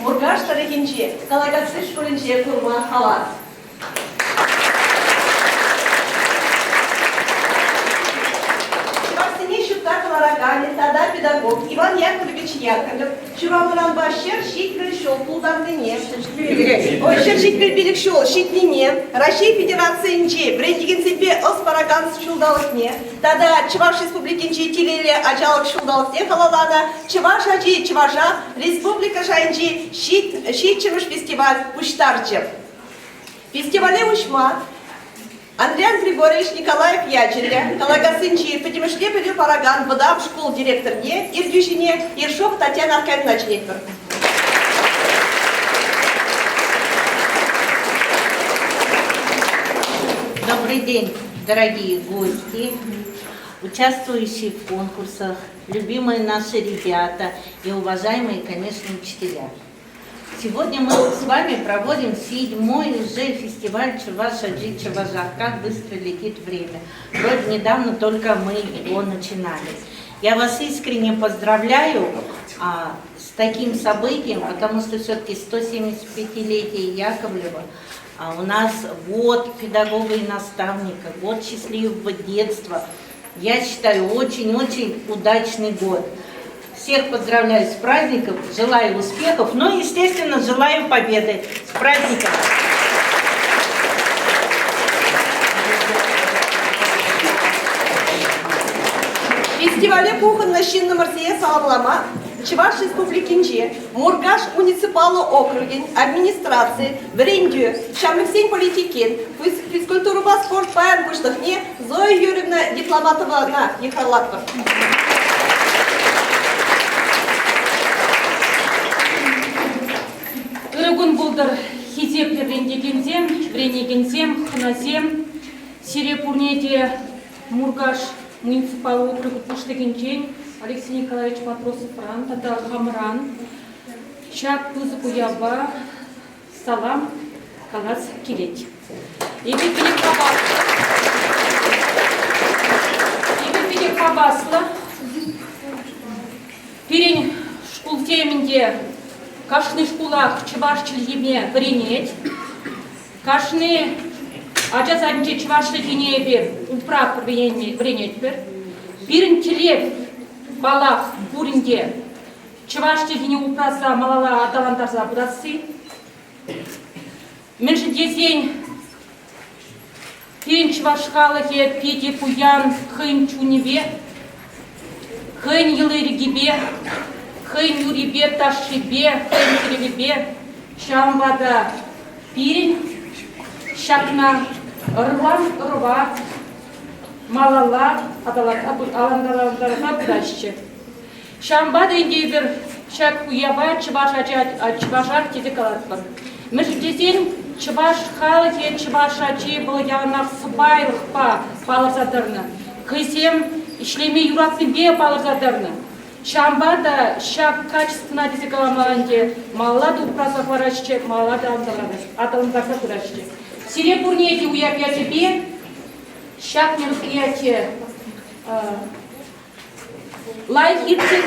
Мургаш тарихинче, Калагасы школинче курма халат. Чувашстане шутка каларагане, тада педагог Иван Яковлевич Яковлев, Чувамуран Башер, шитлер шел, пулдамдыне. Ой, шитлер билик шел, шитлине. Россия Федерациянче, брендиген себе оспараган шулдалыкне. Тада Чуваш Республикинче тилеле ажалык шулдалыкне халалана. Чуваш ажи, Чуважа, Республика жайынче, шитчевыш фестиваль пуштарчев. Фестивале ушма. Андриан Григорьевич Николаев Ячеря, Калагасынчи, Петимышле Пелю Параган, Бадам школ директорне, Ирдюшине, Иршов Татьяна Аркадьевна Начнетвер. Добрый день, дорогие гости, участвующие в конкурсах, любимые наши ребята и уважаемые, конечно, учителя. Сегодня мы с вами проводим 7-й уже фестиваль Чуваш-Аджи Чуважа. Как быстро летит время. Вроде недавно только мы его начинали. Я вас искренне поздравляю с таким событием, потому что все-таки 175-летие Яковлева. У нас год педагога и наставника, год счастливого детства. Я считаю, очень-очень удачный год. Всех поздравляю с праздником, желаю успехов, но, естественно, желаю победы. С праздником! Фестивале кухонно-щинно Марсия Саламлама, Чуваш Республикинче, Мургаш муниципалы округен, администрации, Брендю, Шамлюксень политикен, физкультуруба спорт паян буштахне, Зоя Юрьевна Дипломатова на Ехарлатвар. пулдар хизеплерен бренегензем, хназем, Серепурнеде Мургаш муниципал округ Пуштегенчень, Алексей Николаевич Матросов Ран, Тата Хамран, Чак Пузыкуяба, Салам, Калац Килеть. Ибо Филипп Хабасла, Пирень шкултеминде, Кашны шкулах чеваш чильеме принять, Кашны Ачасанче чевашты генебе управ принять бер, Пирень телев балах буринде, Чевашты гене упраса малала аталантарса бурасы, Меньше десень Пирень чевашхалахе пети пуян хын чуневе, Хын елыригибе, хын юрибе ташибе, хын юрибе, Шамбада пирень, Шакна рва, малала, аландаландарға бұдашчы. Шамбада индейдір шак уяба, чыбашар тезі қалатпын. Мүшдесен чыбаш халыке чыбашачы бұл яғынақ сыбайлықпа балырзадырны. Кызем ишлеме юратсын бе балырзадырны. Шамбада шак качественно тезі қаламаланде, малада упраса хварашчы, малада аталындарға бұдашчы. Серепурнеде уяпяте бе, шак мероприятие лайхитсен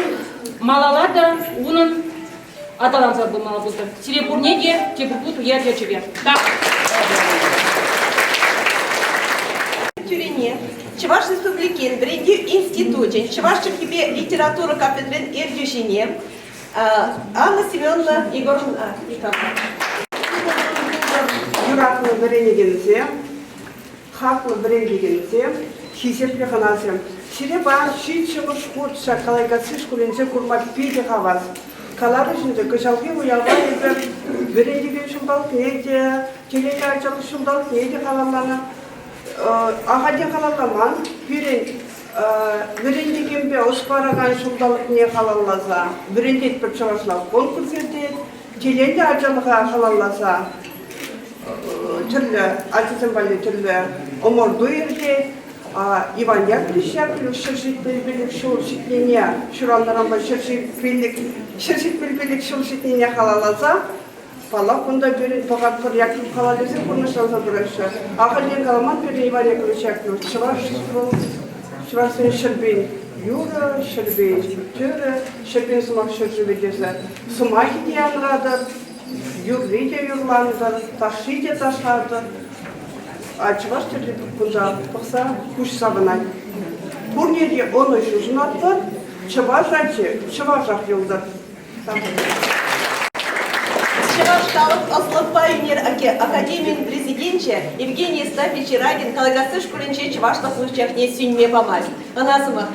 малалада унын аталанса болмала болды. Серепурнеде тебургут уяпяте бе. Тюрине, Чуваш республикен, бренди институте, Чувашчик тебе литература кафедрен Эрдюшине, Анна Семеновна Егоровна Юратны біренегенсе, хақлы біренегенсе, хизепле қанасым. Сиреба шитшығыш құртса қалайгасы шкуленсе күрмат пейде қаваз. Қалары жынды күшалғы ұяға ебір біренеген шымдал кейде, телеге ажалы шымдал кейде қалаланы. Ағаден қалаламан, біренеген бе ұспараған шымдалық не қалалаза, бірендет бір чавашлау конкурс ердет, теленде ажалыға қалалаза. Türlü, Altınbalı türlü omurdu erdi, Ivan Yakovlevich Yakovlev şirşitbelbelik şulşitliğine, şuranlaramba şirşitbelbelik şulşitliğine halalaza, Pala bunda bir tokat bir yakın halalese konuşlansa duraşı. Ağırlığı kalaman bir Ivan Yakovlevich Yakovlev, Şıvarsın şırbin yura, şırbin türü, şırbin sumak şırşıbedesi, sumak diyanradır. Юрриде юрланды, ташиде ташларды. Ачываш түрде бұнда бұқса күш сабынай. Турнеде оны жүзін аттыр, чыважақ елдір. Чуваш Талов Ослопайнер Академияның президенче Евгений Стафич Рагин Калагасы шкуленче Чувашта случаях не сүйнме помазь. Анасыма.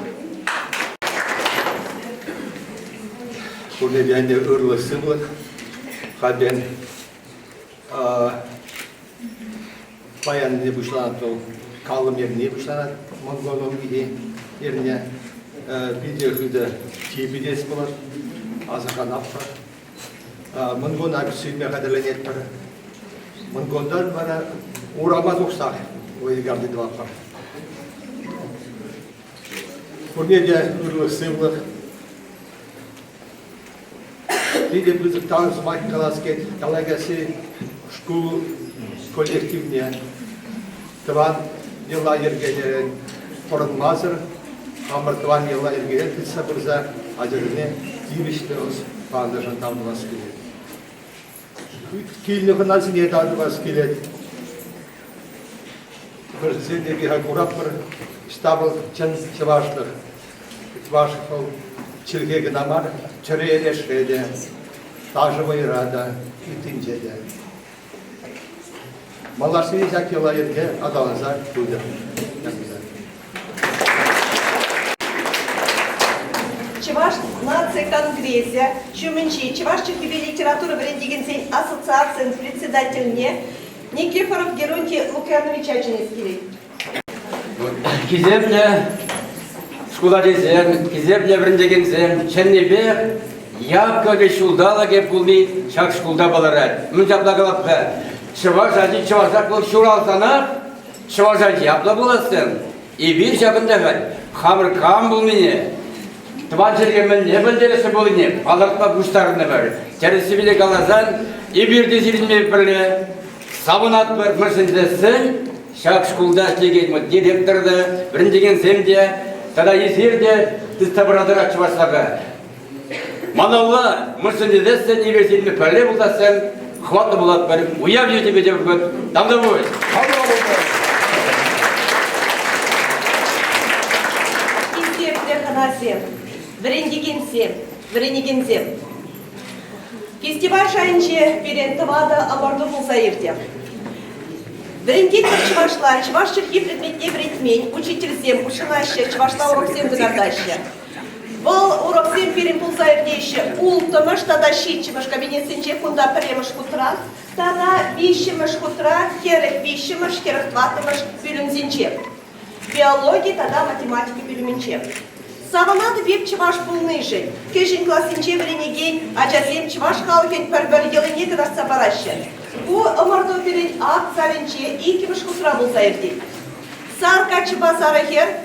Турнеде үрлі сымлық. Хабен баян не бушlanat ol kalım yerine buşlanat Mongolum gibi yerine bildirdi tibides bular azıkan apar Mongollar sümme kadarlanet para Mongollar bana uğramaz oksak o ilgardı da apar Kurmeye ürlü sımlık Bir de bizim tanışmak kalasket, şkolu kolektifine, tıvan yıllar yergelerin korunmazır, ama tıvan yıllar yergelerin kısa bırza acırını giriştiğimiz bağdaşan tanıdığımız gelir. Kilini nasıl niye tanıdığımız gelir? Bir zindegi hakurap bir İstanbul çın çıvaşlık, çıvaşlık Çilge gınamar, çöreğe deşrede, tajıvayı rada, itince'de. Mallarsı yiyecek yıla yerge adalınıza duydur. Чуваш нация конгрессе, Чумынчи, Чувашчик тебе литература брендигенсен ассоциацияның председательне Никифоров Геронтий Лукьянович Ачинецкий. Киземле школа дезем, киземле брендигенсем, ченнебе Япкаға шулдала кеп күлмей, шақ шулда баларад. Мүн жапла қалапқа. Шываш ажи чывашақ бұл шуралсанақ, шываш ажи япла боласың. И бір жабындағар, қамыр қам бұл мене. Тван жерге мен не білдересі болыне, балартма бұштарыны бар. Тәрісі біле қалазан, и бірді зірінме бірлі. Сабынат бір мүрсіндесін, шақ шулда істеген директорды, біріндеген земде, тада есерде, тістабырадыра чывашлаға. Манаула, мүрсіндесін, университетіне пәрле болдасың, хватты болады бір, уя бүйеті беде бүгін, дамды бой. Біренегенсем. Фестиваль жайынче берен тывады амарды болса ерде. Бірінген бір чывашла, чываш чырхи предметне біретмен, учительсем, ушынашы, чывашла уроксем дынардашы. Бұл уроксем берен болса ердейші, ул тымыш тада шитчімыш кабинетсенче кунда піремыш кутра, тада бейшімыш кутра, керек бейшімыш, керек тватымыш бөлімзенче. Биология тада математика бөліменче. Саванады беп чываш полный жень. Кешен классинче біренеген, ачасем чываш халкен пір-бір еліне кыдашса барашы. У ымырды берен ақ заренче икіміш кутра болса ердей. Сарка чыба сарахер,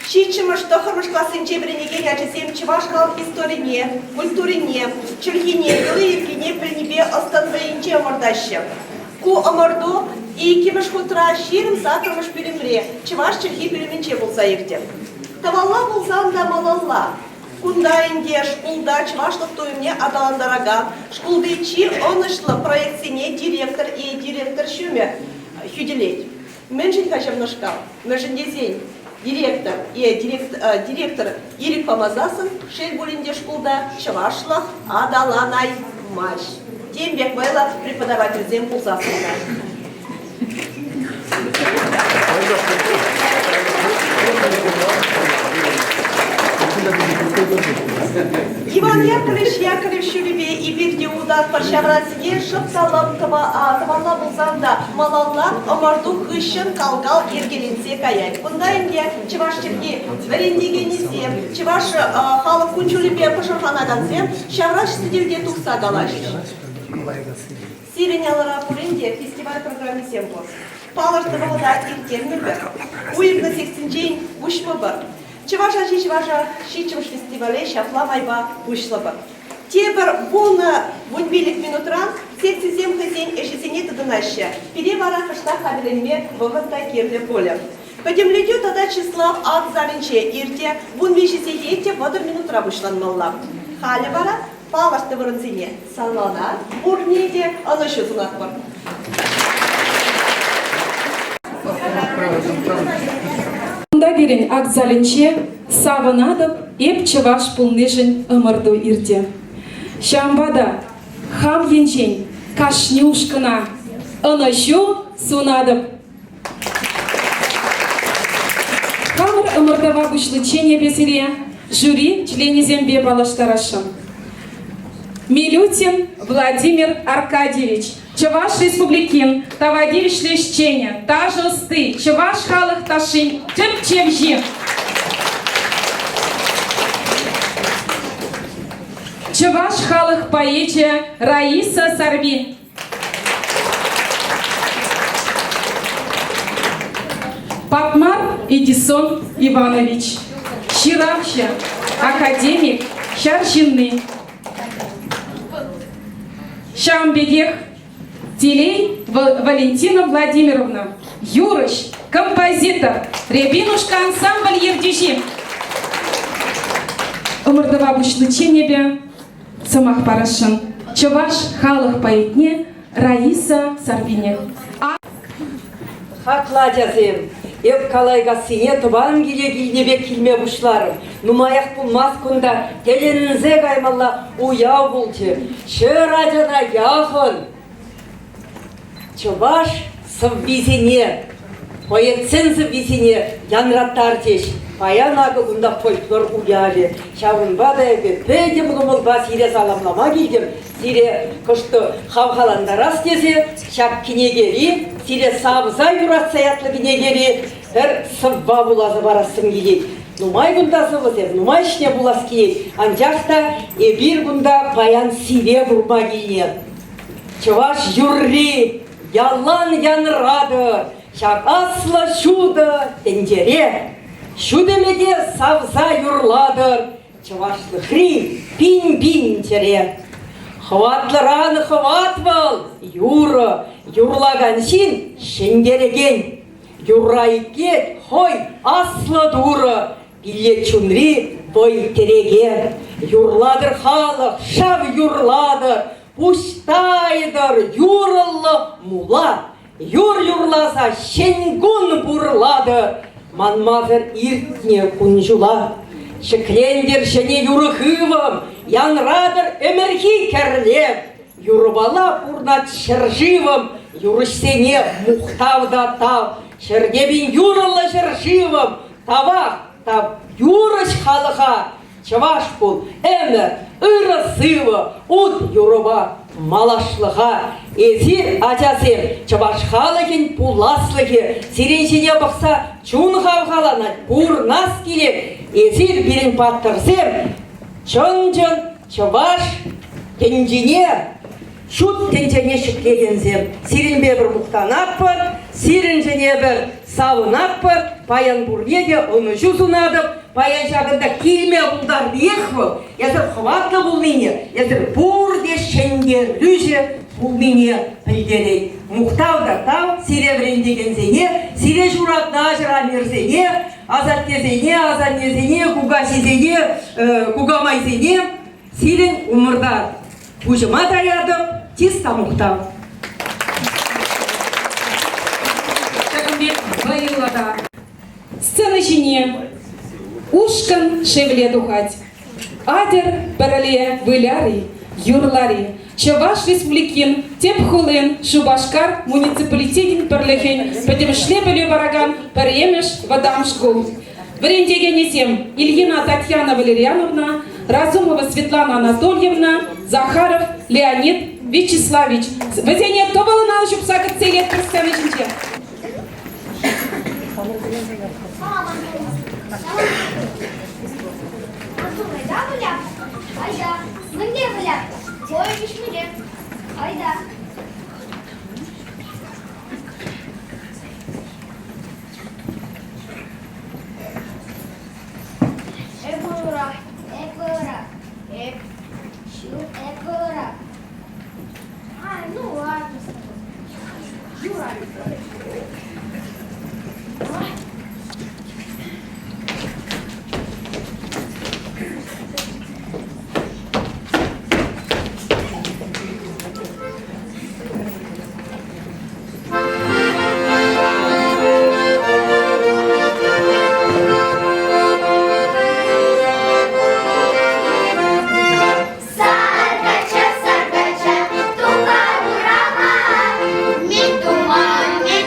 шитчіміш тұқырмыш классинче біренеген, ачасем чываш халық историне, культурине, чүлгине, елі еркене білнебе останвайынче ымырдашы. Ку ымырду икіміш кутра ширім сатырмыш білімре, чываш чүлги біліменче болса ердей. Тавалла болсам да малалла. Кундайынде шкулда чывашлық тойымне адаландарага. Шкулды чи онышлы проектсене директор и директор шуме хүделейд. Мен жын қашым нышкал. Мен жындесен директор и директор ерік помазасын шел бөлінде шкулда чывашлық адаланай маш. Тембек байла преподавательзен болсасында. Иван Яковлевич Шүлебе и бірде удар паршаврасыге шыпталып тывалла болсанда малалла омарду хыщын калгал ергеленсе каяй. Бұндайынде чывашчерге бірендегенесем, чываш халық күнчүлебе пышырханадансем, шавраш студевде тұқса галашыш. Сиренялара пуренде фестиваль программесем бол. Палырды болда иртен мүлбір. Уйырны 80-жейін ұшмы бір. Чываша шичимыш фестивале шафла майба ұшлы бір. Тебір бұны бұнбелік минутран сексізем хызен әшесене тұдынашы. Пере бара қышта қабіленме бұғытта керді полі. Пәдемледеу тада числав ат зарынче ирте бұнбешесе етте вадыр минутра бұшланмалла. Халі бара палашты бұрынзене салана бұрнеде анышы зұнат бар. Берен акзалинче савынадып, еп чываш пулныжын ымырду ирде. Шамбада хам енчен кашнюшкына ынышу сунадып. Хамыр ымырдава бұшлычене бесіре жюри членезембе балаштарашым. Милютин Владимир Аркадьевич, Чуваш Республикин, Тавадивич Лещеня, Тажысты, Чуваш Халых Ташин, Тюркчевжи. Чуваш Халых Поэчия Раиса Сарви. Патмар Эдисон Иванович, Щиравща, академик Щарщины. Шамбегех Телей Валентина Владимировна, Юрыш, композитор, Рябинушка ансамбль Евдюжи. Ымырдыва бушлыченебе Самах Парашин, Чуваш Халых Поэтне Раиса Сарвине. Хакладязем, еп калайга сине тубан гиле килме бушларым. Нумаяк булмас кунда теленинзе каймалла уяу булчы. Радиона яхын. Чуваш сыввизине, поэтсен сыввизине янраттар деш. Паянагы кунда фольклор уялы. Шавынбада ебе пейде бұлымылба сире саламлама келгем. Сире кышты хавхаландарас десе, шак кинегери, сире сабыза юрат саятлы кинегери, бір сывва булазы барасым келей. Нумай гунда сывызыр, нумай ішне буласки, анжақта бир гунда паян сире бурмагине. Чуваш юрри, ялан янрадыр, шак асла шуды тенджере. Шудемеде савза юрладыр, чувашлы хри пин-пин тере. Хватлыран хватвал, юры, юрлаган син шенгереген. Юрайкет, хой, асла дуры, билет чунри бой тереге. Юрладыр халық, шав юрладыр, пуштайдыр юрлы мула. Юрласа шенгун бурладыр, манмазыр иртне кунжула. Шеклендер шене юрыхывым, янрадыр эмерхи керлеп. Юрбала пурнат шыржывым, юрышсене мухтавда тав. Шергебин юрылы шыржывым, тавақ тав юрыш халыға. Чаваш бұл әмір, ұры сывы, ұд юрыба малашлыға. Эзір ачасем, чаваш халыгын пуласлығы. Сиреншене бақса, чун хавхаланат, бұр нас келек. Эзір бірін паттырсем, чын-чын чаваш тенжіне, шут тенжіне шықлегензем. Сиренбе бір мұқтанақ бар, сиренжене бір савынақ бар, паян бұрнеге оны жүзунадып, паян жағында келме бұлдар ехвыл, езір хватлы бұлмине, езір бұрде шенгер лүже бұлмине пілдерей. Мұқтавдар тау, сиреврен деген зене, сире жұрат нажыра мерзене, азат тезене, азат незене, куга сезене, кугамай зене, сирен умырдар. Бұжыма даядым, тиста мұқтав. Сцена жіне, ушкан шевле духать. Адер парале выляри, юрлари. Чаваш республикин, тепхулен, шубашкар, муниципалитетин перлехень, потем шлепелю бараган, переемеш вадам школ. Варентеге несем Ильина Татьяна Валерьяновна, Разумова Светлана Анатольевна, Захаров Леонид Вячеславович. Везение, кто был на ночь псакать целет представитель? Ayda, mende böyle. Koymuş mu de? Ayda. Ekora, ekora, ek, şu ekora. Ay, ну ладно. Юра. Sargaça, sargaça, tuba burama, mi tuman, mi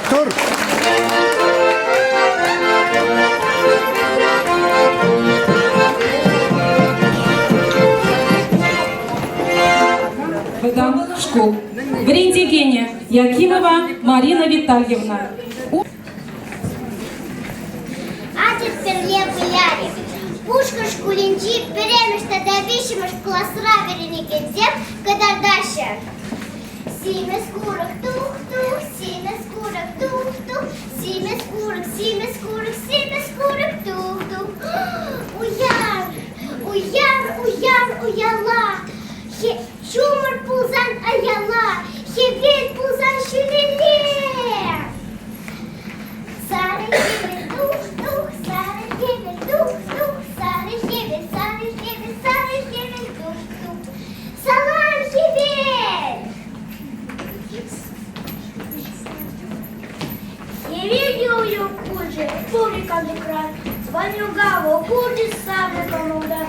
Tur. Выдам школ. Врендегене Якимова Марина Витальевна. Адет перле пыляри. Пушка шкулинчи, перемешта добищемаш классра вереникензем, кадардаша. Симе скурок тух-тух, симе скурок тух-тух, симе скурок тух-тух. Уяр, уяр, уяр, уяла. Чумар пулзан аяла, хевет пулзан шулеле. Сары хевет тух-тух, сары хевет тух-тух, сары хевет тух-тух. Салам хевет. Хевет куже, публика декрат, звоню гаву, курди саме комода.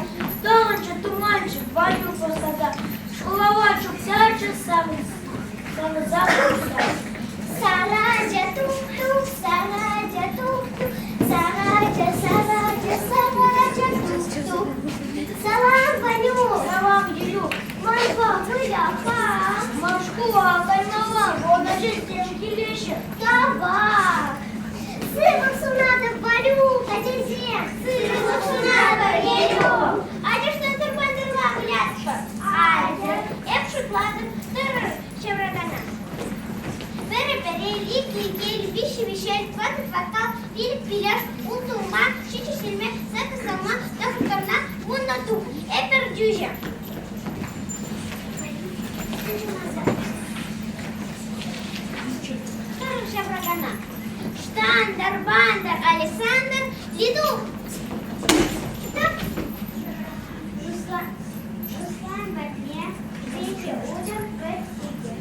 Тонче, туманче, ваню посада. Школовачу, всяче саме запуска. Сараджа, тух-тух, сараджа, тух-тух, сараджа, тух-тух. Салам, Ваню. Салам, Юлю. Марфа, выляха. Машкула, каймала, вода жестенки леща. Табак. Сыром сунада, Валю, катезем. Сыром сунада, елю. Аде что это бандерла, гуляцка? Аде, эпшутладом, тыры, чеврагана. Бери-бери, лик-лик, виши-вишель, фата-фата, вилик-виляш, ун-тума, шичи-шельме, сата-сама, таха-карна, мун-нату, эпер-дюжа. Тыры, чеврагана. Штандер, Бандер, Александр, Лиду. Руслан в окне, Витя утром в практике.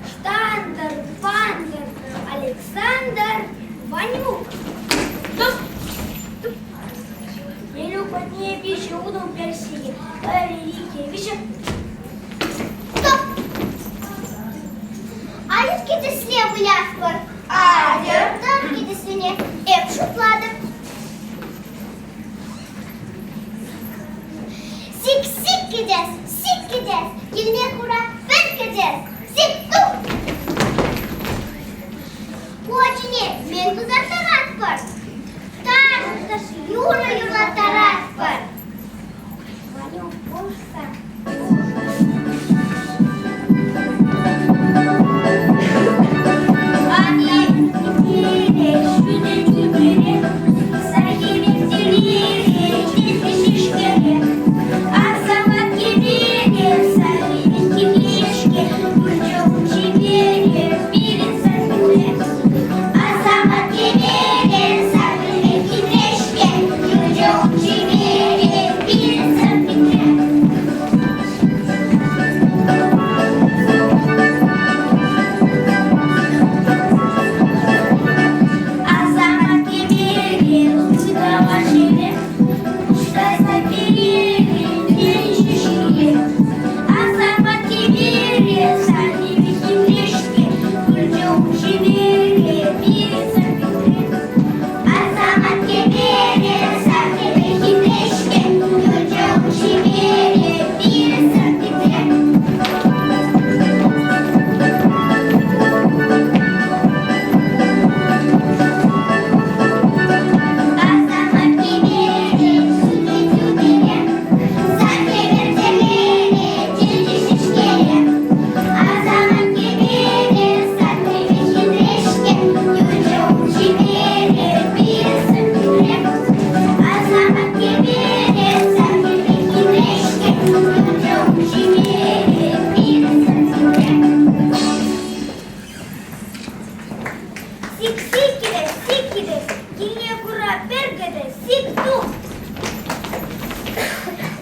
Штандер, Бандер, Александр, Ванюк. Елю поднее пищу, удом персики, великие вещи. Стоп! Адет киты слеву ляспор. Адет. Там киты свине. Эпшу пладок. Сик-сик кидес, сик кидес. Елне кура, пен кидес. Сик-тук. Очень мен туда таратпор. Там, Юра таратпор. Ваню, пушка.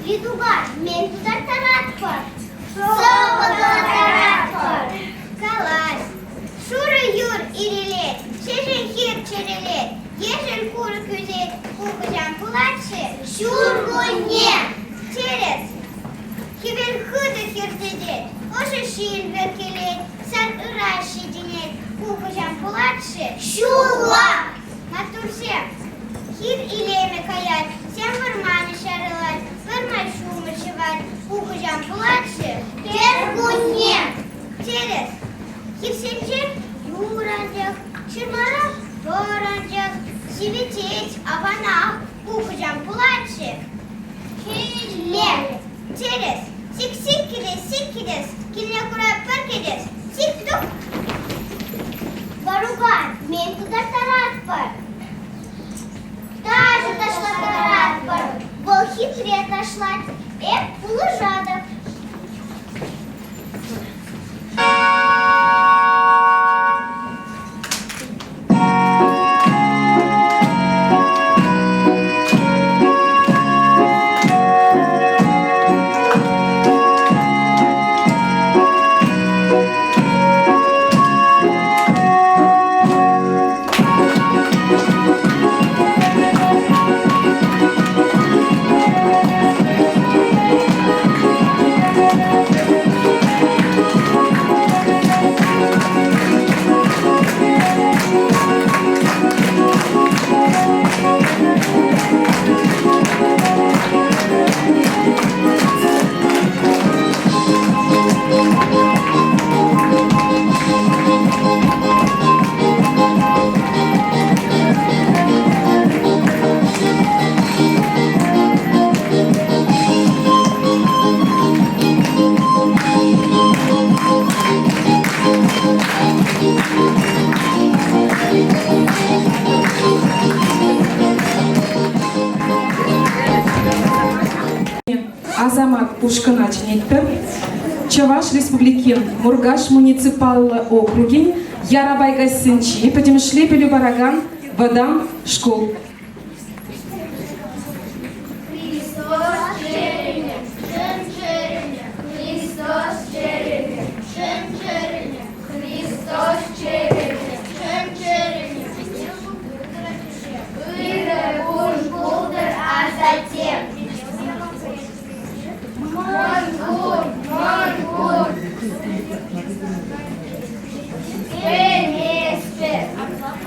Лидуга, мен туда таратпар. Соба таратпар. Калась. Шура юр ирилет. Шешен хир черелет. Ежен куры күзет. Кухыжан плаче, шургуне. Через хибер худы хирдедет, оши шин веркелет, сар ыраши денет, кухожам плаче, шула. Матурсе, хир илеме каят, сем вырманы шарылат, вырмай шумы шиват, кухожам плаче, пергуне. Через хирсенчер юранжак, чырмара торанжак, сивететь аванах, кухожам плаче, Киле. Через сик-сик-кидес, киле кура перкедес, сик-тук. Варуган, мен туда тарат пар. Даже дошла тарат пар. Бол хитре дошла, пулужада. Азамат Пушканач Неттер, Чаваш Республикин, Мургаш муниципаллы округин, Ярабайга Сынчи, потом Шлепелю Бараган, Вадам школ.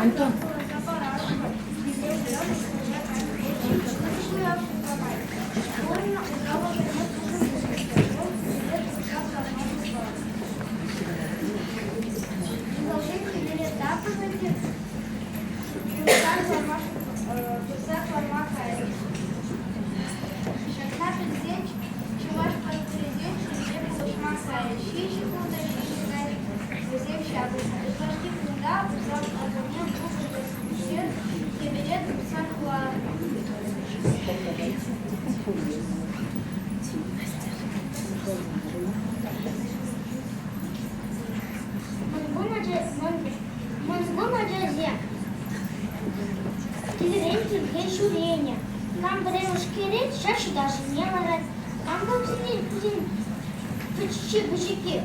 Антон. Нам бревушки чаще даже не лорат. Нам как почти бучики.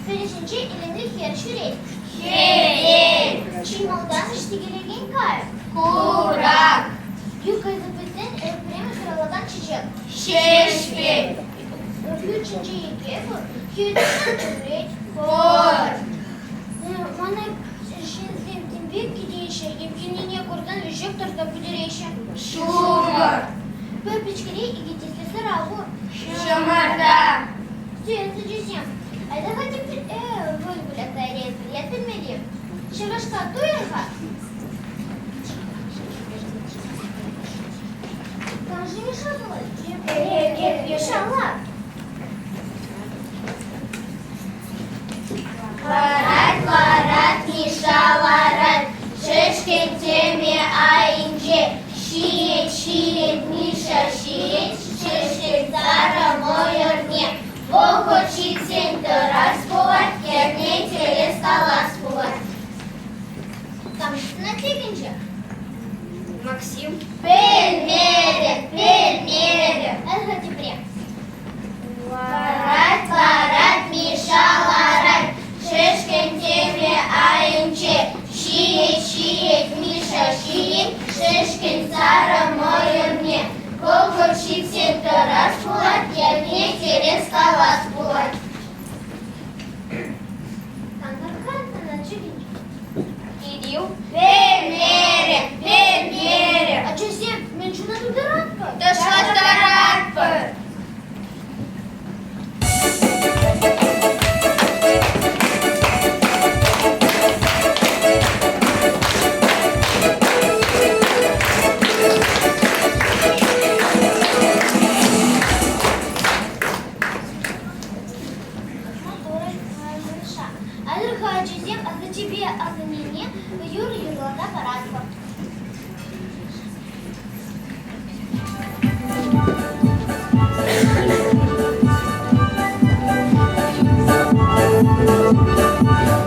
Перешінчи і не хер шурей. Чималдан иштегелеген кайф. Курак. Юкайды бізден прямо сұраладан чечек. Шешпе. Üçüncü yeke bu. Köyden çürek. Kor. Mana şenzemdim bir gideyişe. Evgenine kurdan ücektorda büdüreyişe. Şumar. Böpüçkere igitesi sıravu. Şumarda. Süyesi cüzem. Ayda hadi bir rol bulakta reziliyet bilmeliyim. Şıvaşka duyarha. Кажи, Мишала. Мишала. Варат, Мишаларат, шешкен теме айынже, шиет, Миша, шиет, шешкен зара мойырне, ого читсен тұрас болат, керне терес талас болат. Тамшысына тегінже? Максим. Пельмере. Это теперь. Варат, Мишаларат, шешкен теме айынче, шиет, Миша, шиет, шешкен сара мойырне, колко читсен тұрас болат, керне терес талас болат. Кирилл. Пельмере. А что всем? Мен шуна тударатпы? Да шатаратпы. Алырха чизем, а за тебе, а за мне, юрлада парадка.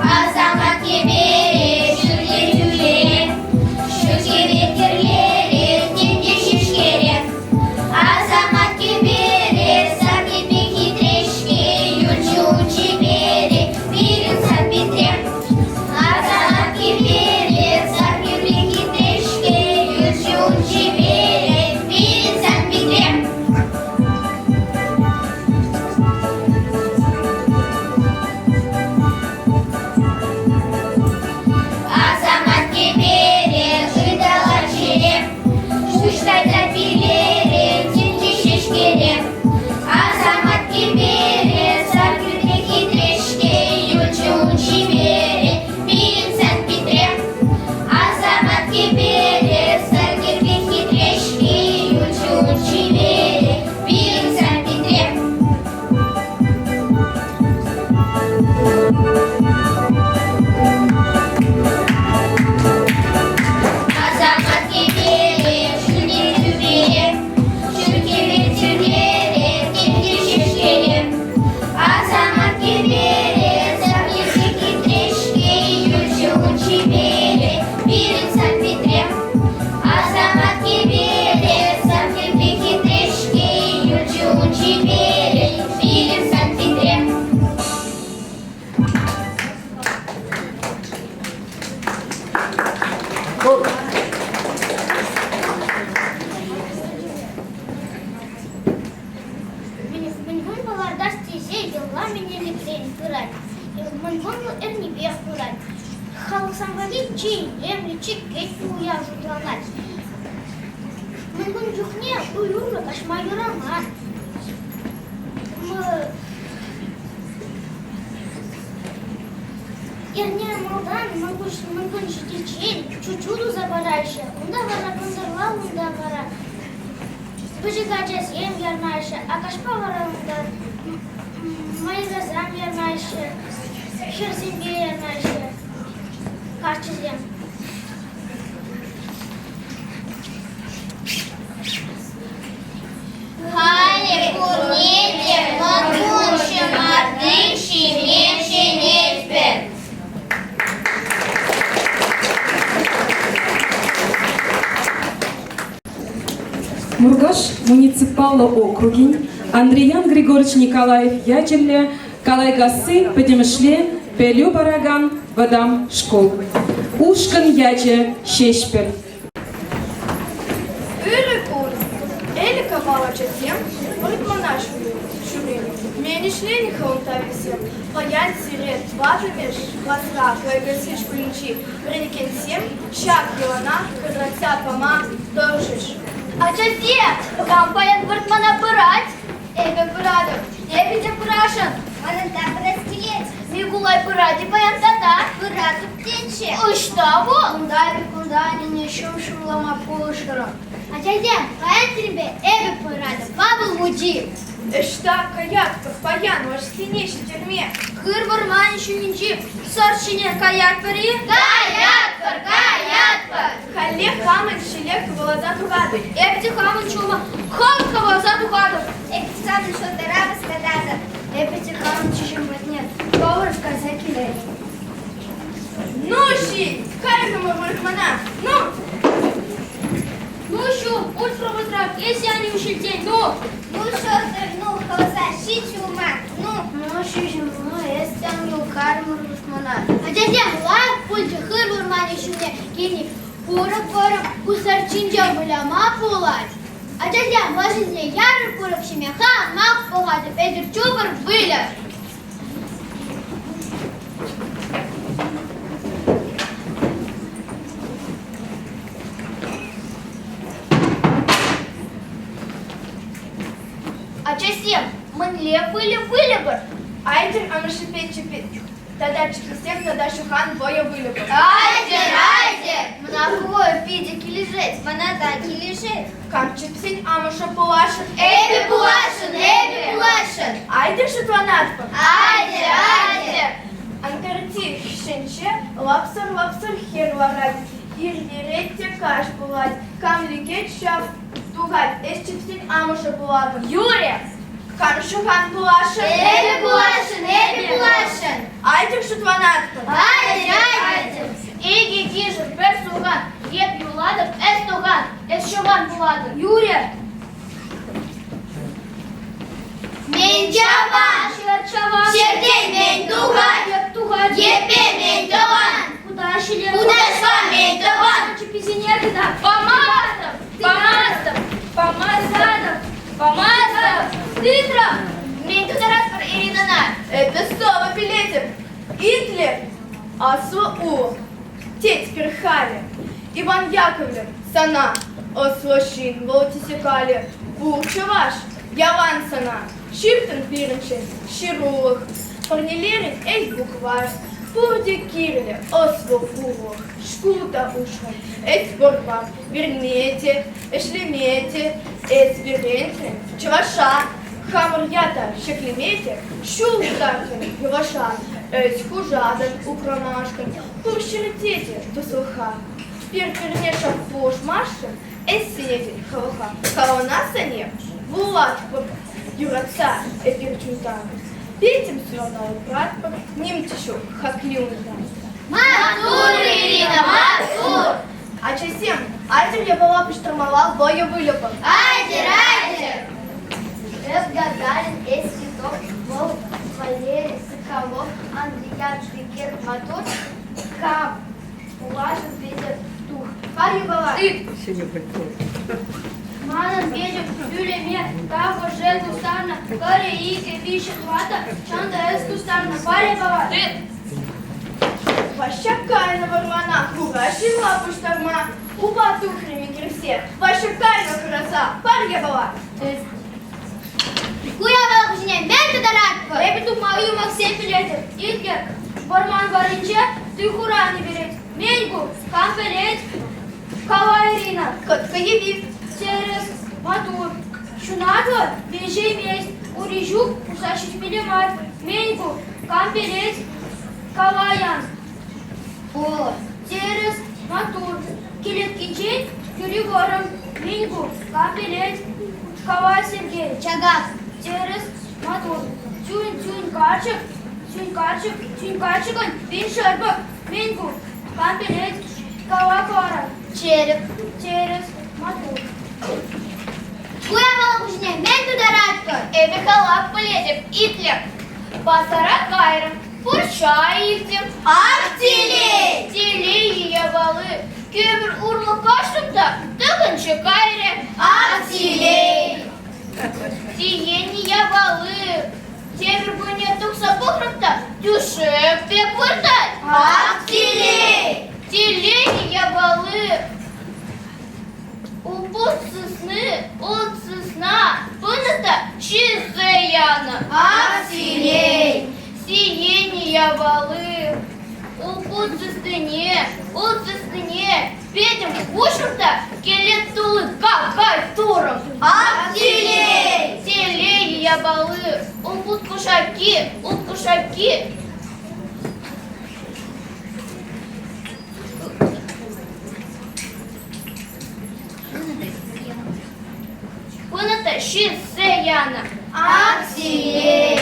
Азамат кебере, шүле, шүкебе терлере, тенде шешкере. Азамат кебере, сакебе хитрешке, юлчу бере, бирин сапетре. Азамат кебере, сакебе хитрешке, юлчу бере, бирин сапетре. Азамат кебере, жидала чере, шуштайда билере, тенде шешкере. Азамат кебере, сакебе хитрешке, юлчу бере, бирин сапетре. Азамат кебере, сакебе хитрешке, юлчу бере, бирин сапетре. Азамат кебере, шүле, шүкебе терлере, тенде шешкере. Азамат кебере, сакебе хитрешке, юлчу бере, бирин сапетре. Азамат кебере, сакебе хитрешке, юлчу бере, бирин сапетре. Мынгун балардаш тизе елла менелик ден кырат. Мынгун эрнибе курат. Халық самғали чей, емлі чеккет уя жұтланат. Мынгун жүхне уюры кашмайырамат. Ерне малдан мынгун житечен, чучуду забарайшы. Унда вара бандырла, унда вара. Быжыгача сем ярнайшы, акашпа вара унда. Майразам ярнайшы, херземге ярнайшы. Карчызем. Хали курнеде, мангун шымарды, шимен шенеспен. Мургаш муниципалы округин Андреян Григорьевич Николаев Ячелле, Калайгасы, Петемышле, Пелю Бараган, вадам школ. Ушкан яче шешпер. Ürikul, elika valacatiem, Ritmanašu šurīni. Mēnešļieni hauntavisiem, pajāt siret, vāžavieš, vasrā, vajagasieš kuļņķī, redikensiem, šāk jona, kad racā pamā, dožiš. Acesiem, kam payat Bartmana pırać? Ebe pıradım, ebe de pıraşın. Bana da pıraskiyet. Migulay pıradi payan tata. Pıratıp gençe. Uşta bu? Kundari kundari ne şumşumlama puluşkırım. Acesiem, payan tribe, ebe pıradım, babıl muci. Эшта каятков, паян, ваш синейший тюрьме. Хыр варман шуминчи, саршине каят пари? Каят пар. Халле хамын шелек волоза тухады. Ебти хамын чума, хамка волоза тухады. Ебти хамын что-то раба сказада. Ебти хамын чишим нет. Повар сказать кидает. Ну, щи, кайфа мурмана, ну. Ну что, утро возрак, если они ушли день, ну. Ну что ты, ну, холоза, шичума. Ну, шичума, ну, если они укарму русмана. А дядя, лак, пульча, хыр вурмани шуне, кини, пурак, кусарчинча выляма пулать. А дядя, влажизе, яры пурак шиме, ха, мах погады, педер чубар выля. Acesiem, mânle vâlă-vâlă-băr. Айдер, а мы шипеть. Тогда чекисек, тогда шухан, боя вылюбы. Айдер! Мнахуой пидики лежать, манадаки лежать. Кам чипсин, а мы шапулашин. Эбе булашин! Айдер шутванатпа. Айдер! Анкарти шенче, лапсар хер варать. Ирдеретте каш булать. Кам ликет шап тугать. Эс чипсин, а мы шапулатым. Юрия! Кам шухан булашин. Эбе булашин! Айдер шутванатпа. Айдер! Иги кижер, пер суган, еп юладов, эс туган, эс шуган буладов. Юрия! Менчаван! Шердей мен туган! Епе мен туган! Кудашва мен туган! Чепизинекда! Помазов! Титра! Мен тударат пар Иринана! Это слово билетик. Итлер, Асва-У, теть перхали. Иван Яковлев, Сана, Ослошин, Волотисекали, Бурчеваш, Яван Сана, Шиптен Пиреншин, Ширулах, Парнелерин, Эйс Букваш, Пурди Кирле, Осло-Фурах, Шкута Ушхан, Эйс Борба, Вернете, Эшлемете, Эйс Веренте, Чеваша, Хамар-Ята, Шеклемете, Шултаркин, Юваша, Эйс Хужадан, Укромашкин, Пурщеретете, Тусуха, Перпернеша Фошмашкин, Эйс Синетин, Халаха, Халанасане, Вулат, Юраца, Эпирчунтан, Петим Сюрнал, Братпа, Нимтишу, Хаклюнда. Матур, Ирина, матур! А часем, Айдер я была поштурмовал, бою вылюпом. Айдер! Гагарин, Эс Титов, Волк, Валерий, Соколов, Андреян, Швикер, Матур, Кап, Улажин, Петер, Тух. Пари была. Манан, Бедер, Юлеме, Каго, Жеку, Старна, Каре, Ике, Вище, Твата, Чанда, Эску, Старна. Пари была. Ваша кайна вармана, Кугаши лапу шторма, Уба тухреми кресе, Ваша кайна краса, Парья была. Куя была кузине, мен тударат. Эбиту мою Максим Пилетер, Итлер, Барман Варинче, ты хура не берет. Меньку, Камперет, Кава Ирина, Каевив, Серес, Матур, Шунатва, Вежей Месть, Урижук, Усашич Милимат, Меньку, Камперет, Каваян, О, Серес, Матур, Килеткичей, Юригором, Меньку, Камперет, Кава Сергей, Чагак. Серес, Матур, Тюнь Качикон, Вин Шербак, Минку, Камперет, Кава-Кора, Череп. Серес, Матур. Куя была кузине, мен тударат. Эбе халап полетев, Итлер, Басара Кайра, Пурчаевтем. Актилей. Телей ябалы. Кемер урлы кашымда, тыгынчы кайре. Актилей. Тиени ябалы. Темір бұне тұқса бұқрықта, түшіп пек бұрдай. Актилей. Телей ябалы. От сысна, пыныта чизы яна. Актилей. Сиени ябалы. От сыстыне, петем кушырта, келет тулы какай туром. Актилей. Телей ябалы. От кушаки. Пыныта чизы яна. Актилей.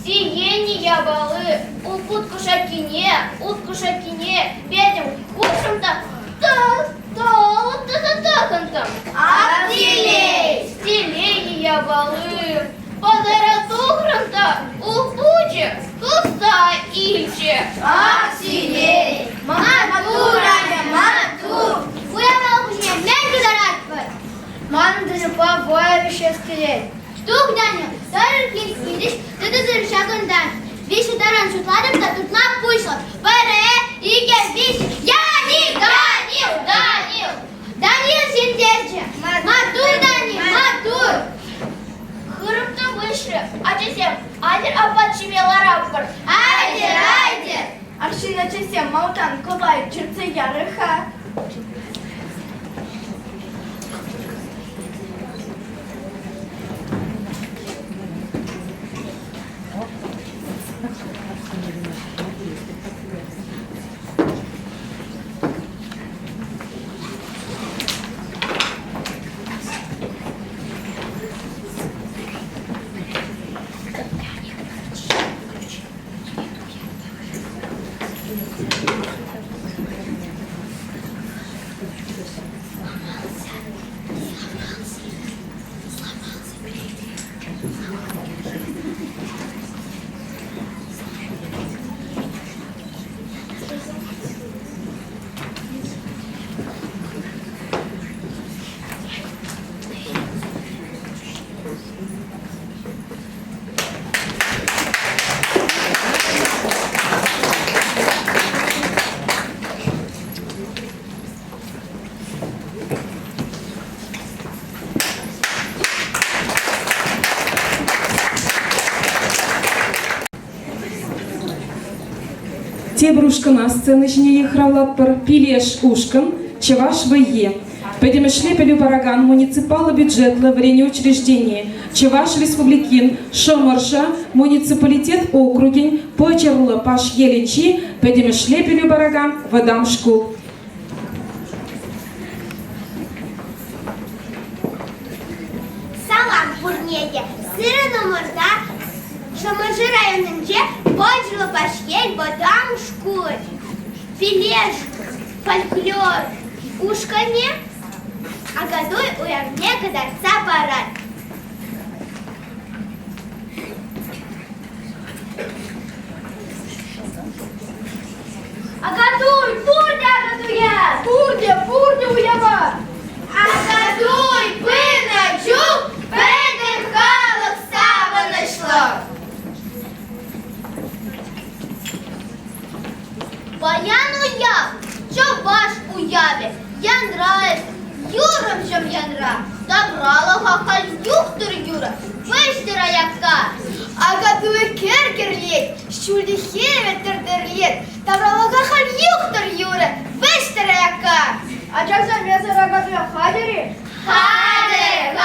Сиени ябалы, от кушакине, петем кушым-то, тахантам. Актилей. Телей ябалы, подаратухрым-то, упуче, куста ильче. Актилей. Матур. Уявал кушне, мяньки дарат var. Манын дырыпа боявище скелет. Тугданю, дарыркин кидиш, тыдыдыр шагындан. Виши даран шутладым да тутна пуйшло. Ике, виш, Данил сендерче. Матур. Хырымты выше, ачесем, айдер апат чемелар аппыр. Айдер. Аршин ачесем, маутан колай, чырцы ярыха. Тебрушкана сценычне ехравлатпыр пилеш ушкан, чеваш ве. Педемешле пелю бараган муниципалы бюджетлы врене учреждение, чеваш республикин, шомарша, муниципалитет округень, почерла паш еличи, педемешле пелю бараган вадам шкул. Салам бурнеде, сырыны мұрда, Шамажы районынче почерла паш ел вадам шкул. Пилеш, фольклор, ушкане, а годуй уявне кадарца парад. Агадуй, пурде уява. Агадуй, пыначу, педем халок сава нашла. Баян уяв, чо ваш уяве, янрает, юром чем янра. Добрала хахаль юхтыр юра, вештера яка. Агадуй керкерлет, щульди хеве тердерлет. Добрала хахаль юхтыр юра, вештера яка. Ачакса мезер агадуй хадери? Хадер.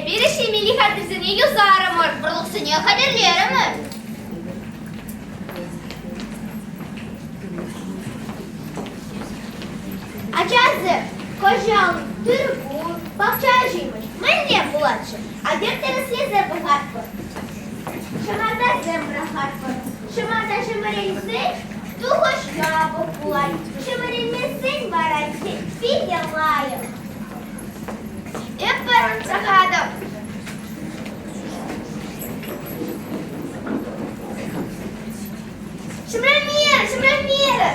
Біріші милі хадырсыне юзарымыр, бұрлықсыне хадерлерімір. Ачазы, кожал, тыргу, бақчажимыш, міне бұлатшы, а дертері слезер бұғатпыр. Шымарда зембра хатпыр, шымарда шымыренсің, тухош жабық бұлай, шымыренмесің барайсы, фиде лайық. Эппер сахадым. Шимрамера, Шимрамера.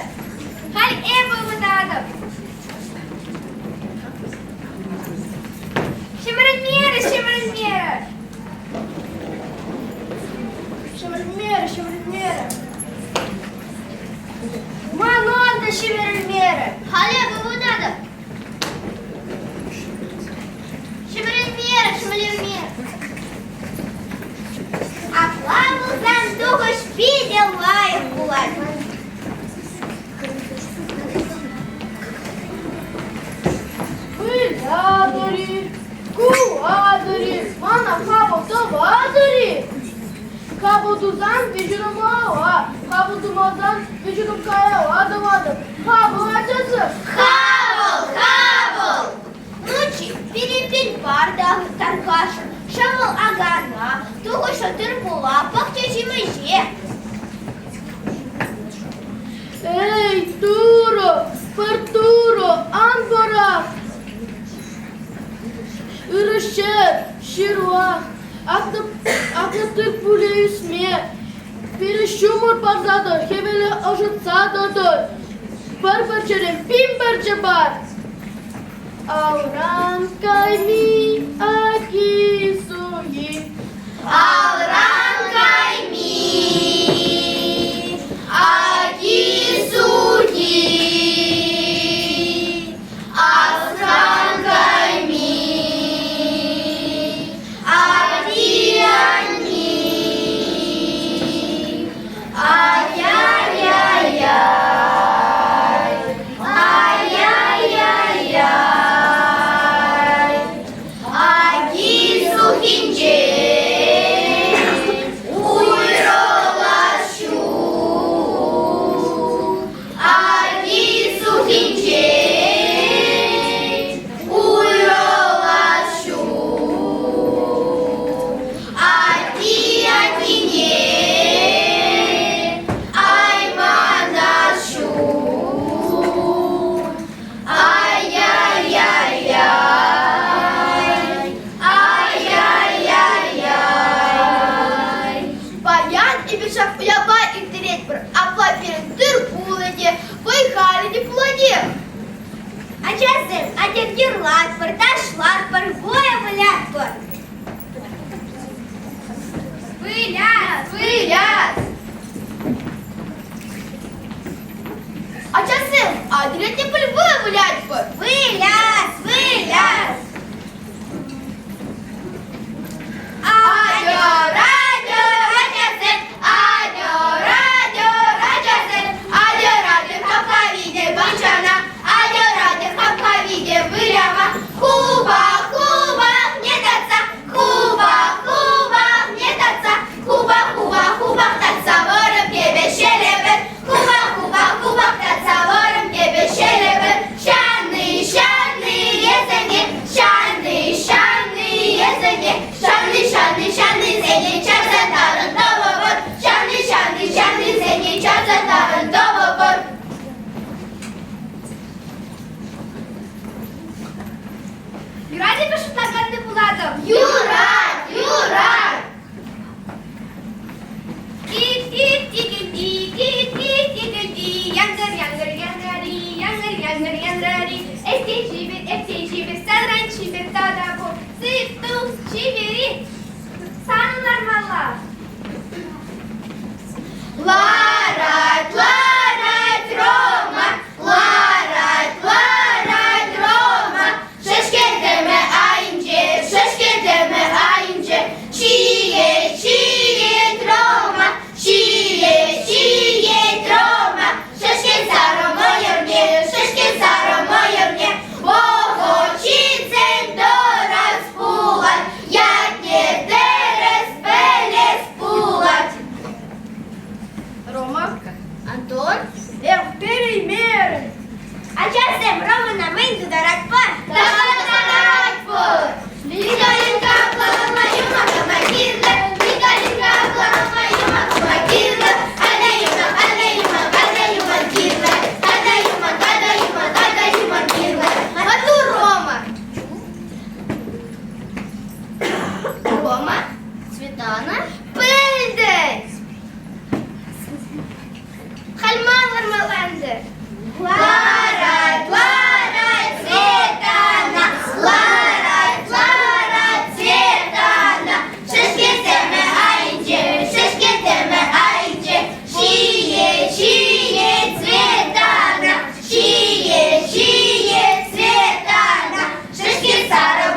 Халь эпа вытадов. Шимрамера, Шимрамера. Шимрамера, Шимрамера. Манонда, Шимрамера. Халь эпа вытадов. Шимрамера, Шимрамера. А плавал зандуга шпидель лаев булать. Вилядорі, куладорі, мана хабо тавадорі. Хабо дузан віжуру мала, хабо думазан віжуру кая ладавадам. Хабо ачасы. Хавал, хавал. Ночи перепель барда таркаша. Шавал агана, туго шатыр була, пахчачи меже. Ей, Туро, Партуро, Анбора. Ürüşer, şirvah, aklıtır pule isme. Biri şumur parzadır, heveli aşıtsadır. Barbarçarım, bin barca bar. Avran kaymi, aki suyi. Алран кайми, аки суди. Алран кайми, аки ани. Ай-яй-яй-яй, ай-яй-яй-яй. Аки сухинче. Маленде. Ларай, ларай, Светана, ларай, ларай, Светана, шешкетеме айче, шие, Светана, шие, Светана, шешки саром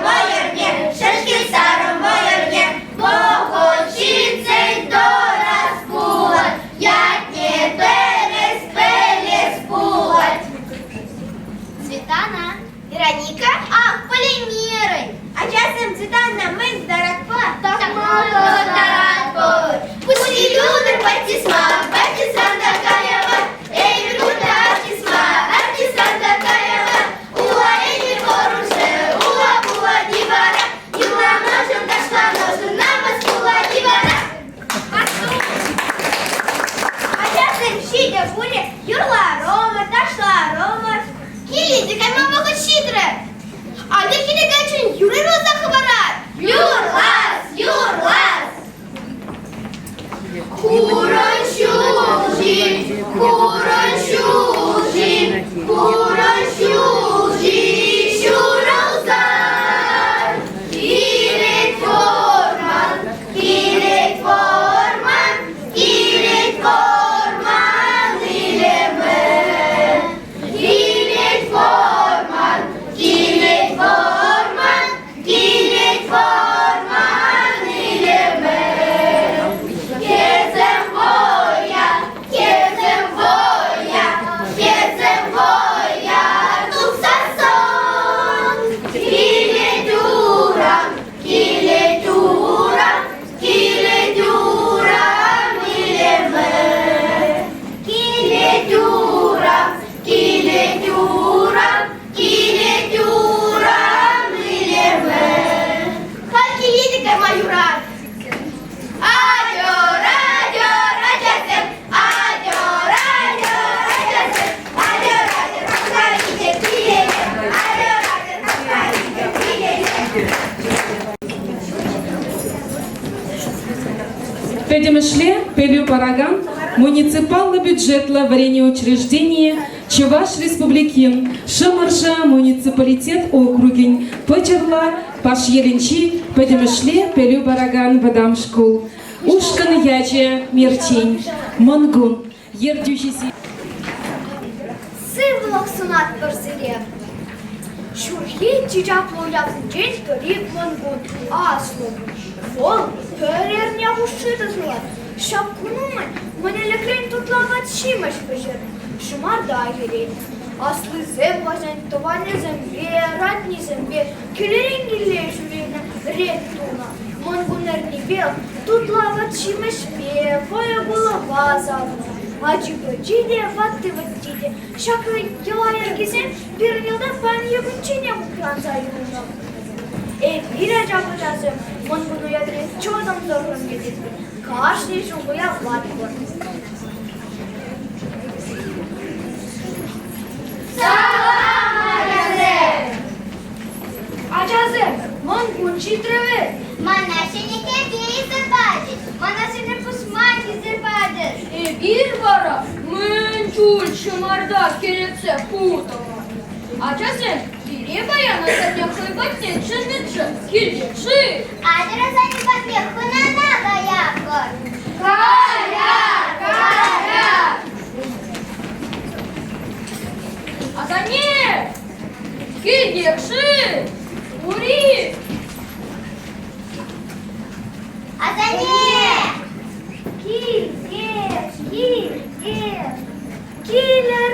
моерне, богочицей до распулать, як не переспулать. Светана, Вероника, ах, полимеры, а часом Светана мы даратпа, так мало даратпа. Пусть люди батисма такая вот, эй, люди артисма такая вот, ула эни поруше, ула була дивара, юла ножем дошла ножем, намаскула дивара. А часом щидя були, юрла рома, дошла рома. Килиди, как мама хоть щитрая. А для килигачин юры роза хабарат. Юрлас. Куранчужи, щуралзар. Килит форман, илеме. Килит форман, илеме. Кезем voya, тут сасон. Килидурам, илеме. Килидурам, илеме. Хальки едика мою рад. Адьор, адьосем, адьор, поправите крылья, адьор, поправите крылья. Педемышле, Пелю Параган, муниципально-бюджетное варенье учреждение, Чуваш Республикин, Шамарша, муниципалитет округин, Пачерла, Паш Еленчи, Педемышле, Пелю Параган, Бадам школ, Ушкан Яче, Мерчень, Мангун, Ердюжиси. Символок сунат барселе. Şurhi çiçaplı yapsın genç garip mangун. Асло. Вол, перерня гушита зла. Шапкунумы, мене лекрень тут лагать шимаш пожер. Шумарда герей. Аслы зем важен, товарня зембе, ратни зембе. Келеренгиле журина, ректуна. Мангунерни бел, тут лагать шимаш бе, твоя голова загна. Acı-böcüyle, vatı-vatıyla. Şakı yıla herkesin bir yılda ben yakınçine mutlansa yılına. Bir acabacağızım, ben bunu yadırız çoğudan zorun getirdim. Karşı şunguya vat var. Salam Acazem. Acazem, ben bunçitrevi. Manasını kediyi zıbadır. Manasını pusmayı zıbadır. Bir vara, mınçul şımarda kelepse putama. Acazem, biri bayana sadya kıybatne çındıçı, kilçi. Adra seni bakıyor, kunana kayak var. Kayak. Azanye, kilçi, uri. Azanye. Killer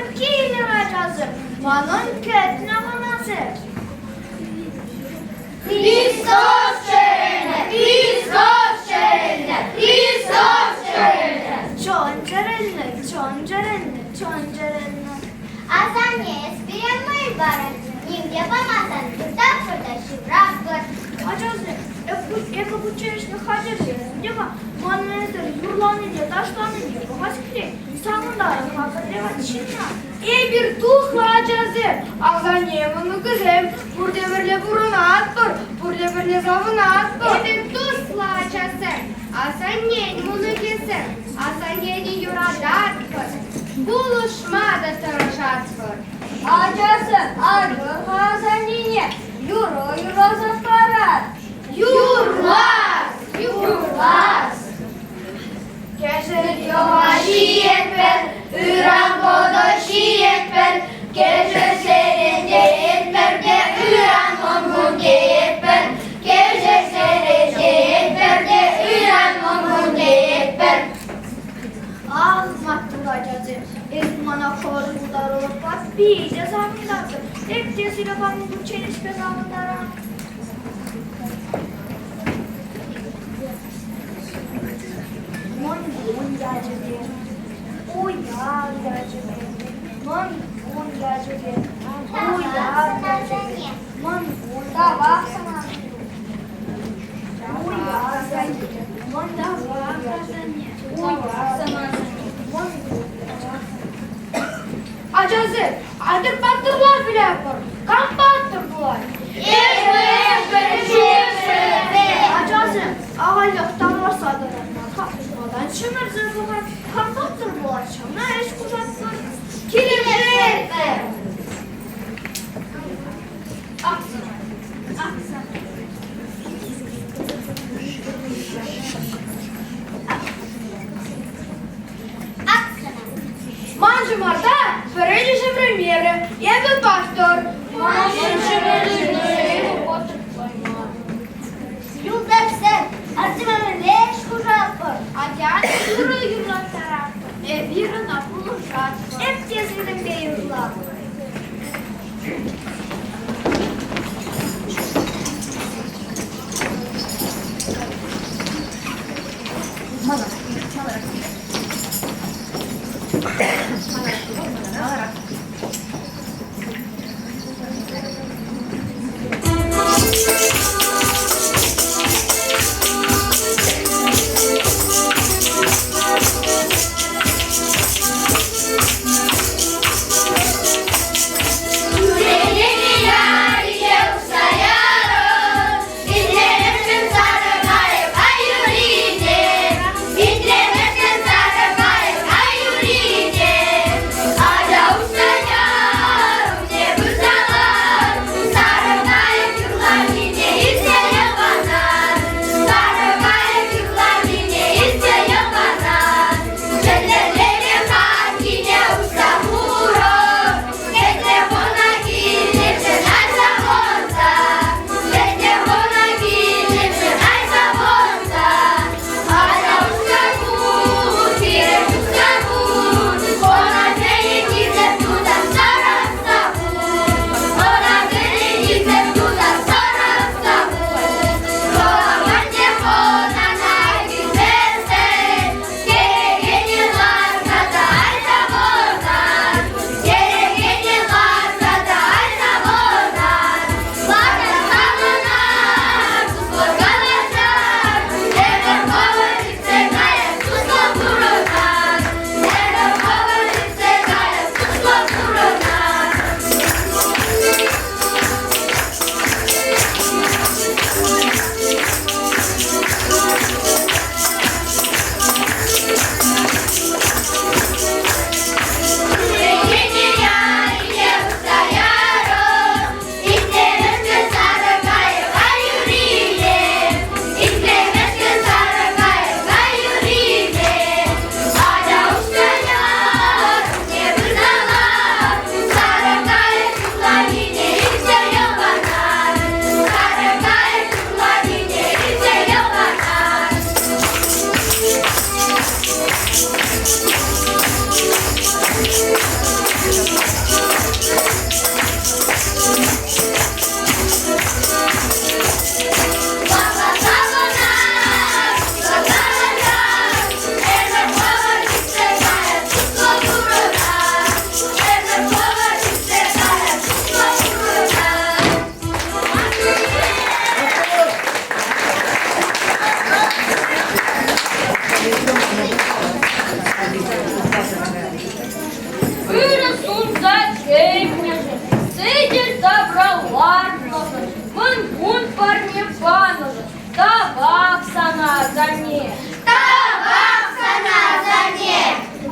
Acazem. Manon ketne manası. Христос черне, Христос черне, Христос черне. Çoncarenne. Azanye espiremay baran. Nigde помазан, туда подошел рабор. Acazem, eka bu çeşni hacırdı. Deva, mannedir, yurlanı diye, taşlanı diye, bu haskri. Sanırlar, hakikaten çinna. Bir tuhla Acazem. Azanye bunu kızım. Burada birle buruna attır. Burada birle zavına attır. Bir tuzla Acazem. Azanye bunu keser. Azanye yurada atır. Buluşmada taraftar. Acası acı hazanine. Euro zafarat. Yurmaz. Gece yoğaşı yetmer. Üran bodoşu yetmer. Gece serinde yetmer de üran mongun yetmer. Gece serinde yetmer de üran mongun yetmer. Ah, mattık acacı. Bana korkular olup bak bir cezamı lazım. Hep cezire bu çelişme zamınlara. Mongun gacıdı. Uyan gacıdı. Mongun gacıdı. Uyan gacıdı. Mongun da baksana. Uyan gacıdı. Mongun da baksana. Acazı, adır battırlar bile yapar. Kan battırdılar. Acazı, ağalıktan var sadalarına kapışmadan çımır zırhlar. Kan battırdılar çamına eş kuşatlar. Kilimleri. Aksana, aksana. Mangi Marta, Ferelli Premiere, Ebe Pastor, Yıldaşlar, Artima'nın leş kuşatlar, Acayip yürüyorlar tarafı, bir napulu şart, hep tezginin beyazlar.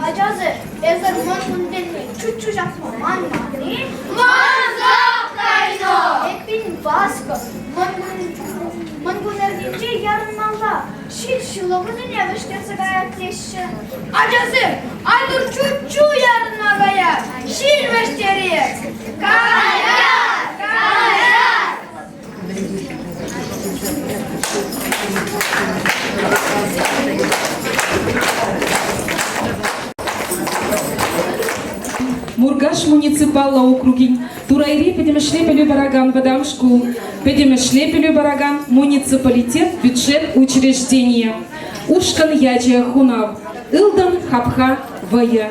Acazı, ezer mangun denme, çuçu yapma manmani. Manzaplayno! Ekbin baskı, mangun erdince yarın malla. Şil şılığını ne başlarsa gayet leşçi. Acazı, aydur çuçu yarın agaya. Şil başları. Kayar, kayar. Мургаш муниципалла округин, Турайри Педемешлепелю Бараган Бадам школ, Педемешлепелю Бараган муниципалитет бюджет учреждения. Ушкан Ячия Хунав, Илдан Хапха Вая.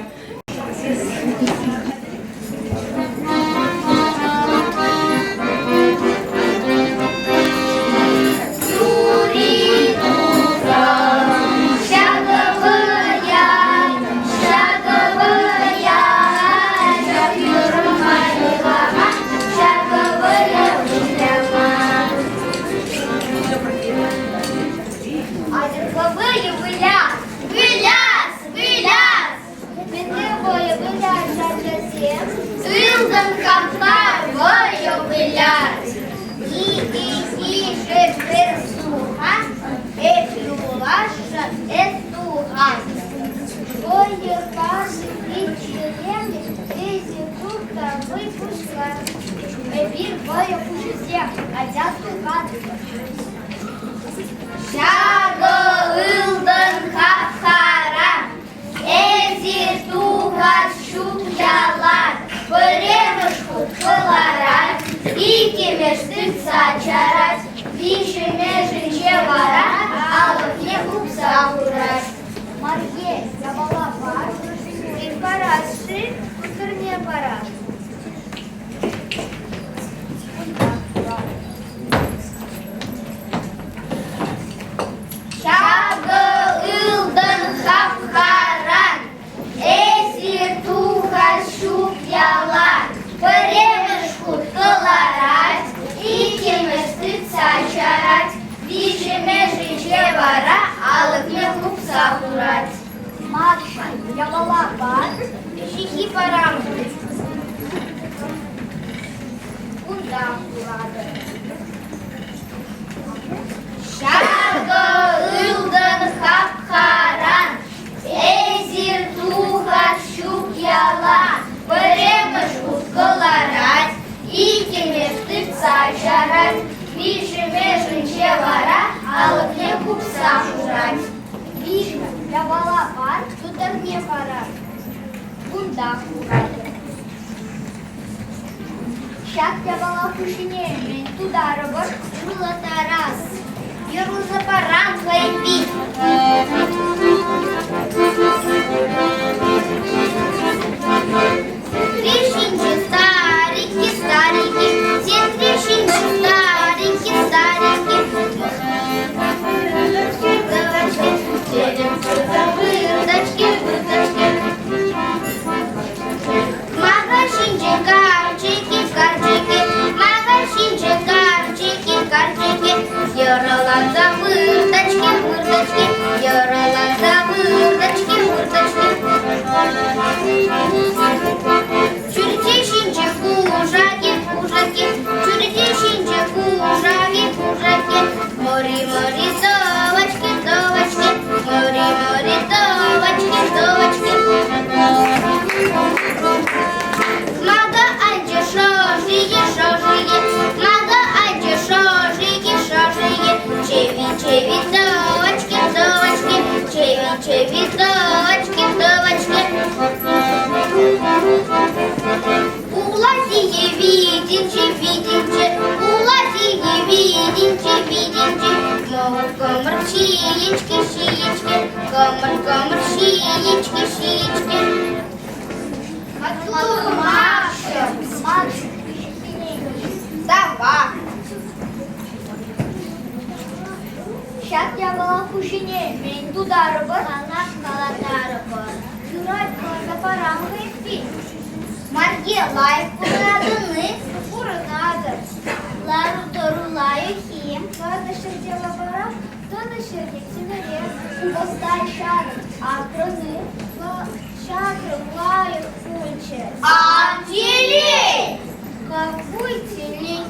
Шагры лают пульче. Антилей! Какой телей?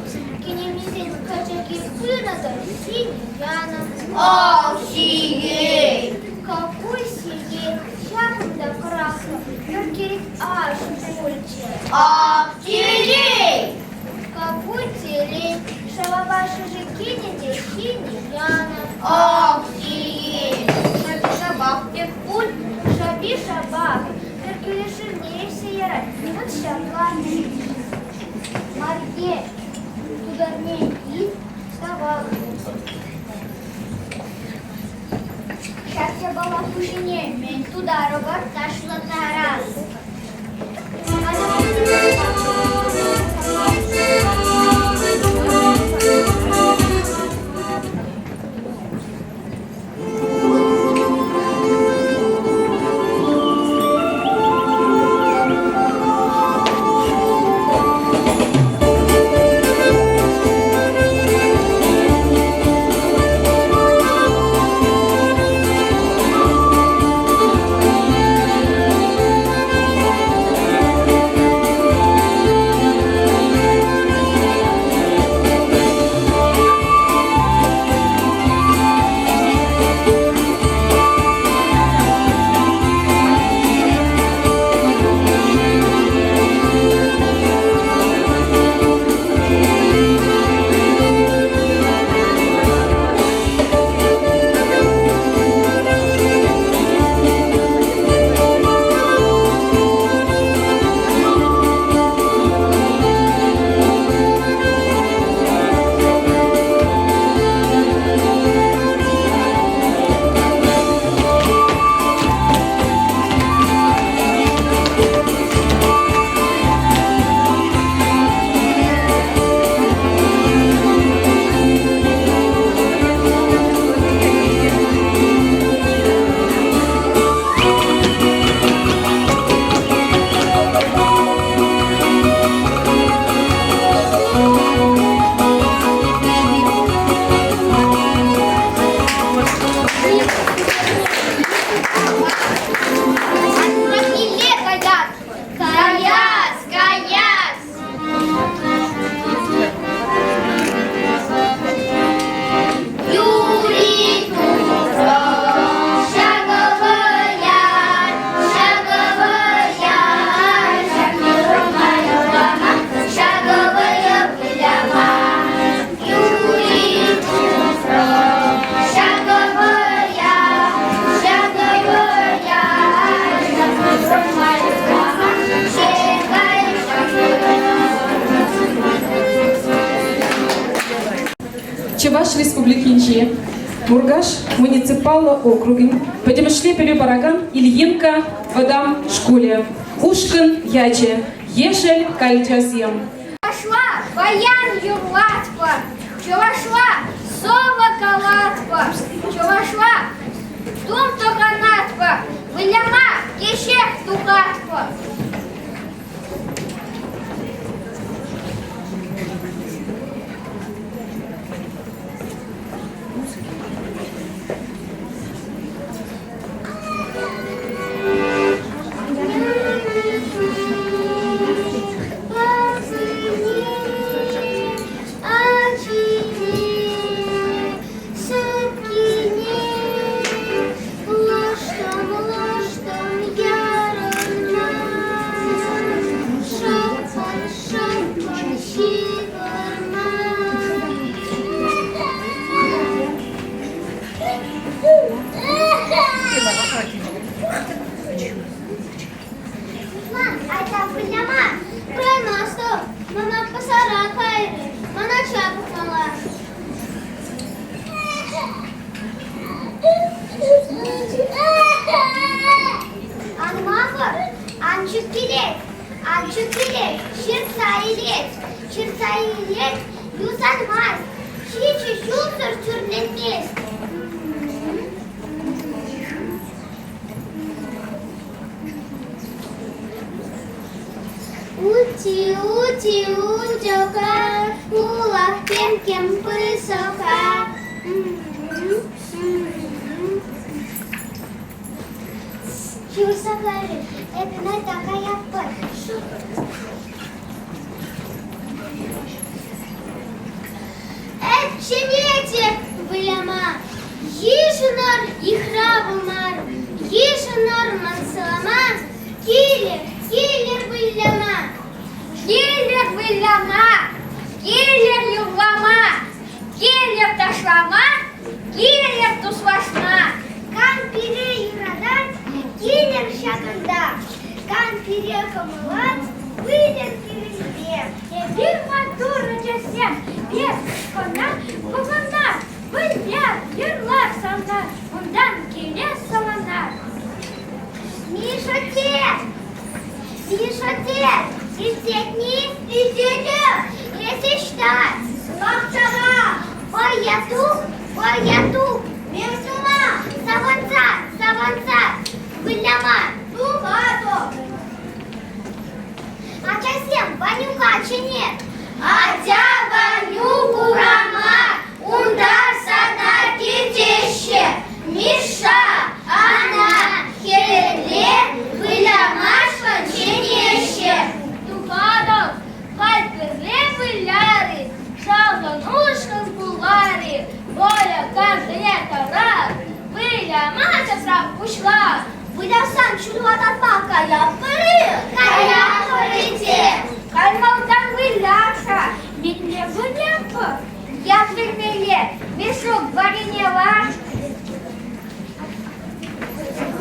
Кинемизин качаки пырната, синьяна. Сигей! Какой сигей? Шагры да красно, меркерит аж пульче. Телей! Какой телей? Шалабаша же кинете, синьяна. Сигей! Шаби-шабах, пекуль, шаби-шабах. Меркелиши не сеяра, вот шабланы. Марье, туда не и вставал. Сейчас я была в Пушине, мен туда робот нашла тарас. Чуваш республикинчи, Мургаш муниципалла округин, Подемшлепелю бараган Ильинка в Адам школе, Ушкин яче, Ешель кальчасьем. Чувашла баян юрлатпа, чувашла сова калатпа, чувашла тум тоганатпа, выляма кешех тухатпа. Анчукилек, Чирсаилек, Юсанмаз, Чичи, Шусар, Чурненмес. Ути, утёка, улах, кем пысока. Чурсаклари, Это не такая пыль. Çeniyeti bilama, yişinor ihrabımar, yişinor mansalama, gelir bilama, gelir yuglama, gelir taşlama, gelir tuzlaşma. Kampire yuradan, gelir şakında, kampire kamılat, выйдет везде. Bir motor ötesem, bir konar, bölger, yırlar sanar, ondan gelir salanar. Мишоте, изетни, есештар, лахчара, бояту, мерсума, саванца, выляма, тугато. Ачасем, банюка, ченет. Атя банюку рама, ундар сада кетеше. Миша, она, хеле, выламашва, ченеше. Тугадов, хальпере выляри, шалдан ушкан кулари, воля каждая тара, выламаша прав ушла. Вылясам чудовата пака, я пырыл, кая порыте. Каймалдан выляша, ведь не выляпа. Я вернее, мешок вареньева.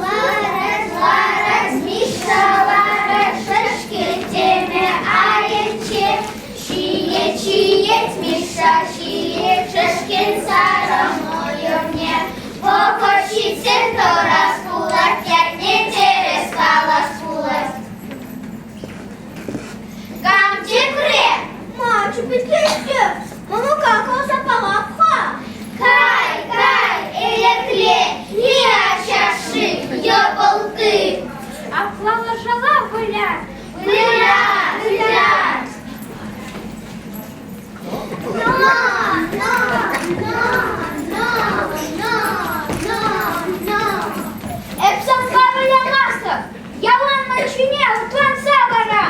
Ларес, Миша, ларес, шашки теме аече. Чиеть, Миша, чиеть, шашки царом мою мне. Покочите, то раскулак, як не терескала скулась. Камчекре, мачу петлешке, ману какоса палапха. Кай, элекле, чаши, ёполты. А плава жала гулять. Эпсон кабеля масло, я вам начинел, план сабара.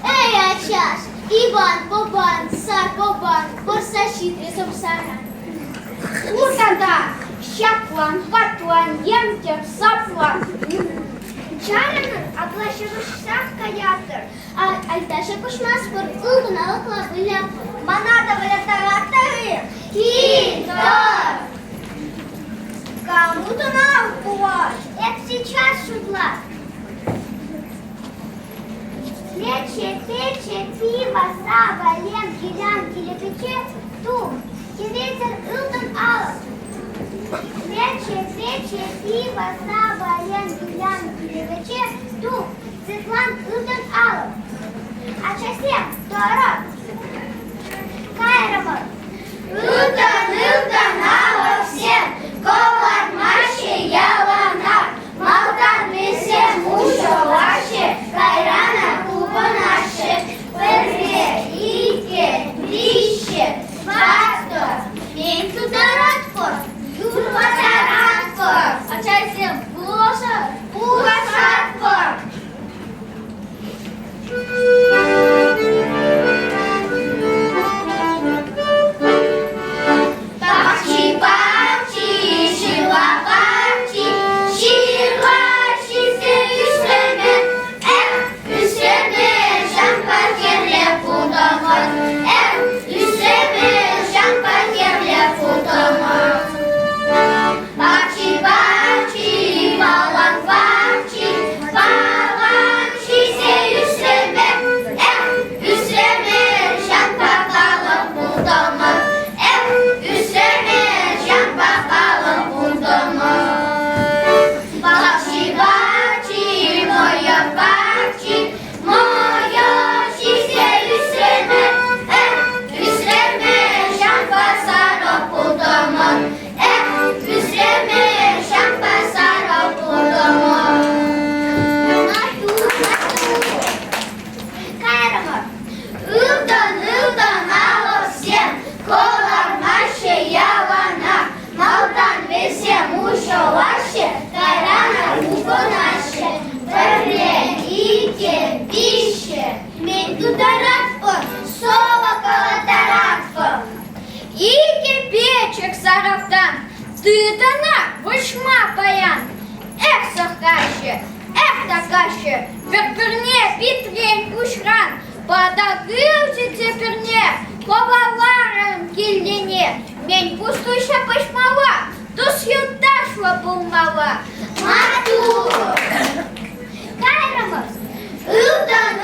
Эй, ачас, Иван Бобан, Сар Бобан, Борсаши, Тресовсара. Уртанда, Щаплан, Патлан, Емтер, Саплан. Чараны, аплашырышсақ каятыр. Альташа кушмаспыр, ұлғыналықла біліп, манада білетағаттары. Китор! Кому-то науку ваш, это сейчас шутла. Плече, пиво, саба, лем, гелянки, лепече, тух, ветер, ылтын алып. Плече, пиво, саба, лем, гелянки, лепече, тух, Светлан, ылтын алып. А часем, торот. Кайрама. Ылтын алып всем, ковар маши, яланар, малтан месем, мушо ваши, кайрана, куба наши, перре, ике, брище, басто, мен тударатко, юрватаратко, а часем, булашатко. мен тударат сола калатарат Ике печек сараптан, тытана вышма паян. Эх, сахкаще, эх, такаще, перперне питрень кушран, подагылжи теперне, коваларам кильдене, мен пустуша пашмала, тус юташла пулмала. Мату! Кайрамас, ылдан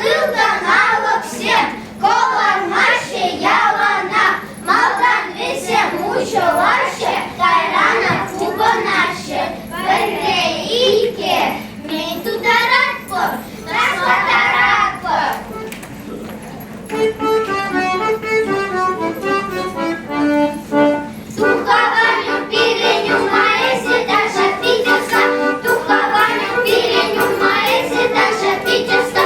алып всем, колармаще ялана, малдан весем учалаще, кайрана кубанаше, перейке, мен тударат таслатарат Тухаваню пиреню маэсе даже питерса, тухаваню пиреню маэсе даже питерса.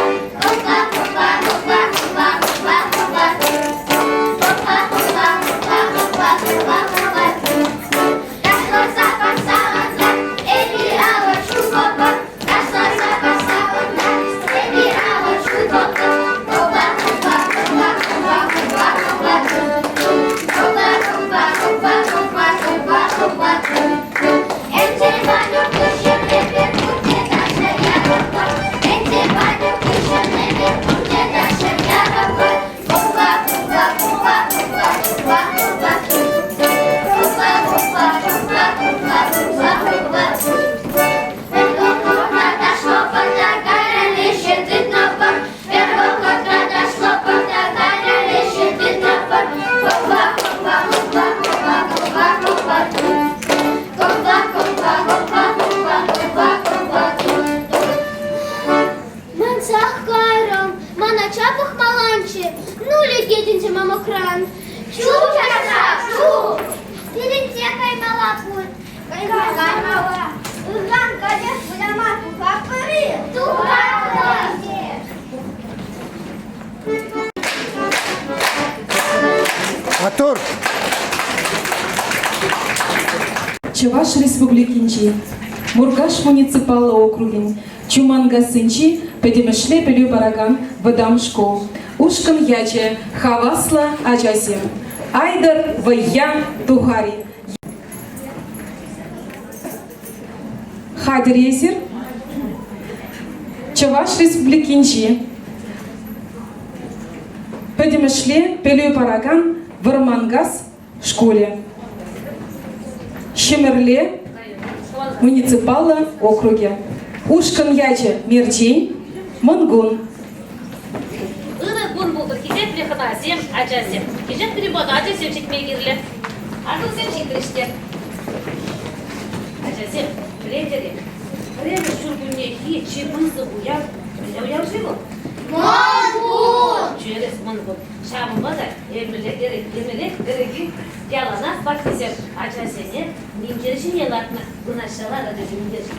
Атур! Чуваш республикинчи, Мургаш муниципалы округин, Чумангасынчи, Педемешле пелю бараган выдам школ. Ушкан яче, Хавасла Аджасим, Айдар Ваян Тухари. Хадир Есир, Чуваш республикинчи, Педемешле пелю бараган Вармангас школе. Шемерле муниципалы округе. Ушкан яче Мердей, Мангун. Ыры бун булдыр, киже плеханасем, аджасем. Киже трибона аджасем чекмегирле. Ажылсем чекриште. Аджасем, плетере. Время шургуне хи, чебызы уяв. Уяв живо? Мангун! Через мангун. Шамымада, эмелек, дереги, ялана, бактисем, аджасене, миндержин ялатна, гунашала, радежи миндержин.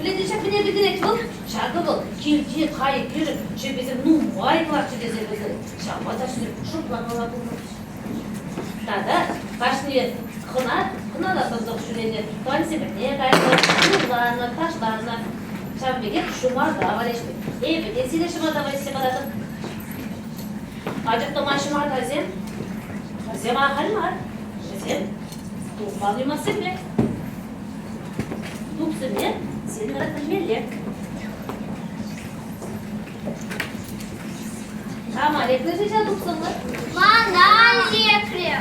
Пледишак мне бедерек был, шагы был, килди, қайып, киріп, чебезім, байклапчы дезе бізір. Шамада шүріп, шұртланала бұл. Тада, қашны қынала тұздық жүрене, туансебіне қайып, ұлланы, ташланы, шамбеге шумарда аварешпе. Беден силе шумарда аварешпе бадатым. Ажықтыма шумарда зем, зем ағалмар, зем, туқпал юмасы бе. Тупсыме, сен рахмелек. Шама лекле жиша тупсыңы? Мана лекле.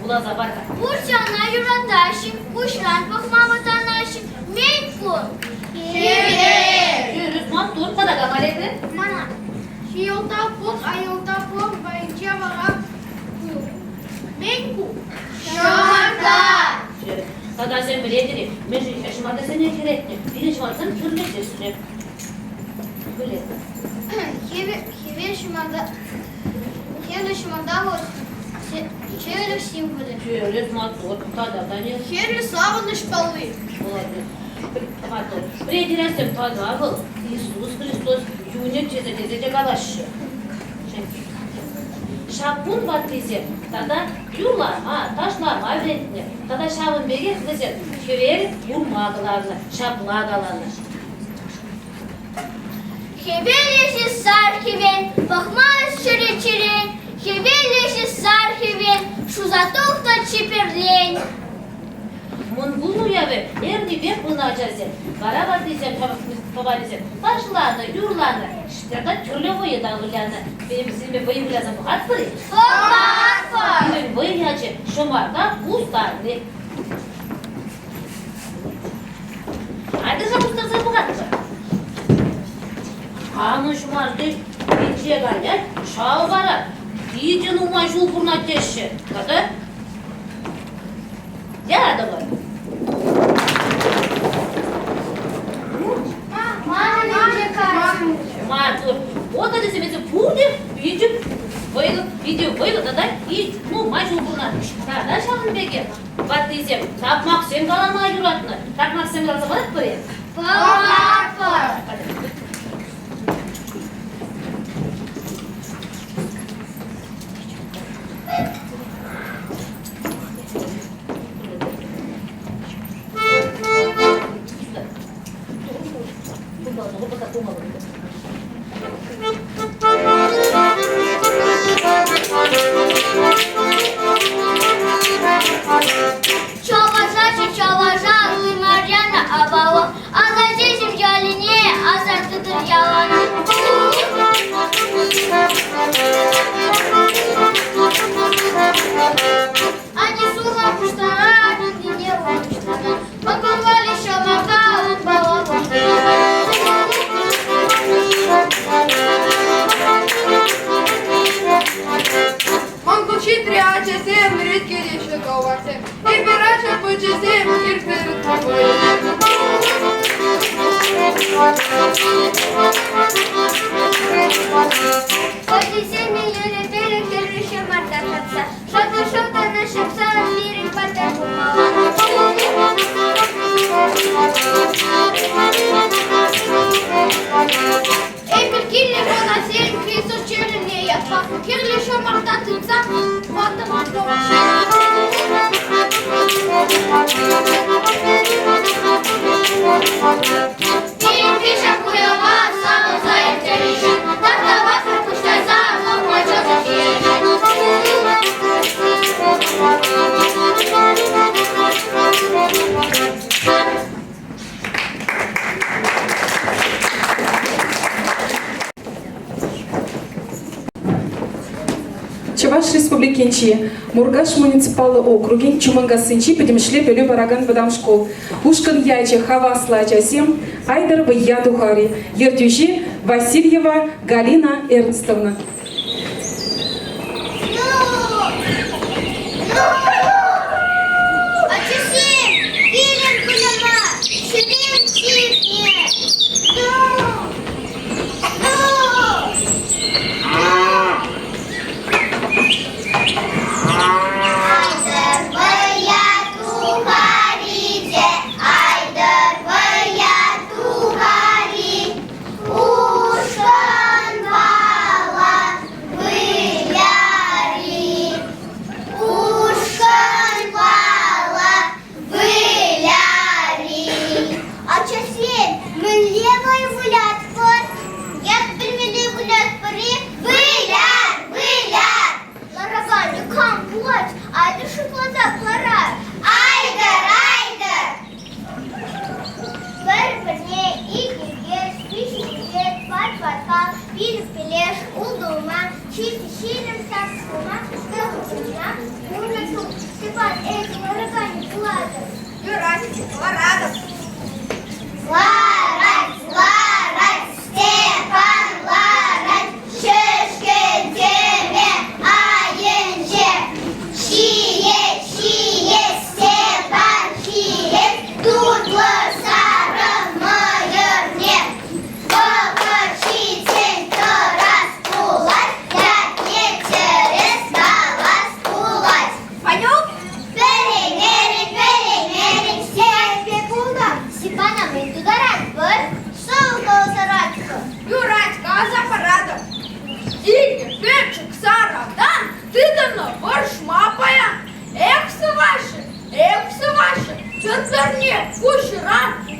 Ула забарка. Бурчана юрандашим, кушран пахмаматанашим, меньку. Жүріс ман тур қадағама лекле? Мана, шиылта пұқ, айылта пұқ, байынча баға меньку. Шамарда. Тогда сен біледірі, мен жиша шымарда сен еркеретіне, бірінші марсын түрлесе сүреп. Біледі. Хеве шиманда вот челюх символы. Жүріс мотор, тогда не. Хеве саваны шпалы. Мотор. Біледіресім тогда был Иисус Христос юнек чезетезе қалашы. Шапун батлизе, тогда юрлама, ташлама вретіне, тогда шабын бере қылызе, хевер юрмағыларны, шаплагаланы. Хеве леші сар хевен, бахмас черечерен, хевен леші сар хевен, шузатуқта чиперлен. Мунгуну яве, эрди бек буна жазем. Барабар десем, побалесем. Ташланы, юрланы, штерда түрлі ойы дағыляны. Benim sizinle bayım biraz fakat biri. Fakat. Benim bayım yaçı şomarda ustardı. Hadi sen ustarsan fakat biri. Kanı şomardı, içiye galler, şağı varar. İyice numay şulkuruna teşşi. Kadar. Ya da var. Мартур, вот это себе пуди, видео, выйду, тогда и, ну, мажу буна. Да, шагын беге. Вот десем, так Максим галама юратны. Так Максим галаса барат бire. Папа. Çavaşa, Marjana Abava, Azazişim Jaline, Azartıdır yalanı. Они сула пуштана, они не пуштана. Покупали шамака, он бала Manguçi triacesem, ritkelişe kovasem. İbiraşa pıcesem, irferit kovayım. Подесеми еле берег, держи мартакаться. Шота на шепса, мирик потеку мало. Эпир килли бона сен, крису черне япа. Кирли шо мартатыца, матаматова. Пирин пиша куява, само заинтереша. Тогда вахар пуштай за, мамача зафиеша. Чуваш республикенчи, Мургаш муниципалы округен Чумангасынчи подемшле пелю бараган бадам школ. Ушкан яйче хавасла часем, айдар вая духари, ертюжи Васильева Галина Эрнстовна.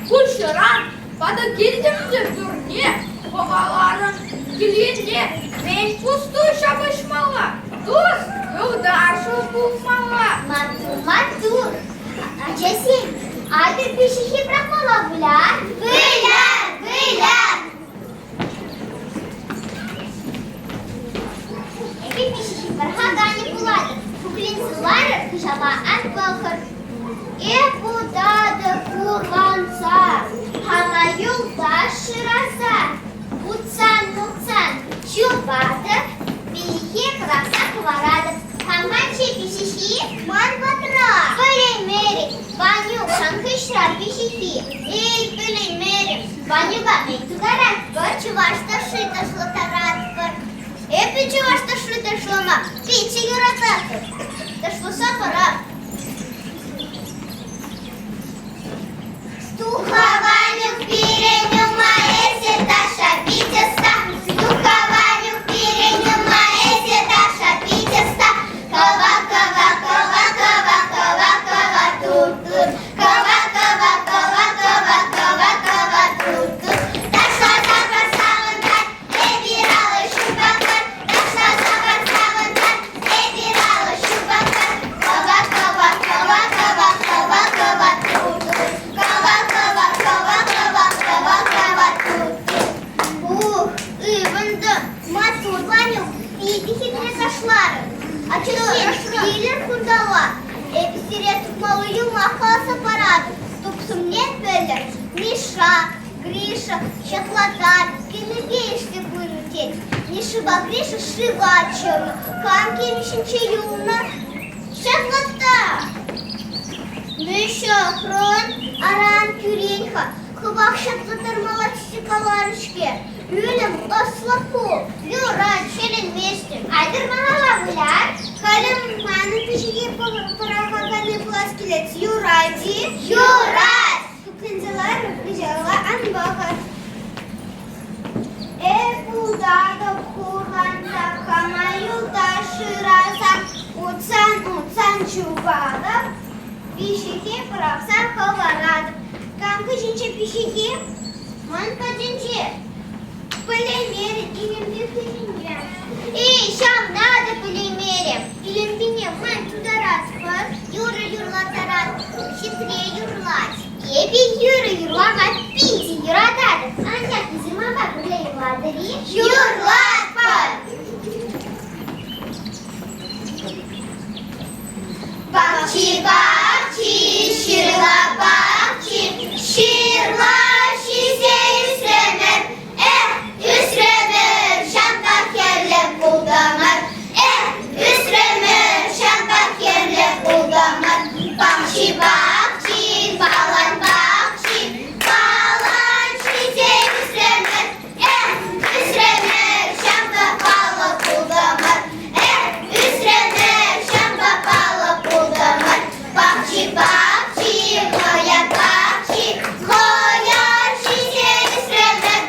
Kuşuran, bana girdim de dur niye? Babalarım Келенде, мен пустую шабышмала. Дос, юлдашы булмала. Матур. Ачасы, Айдыр пешехи брахмала буляр? Буляр. Эбі пешехи бархагани булады. Куклин сылары кышаба ат балқыр. Будады курганса, хана юлда шыраса. Уцан, чубады, пешехи краса кварады. Хамганче пешехи ман батра. Бөлеймері, баню шанкышрар пешехи. Эй, бөлеймері, банюга мен тугарат, бір чувашта шыта шлотарат бір. Эпі чувашта шыта шлома, пече юрататы. Ташлоса пара. Стухованю в переню маэсе таша битеста. Стухованю в переню маэсе таша битеста. Кава тут. Кава тут. Ташла за барсалындар, эбиралы шубакар. Ташла за барсалындар, эбиралы шубакар. Кава тут. Матурланю, пидихи пресашлары. А чё дилер курдала? Эпистере тукмалую махалса параду. Тупсум нет бөлер. Миша, Гриша, Шатлатар, Кенегейште вырутеть. Не шиба Гриша, шиба черна. Камки мишинче юна. Шатлатар. Миша, Хрон, Аран, Кюреньха. Кубак Шатлатар молодцы каларышке. Юлем ослапу, Юрат, челен вместе. Айдыр мағала бұлар. Қалым маны пешеге парағағаны пласкелец. Юради. Юрат. Күкінзелар бұжала анбағыр. Бұлдады құрғанда қама юлда шыраса. Уцан чубады. Пешеге парақса қаларады. Камқы жінче пешеге? Ман паджінче. Пылемерим, илемде пылемерим. Эй, шам надо пылемерим. Илембине ман тударат бар. Юрлатарат, хитре юрлать. Эби юрлагат, пити юрадады. Анчак зимага пыле юрладари. Юрлат бар. Бахчи, ширла бахчи, ширла шизе üstremer. Üstremer şantak yerle buldamar. Üstremer şantak yerle buldamar. Bahçi, balan bahçi, balan şize üstremer. Üstremer şantak bala buldamar. Üstremer şantak bala buldamar. Bahçi, koyar bahçi, koyar şize üstremer.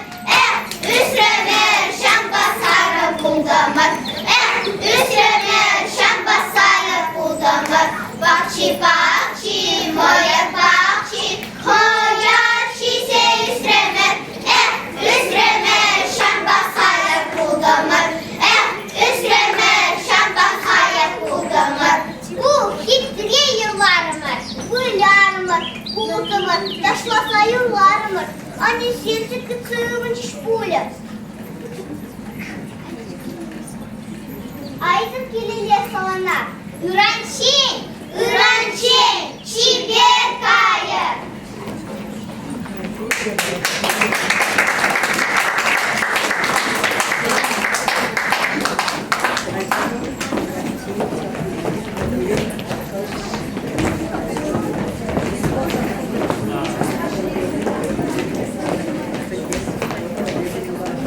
Üstremer şambasara buldamar. Üstremer şambasara buldamar. Bahçi, koyar bahçi, koyar şize üstremer. Üstremer şambasara buldamar. Üstremer şambasara buldamar. Bu hitre yıllarımır, bılarımır, buldamır, taşlasa yıllarımır. Anne serce kıtığımın şpulya. Aydın kelile salana. Ürançin, şiber kayı.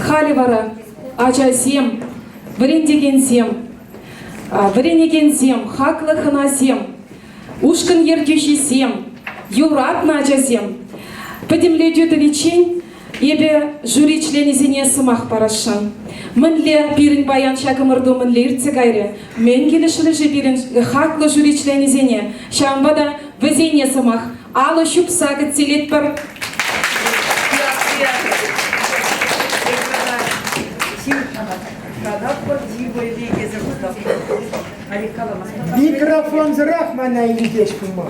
Халивара, ачасем, врендегенсем, вренегенсем, хаклы ханасем, ушкын ертюшисем, юратна ачасем. Подемле дютовичень, ебе жюри членезине сымах парашан. Мэнле пирин баян шакымырду мэнле ирцегайре, мен келешілі же пирин хаклы жюри членезине, шамбада везене сымах, алы шупса гыцелет бар. Микрофон зрах мана илдеш кулма.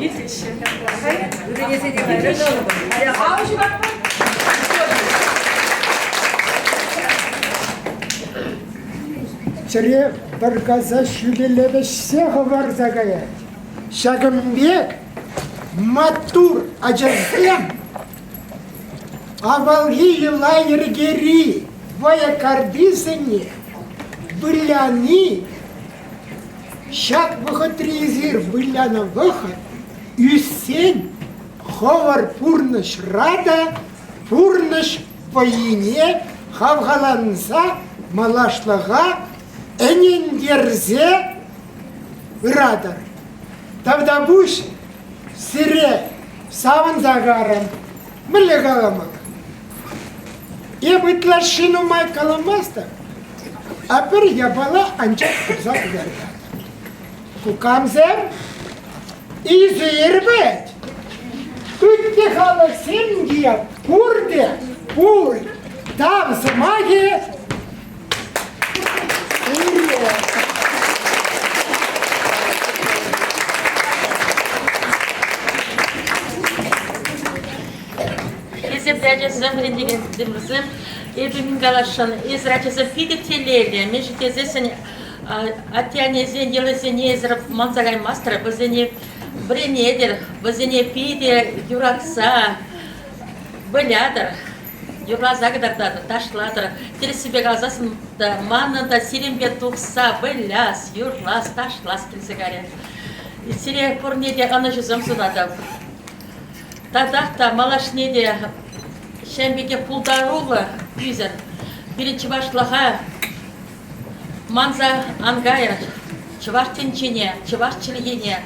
Çırı bir gaza şülelebe şeha var zagaya. Şagımбек матур acazem. Авалги елайр гери, вая кардисани, быляни, шак выходризир быляна выход, юсен, ховар пурныш рада, пурныш поине, хавгаланса, малашлага, энендерзе радар. Тавда буш сире саван загарам, мыле галамак. И вытлашину май каламаста, а пер я бала анчак курзак гаргат. Кукамзем изырбет. Үтте хала сендия пурде, пур, там самаги. Ezebdəcəzəm rendigenimizim, evimin qalaşan, ezrəcəzəm pidikteleli, mecitezəsən atyanezən, yelezən ezrəb manzagay mastra, bazəni brenedir, bazəni pide, yuraksa, bəlyadır, yurazagdardadır, taşladır, telesibə qalzasın da, manında sirimbe tuxsa, bəlyas, yurlas, taşlas kilsəgəri. Sire pornede anajızım sunadım. Тадахта малашнеде шәмбеге пулдарула юзер. Бірінші башлаға манза ангая, чываш тенчене, чываш чилгене,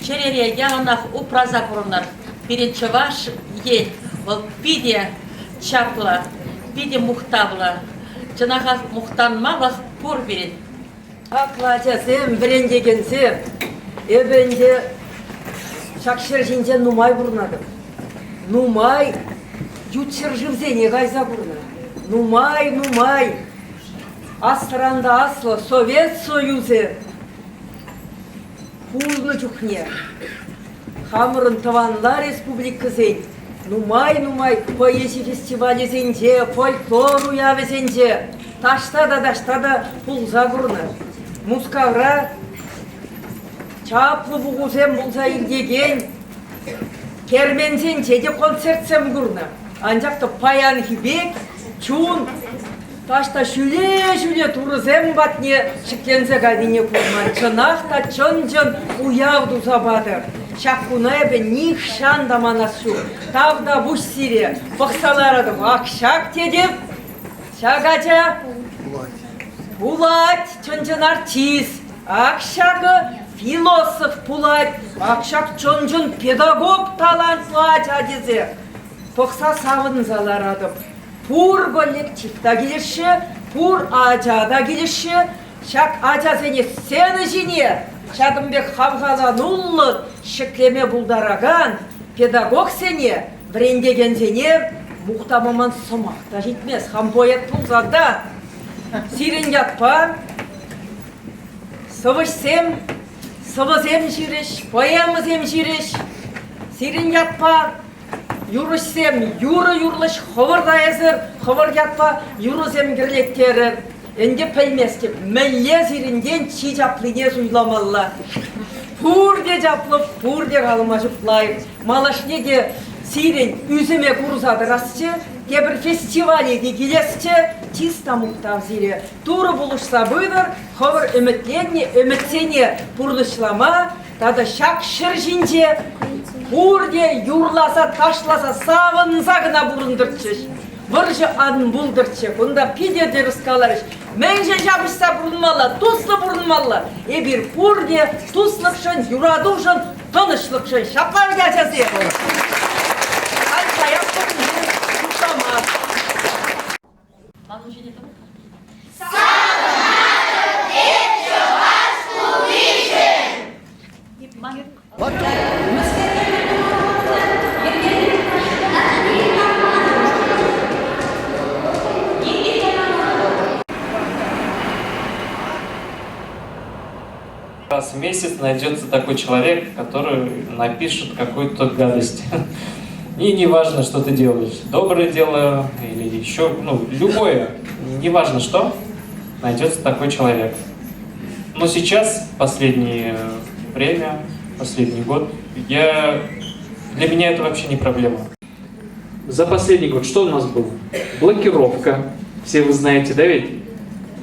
черере яғанақ упраза бұрынар. Бірінші баш ел, ол пиде чапла, пиде мұқтабла. Жанаға мұқтанмағақ пұр берен. Ақлачасым, бірендегенсім, өбенде шақшыр жинжен нумай бұрынадым. Нумай, ютшыр живзе не гайза бурна. Нумай, астранда асло, Совет Союзы. Пулны чухне. Хамырын Таванла Республикасы. Нумай, поэзия фестивалі зенде, фольклор уявы зенде. Ташта пулза бурна. Мускавра, чаплы буғузем бұлза илдеген. Керменсен жеде концертсем күрні. Анжақты паян хибек, чун, ташта шүле турызем батне шықленсе гадине күрман. Чынақта чын уявду забадыр. Шаққунай бе них шанда манасу. Тавда буш сире, бақсаларадым ақшақ тедіп. Шағача, Булат, чын артист, ақшағы философ Булат, ақшақ чын педагог талантлы жадезе. Бұқса савын заларадым. Пур коллективта келеші, пур ажада келеші, шақ ажазене сені жіне, Шадымбек хавғалануллы шеклеме бұлдараған, педагог сене, брендеген зене, мұқтамаман сымақта жетмес, хампоет бұлзада. Сирен ятпа, сывышсем, сывызем жиреш, поэмызем жиреш, сирен ятпа, юрышсем, юрлыш, ховырда езір, ховыр ятпа, юрызем кірлектері. Энде пәлместіп, мәлле сиренден чи жаплыне зуйламалла. Пурде жаплып, пурде қалыма жыплайып. Малашнеге сирен үзіме күрзады расчы, кебір фестивалеге келесчі, чиста мұқтав зире. Туры бұлышса бұйдыр, ховыр үмітсене пұрлышлама, тады шақ шыр жинже, пурде юрласа, ташласа, савынзағына бұрындырчыш. Выржы адын бұлдырчы, бұнда пиде деріскаларыш. Мәнже жабышса бұрынмалла, туслы бұрынмалла. Эбір пурде, туслықшын, юрадушын, тынышлықшын. Шапқар кәчәсе. Альсаяқ бұқын, тұтамаз. Раз в месяц найдется такой человек, который напишет какую-то гадость. И не важно, что ты делаешь, доброе дело или еще, любое, не важно что, найдется такой человек. Но сейчас, последнее время, последний год, для меня это вообще не проблема. За последний год что у нас было? Блокировка. Все вы знаете, да ведь?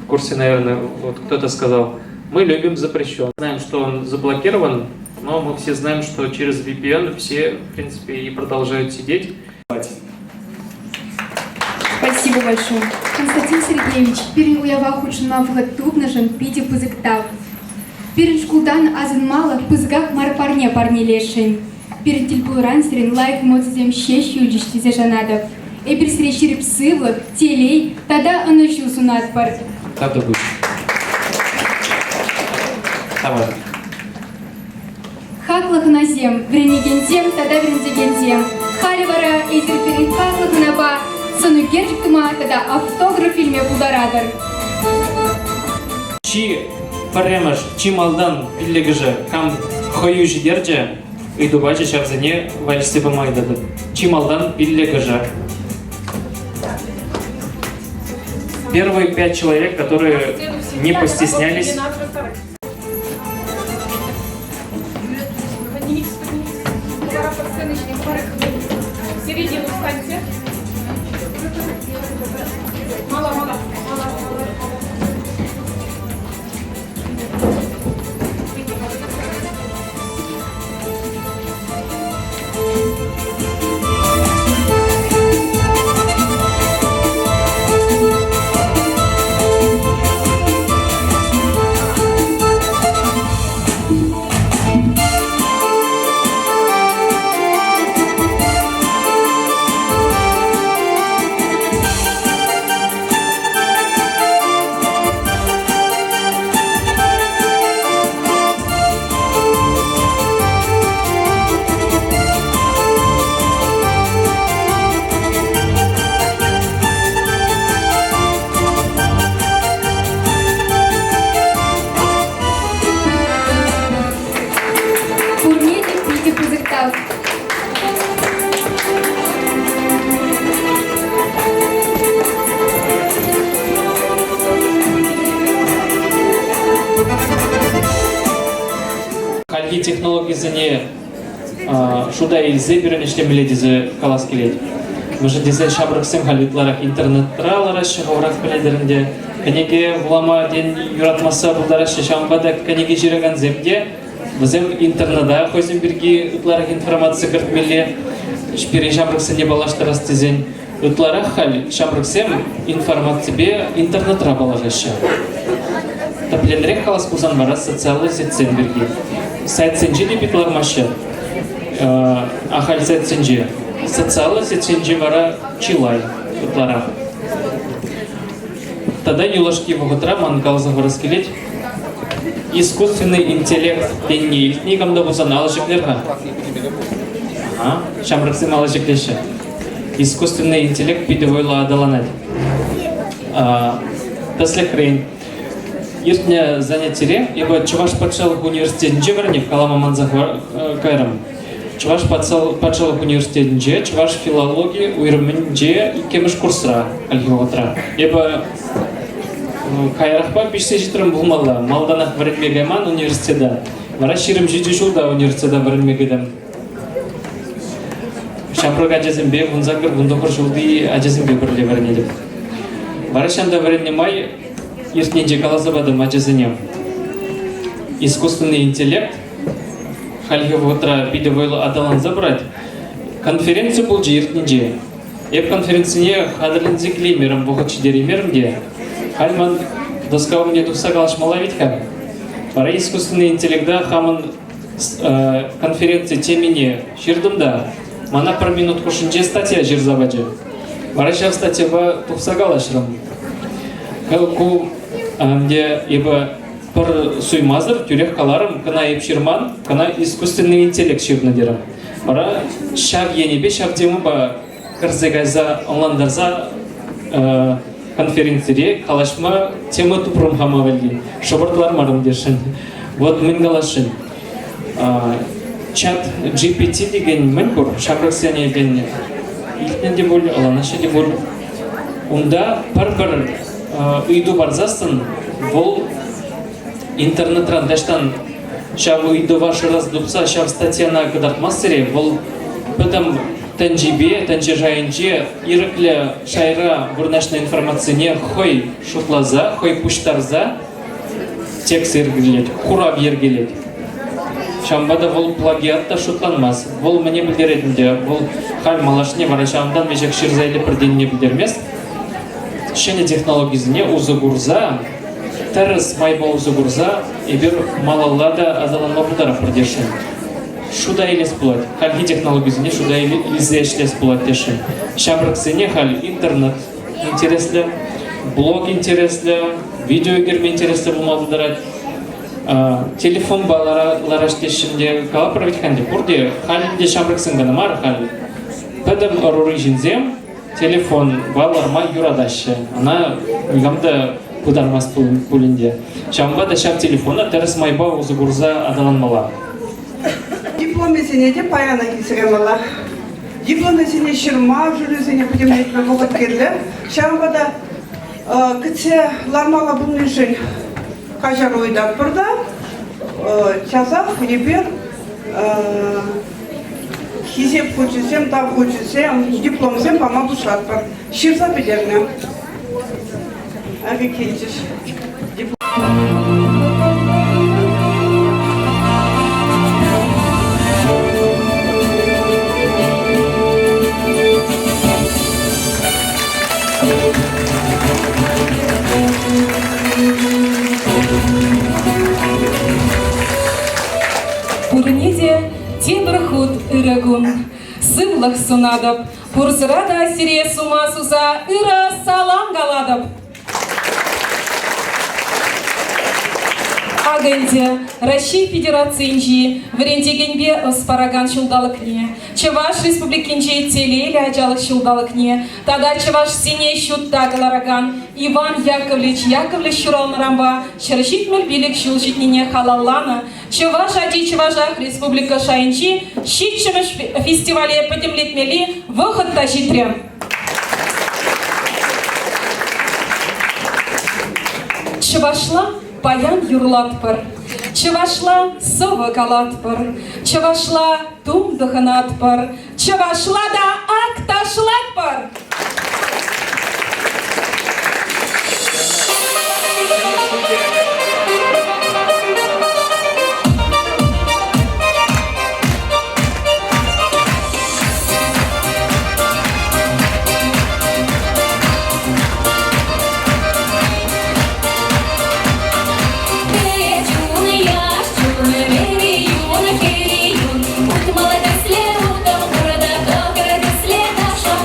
В курсе, наверное, вот кто-то сказал, мы любим запрещен. Знаем, что он заблокирован, но мы все знаем, что через VPN все, в принципе, и продолжают сидеть. Спасибо большое. Константин Сергеевич, перед уява худшина в тубнажен пите пызыктав. Перед шкулдан азын мало пызгах мар парне лешень. Перед тельпулран сирен лайк моцизем щещу юджиштизе жанадов. Эпер срещирип сывлых, телей, тогда онышу сунат пар. Правда будет. Давай. Хаклах на зем, вренегензем, тогда врензегензем. Халивара, эзер перед хаклах на ба. Сыну герчик тума, тогда автограф фильме Бударадар. Чи паремаш, чи малдан пиллегеже, кам хою жидерже, и дубачи шабзане вальсы помайдады. Чи малдан пиллегеже. Первые 5 человек, которые не постеснялись. Середину встаньте. Мало. Хальги технологии за не шуда и зеберы нешлемели дизе каласкелет. Мы же дизе шабраксем халитларах интернет-тралара шагаврах пеледеринде. Книги влама день юратмаса булдараш шамбада книги жираган земде. Вазем интернета хозим бирги утларах информация картмеле. Шпири шабраксем не балаштарас тизень. Утларах халь шабраксем информация бе интернет-тра балажаща. Тапленрех халас кузан барас социальный сетсен бирги. Сайт сенджи не битлар маще. Ахаль сайт сенджи. Социальный сенджи вара чилай утларах. Тогда юлашки в утра мангал завораскелет. Искусственный интеллект пенни никам да бузан алашеклерга. Шамраксем алашеклеше. Искусственный интеллект пидевойла адаланет. Таслехрень. Иртня занятие, ибо чуваш пачал в университете верни в Каламаманзах кайрам. Чуваш пачал в университете, чуваш филологии уирменже и кемеш курсра альгиотра. Ибо кайрахпа пишсе житрам булмалла, малданах варенмегайман университета. Вараширым жидишулда университета варенмегайдам. Шампрог аджазимбе, вунзангар вундохор шулди аджазимбе бірле варенедіп. Варашанда варенемай иртненже калазабады маджазынем. Искусственный интеллект хальги вотра бидевойлы адалан забрать. Конференция был же иртненже. Еп конференция хадрлинзе клеймером бухачидери мермде. Хальман доскал мне дусагалаш малавитка. Пара искусственный интеллект да хаман конференции темени ширдымда. Мана пар минут кушинже статья жирзабаджи. Варашав статья ба тухсагалашрам. Ку где ибо пар суймазыр тюрех каларым кана епширман кана искусственный интеллект ширнадерам. Пара шаг енебе шаг тему ба кырзегайза онландарза конференции калашма тема тупрум хамавалги. Шобартлар марым дешин. Вот мен галашын. Чат GPT деген мен бур, шабраксяне деген илтненде бол, аланашеде бол. Онда бір үйді барзасын, бұл интернетран даштан шаб үйді вашы раздупса, шаб статьяна кыдартмасыре, бұл бітім тәнжибе, тәнжежайынже, иріклі шайра бұрнашна информацияне хой шутлаза, хой пуштарза текст ергелет, хурап ергелет. Шамбада бұл плагиатта шутланмас. Бұл міне білдеретінде, бұл хал малашне варашамдан межек ширзайлы бірденіне білдермес. Шене технологизіне узы гурза, тәріс майба узы гурза, ебір малалада азаланма бұдара бірдешін. Шуда елес бұлад. Хальги технологизіне шуда елес бұлад дешін. Шабрықсыне хал интернет интереслі, блог интереслі, видео герме интереслі бұлма бұдарад. Телефон балараштешінде кала правитханде бұрде халінде шабрықсыңганы мар хал. Пәдім ұрыры жінзем, телефон баларма юрадашы. Ана мигамда бұдармас пулінде. Шамбада шап телефона тәріс майба ұзы ғұрза адаланмала. Диплом есене де паяна кесіремала. Диплом есене шырма жүрізене пөтемлетме мұғыт келді. Шамбада күтсе лармала бұның үшін қажар ойдап бұрда. Часақ, ребер, хизеп көчесем, тав көчесем, дипломсем пама бұшат бар. Шырса бедерне. Әгі келчіш. Пурниде тебрхут ирагун, сывлах сунадап, пурзрада сире сума суза, ира салам галадап. Агенде Россия Федерациинжи врендегенбе спараган шулдалыкне, Чаваш Республикинжи телейлі ажалық шулдалыкне, тада Чаваш сине шутта галараган, Иван Яковлевич Шуралнарамба, Шыршитмел билік шулжитнине халаллана, Чаваш ади Чавашах Республика Шайынжи, Щитчемеш фестивале подемлетмели выход тащитрем. Чавашла паян юрлатпыр, Чавашла сова калатпыр, Чавашла тум дыханатпыр, Чавашла да акташлатпыр. Молодец, летом, города, города, след нашим.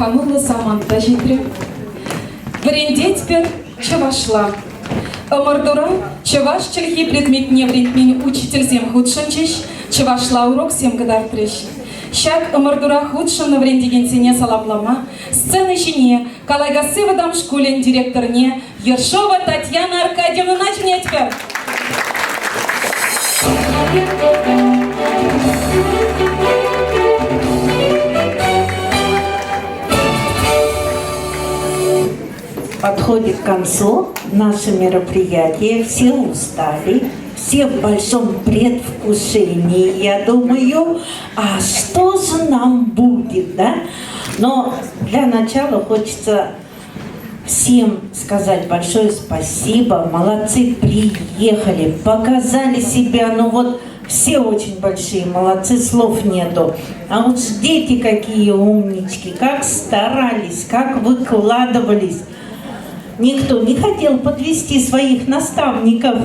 Маханулла Саманта житре. Варендетпер чавашла. Омардура чаваш чельхи предметне времени учитель зем худшинчиш, чавашла урок 7 годар трещ. Щак омардура худшим на врендегенсене саламлама, сцены жіне, калайгасы вадам школен директорне, Ершова Татьяна Аркадьевна, начни теперь. Подходит к концу наше мероприятие, все устали, все в большом предвкушении, я думаю, а что же нам будет, да? Но для начала хочется всем сказать большое спасибо, молодцы, приехали, показали себя, ну вот все очень большие молодцы, слов нету. А вот дети какие умнички, как старались, как выкладывались. Никто не хотел подвести своих наставников,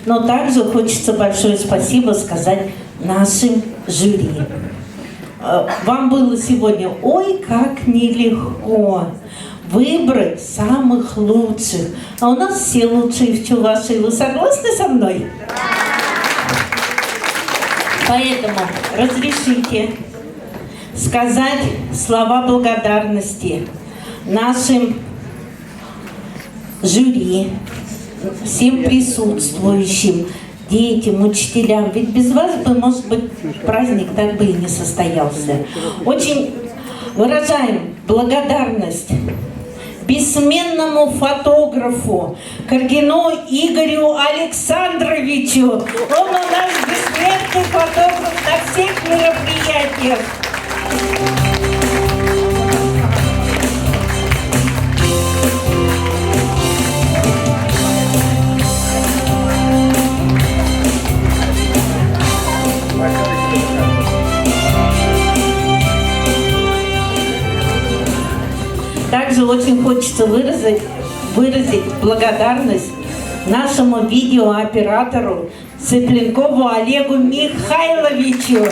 но также хочется большое спасибо сказать нашим жюри. Вам было сегодня ой как нелегко выбрать самых лучших. А у нас все лучшие в Чувашии. Вы согласны со мной? Поэтому разрешите сказать слова благодарности нашим жюри, всем присутствующим, детям, учителям. Ведь без вас бы, может быть, праздник так бы и не состоялся. Очень выражаем благодарность бессменному фотографу Каргину Игорю Александровичу. Он у нас бессменный фотограф на всех мероприятиях. Также очень хочется выразить благодарность нашему видеооператору Цыпленкову Олегу Михайловичу.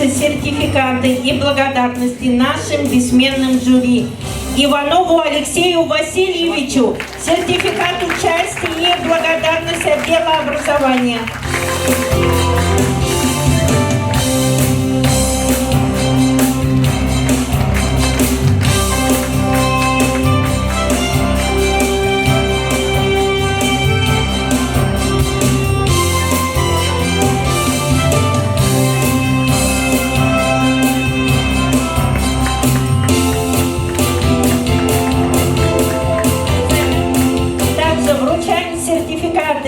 Сертификаты и благодарности нашим бессменным жюри. Иванову Алексею Васильевичу сертификат участия и благодарность отдела образования.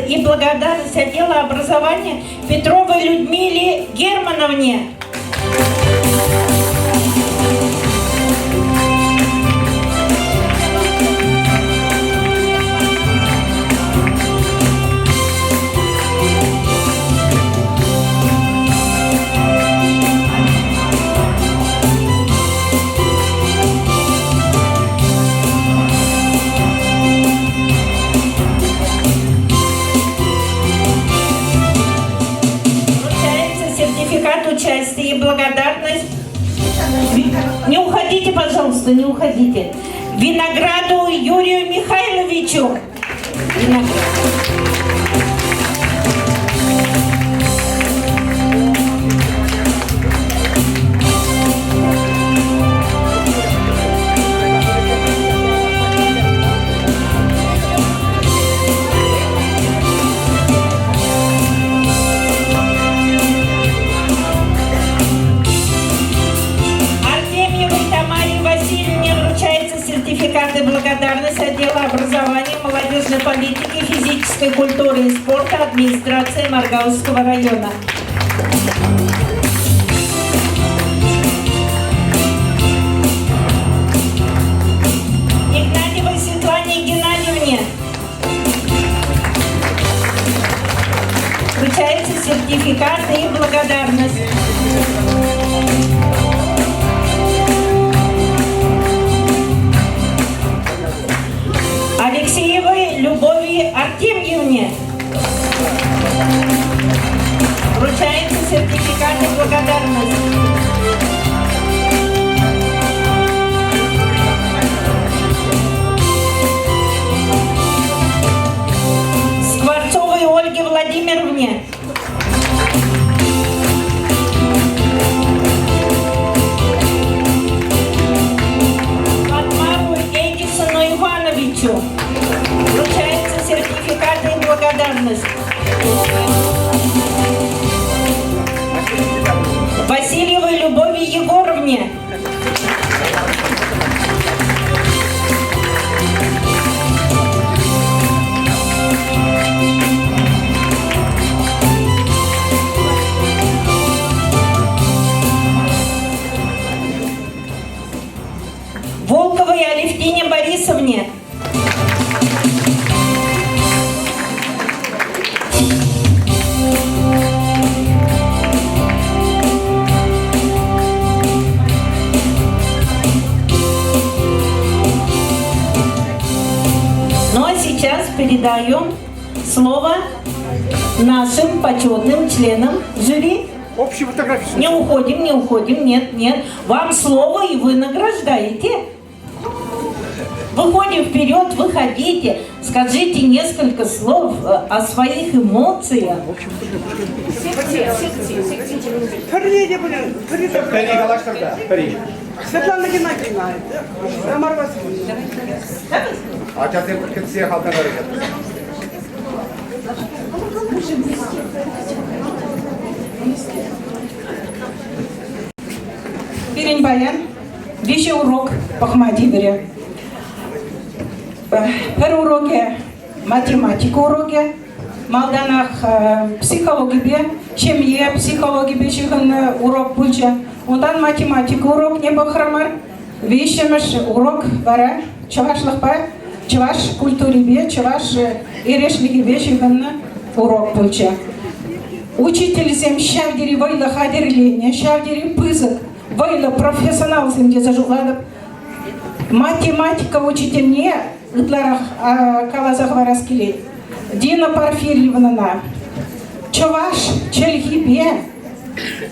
И благодарность отдела образования Петровой Людмиле Германовне. Участие и благодарность. Не уходите, пожалуйста, не уходите. Винограду Юрию Михайловичу. Сертификаты благодарности отдела образования, молодежной политики, физической культуры и спорта администрации Маргаузского района. Игнатьевой Светлане Геннадьевне вручается сертификаты и благодарность. Алексеевой Любови Артемьевне вручается сертификат и благодарность. Скворцовой Ольге Владимировне. Батмару Эдисону Ивановичу вручается сертификат и благодарность. Васильевой Любови Егоровне. Волковой Алевтине Борисовне. Ну а сейчас передаем слово нашим почетным членам жюри. Общую фотографию. Не уходим, нет. Вам слово, и вы награждаете. Выходим вперед, выходите, скажите несколько слов о своих эмоциях. Светлана Геннадьевна, Ромар Васильевна. А сейчас я всех алкоголиков. Берень баян, вещи урок по Ахмадибере. Per уроке математика уроке, малданах психология, семье психология чиган урок бульча. Ондан математика урок не бахрамар, вещемеш урок бара, чавашлых па, чаваш культурибе, чаваш ирешлигибе чиган урок бульча. Учитель зем шавдери вайла хадерлене, шавдери пызык, вайла профессионал зем дезажулада. Математика учитель не Итларах Калазах Вараскилей. Дина Порфирьевна. Чаваш, Чельгибе.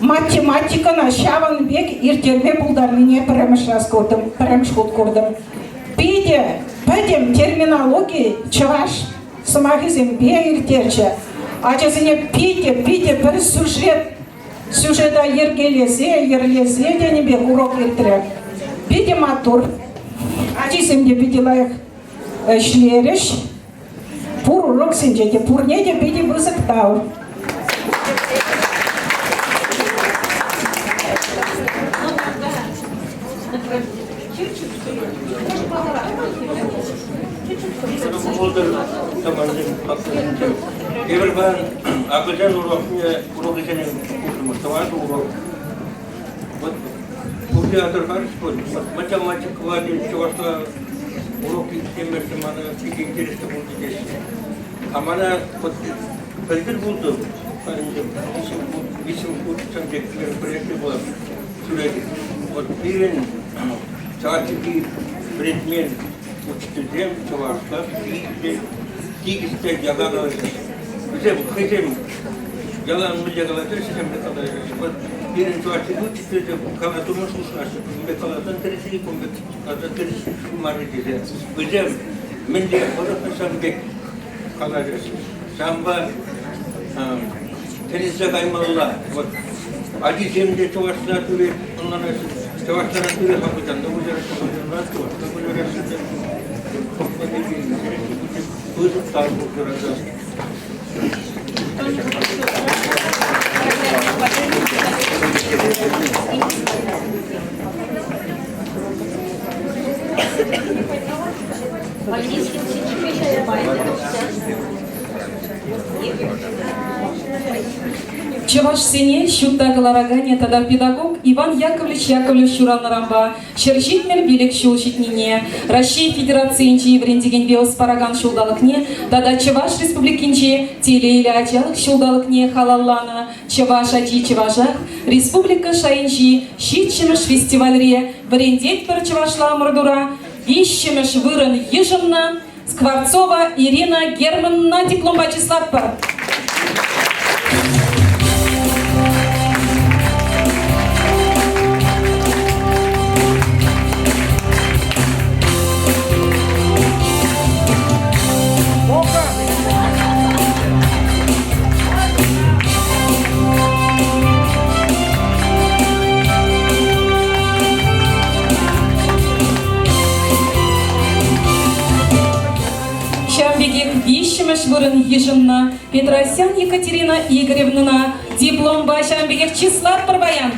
Математика на Шаван бег иртерме пулдармине перемешраскурдам, перемешкурдам. Пойдем терминологии Чаваш самахизем бе иртерча. А часыне пите бір сюжета ерлезе, дени бег урок иртере. Пите матур. Ачисем де пидилаях шлереш, пур урок синжете, пурнете пиди высоктау. Everyone, Abidjan урок изучения урок. Вот, уже оторвались, математика, чувство, уроки темерки, мана, фиг интересно будет здесь. А мана, вот, предмет был, висим субъект мероприятия было сюжете. Вот, пирен, чавачки, предмет, учителем, чувашка, тигисте, джагага, хотим, ялан мы джагала, терсим, вот, пирен чувачки, учитель, когда ты можешь слушать, бекалатан терсили, когда терсили, марите, выйдем, менде, вот, субъект, когда самба, тенис загаймалла, вот, один земде чувашка, туре, он на нас, чувашка на туре, хапутан, да уже рассказывал, да уже рассказывал. Чуваш сене щутта галарагане тада педагог Иван Яковлевич Шуранарамба, Черчитмер билек шулчитнине, Россия Федерациинчи еврендеген биос параган шулдалыкне, тада Чуваш Республикинчи телейле ачалык шулдалыкне халаллана, Чуваш ачи Чувашах, Республика Шайинчи, щитчемеш фестивальре, врендеть пер Чувашла мордура, ищемеш вырын ежемна, Скворцова Ирина Германна диплом Вячеславпа. Вищемеш вырын ежемна, Петросян Екатерина Игоревна, диплом Башамбегев числа Парбаян.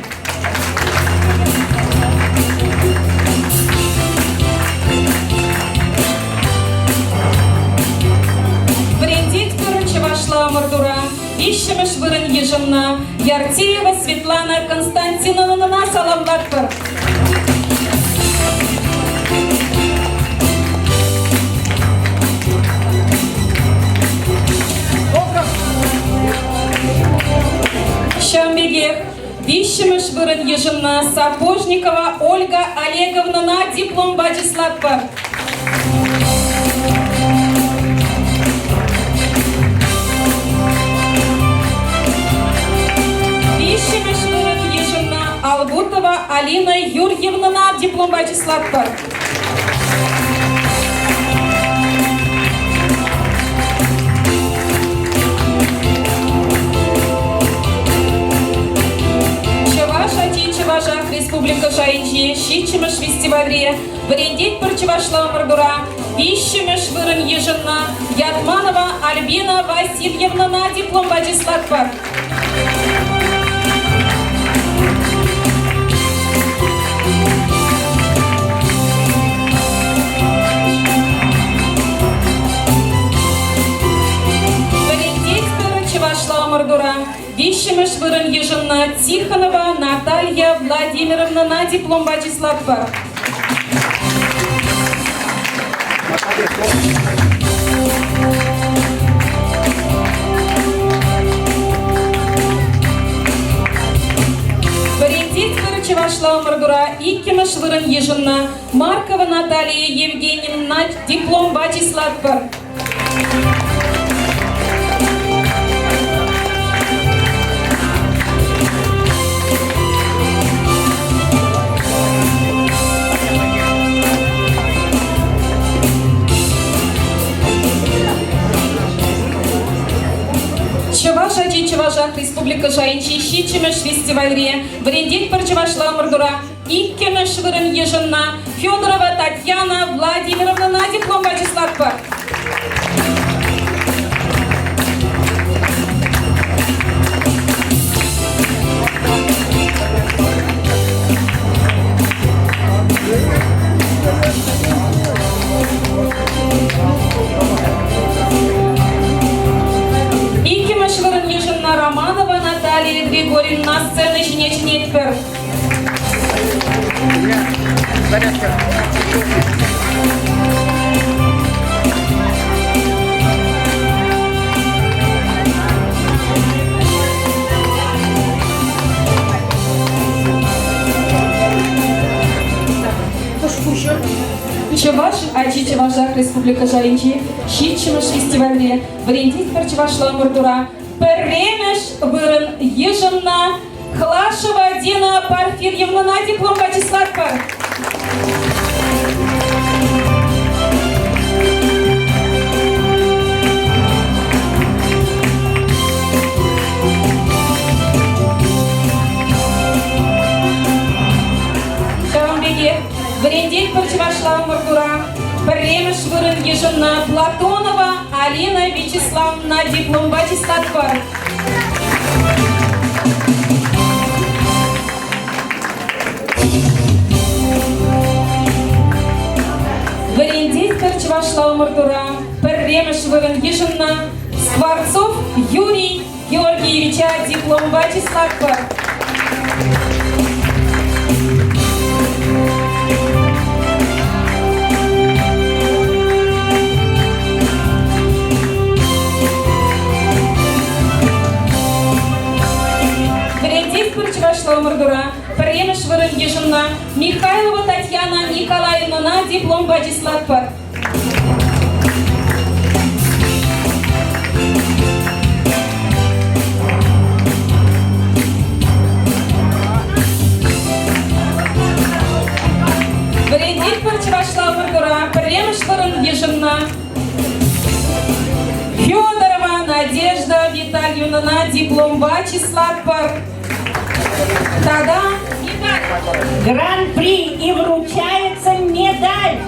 Брендить короче вошла мордура, Вищемеш вырын ежемна, Яртеева Светлана Константиновна Саламбатпар. Шамбегев, Вищемеш вырын ежемна, Сапожникова Ольга Олеговна на диплом Вячеславпа. Вищемеш вырын ежемна, Албутова Алина Юрьевна на диплом Вячеславпа. Чувашах Республика Шайинчи, щитчемеш фестивальре, брендеть парчевашла мордура, Вищемеш вырын ежемна, Ятманова Альбина Васильевна на диплом Вячеславпа. Брендеть парчевашла мордура, Вищемеш вырын ежемна, Тихонова Наталья Владимировна на диплом Вячеславпа. Брендеть корочевашла мордура, Иккемеш вырын ежемна, Маркова Наталья Евгеньевна на диплом Вячеславпа. Чувашах Республика Шайинчи, щитчемеш фестивальре, брендеть парчевашла мордура, Иккемеш вырын ежемна, Федорова Татьяна Владимировна на диплом Вячеславпа. Романова Наталья Григорьевна на сцене Чинечнетпер. Чуваш, ачи Чувашах Республика Шайинчи, щитчемеш фестивальре, брендить парчевашла мордура, Перемеш вырын ежемна, Хлашева Дина Порфирьевна на диплом Вячеславпа. Шамбеге, брендеть парчевашла мордура, Перемеш вырын ежемна, Платонова Алина Вячеславовна диплом Вячеславпа. Брендеть парчевашла мордура, Перемеш вырын ежемна, Скворцов Юрий Георгиевича диплом Вячеслава. Берегтей Спурчевашла Мордура, Паремешварен Ежемна, Михайлова Татьяна Николаевна на диплом Вячеслава. Берегтей Спурчевашла Мордура, Паремешварен Ежемна, Федорова Надежда Витальевна на диплом Вячеслава. Тогда Гран-при и вручается медаль.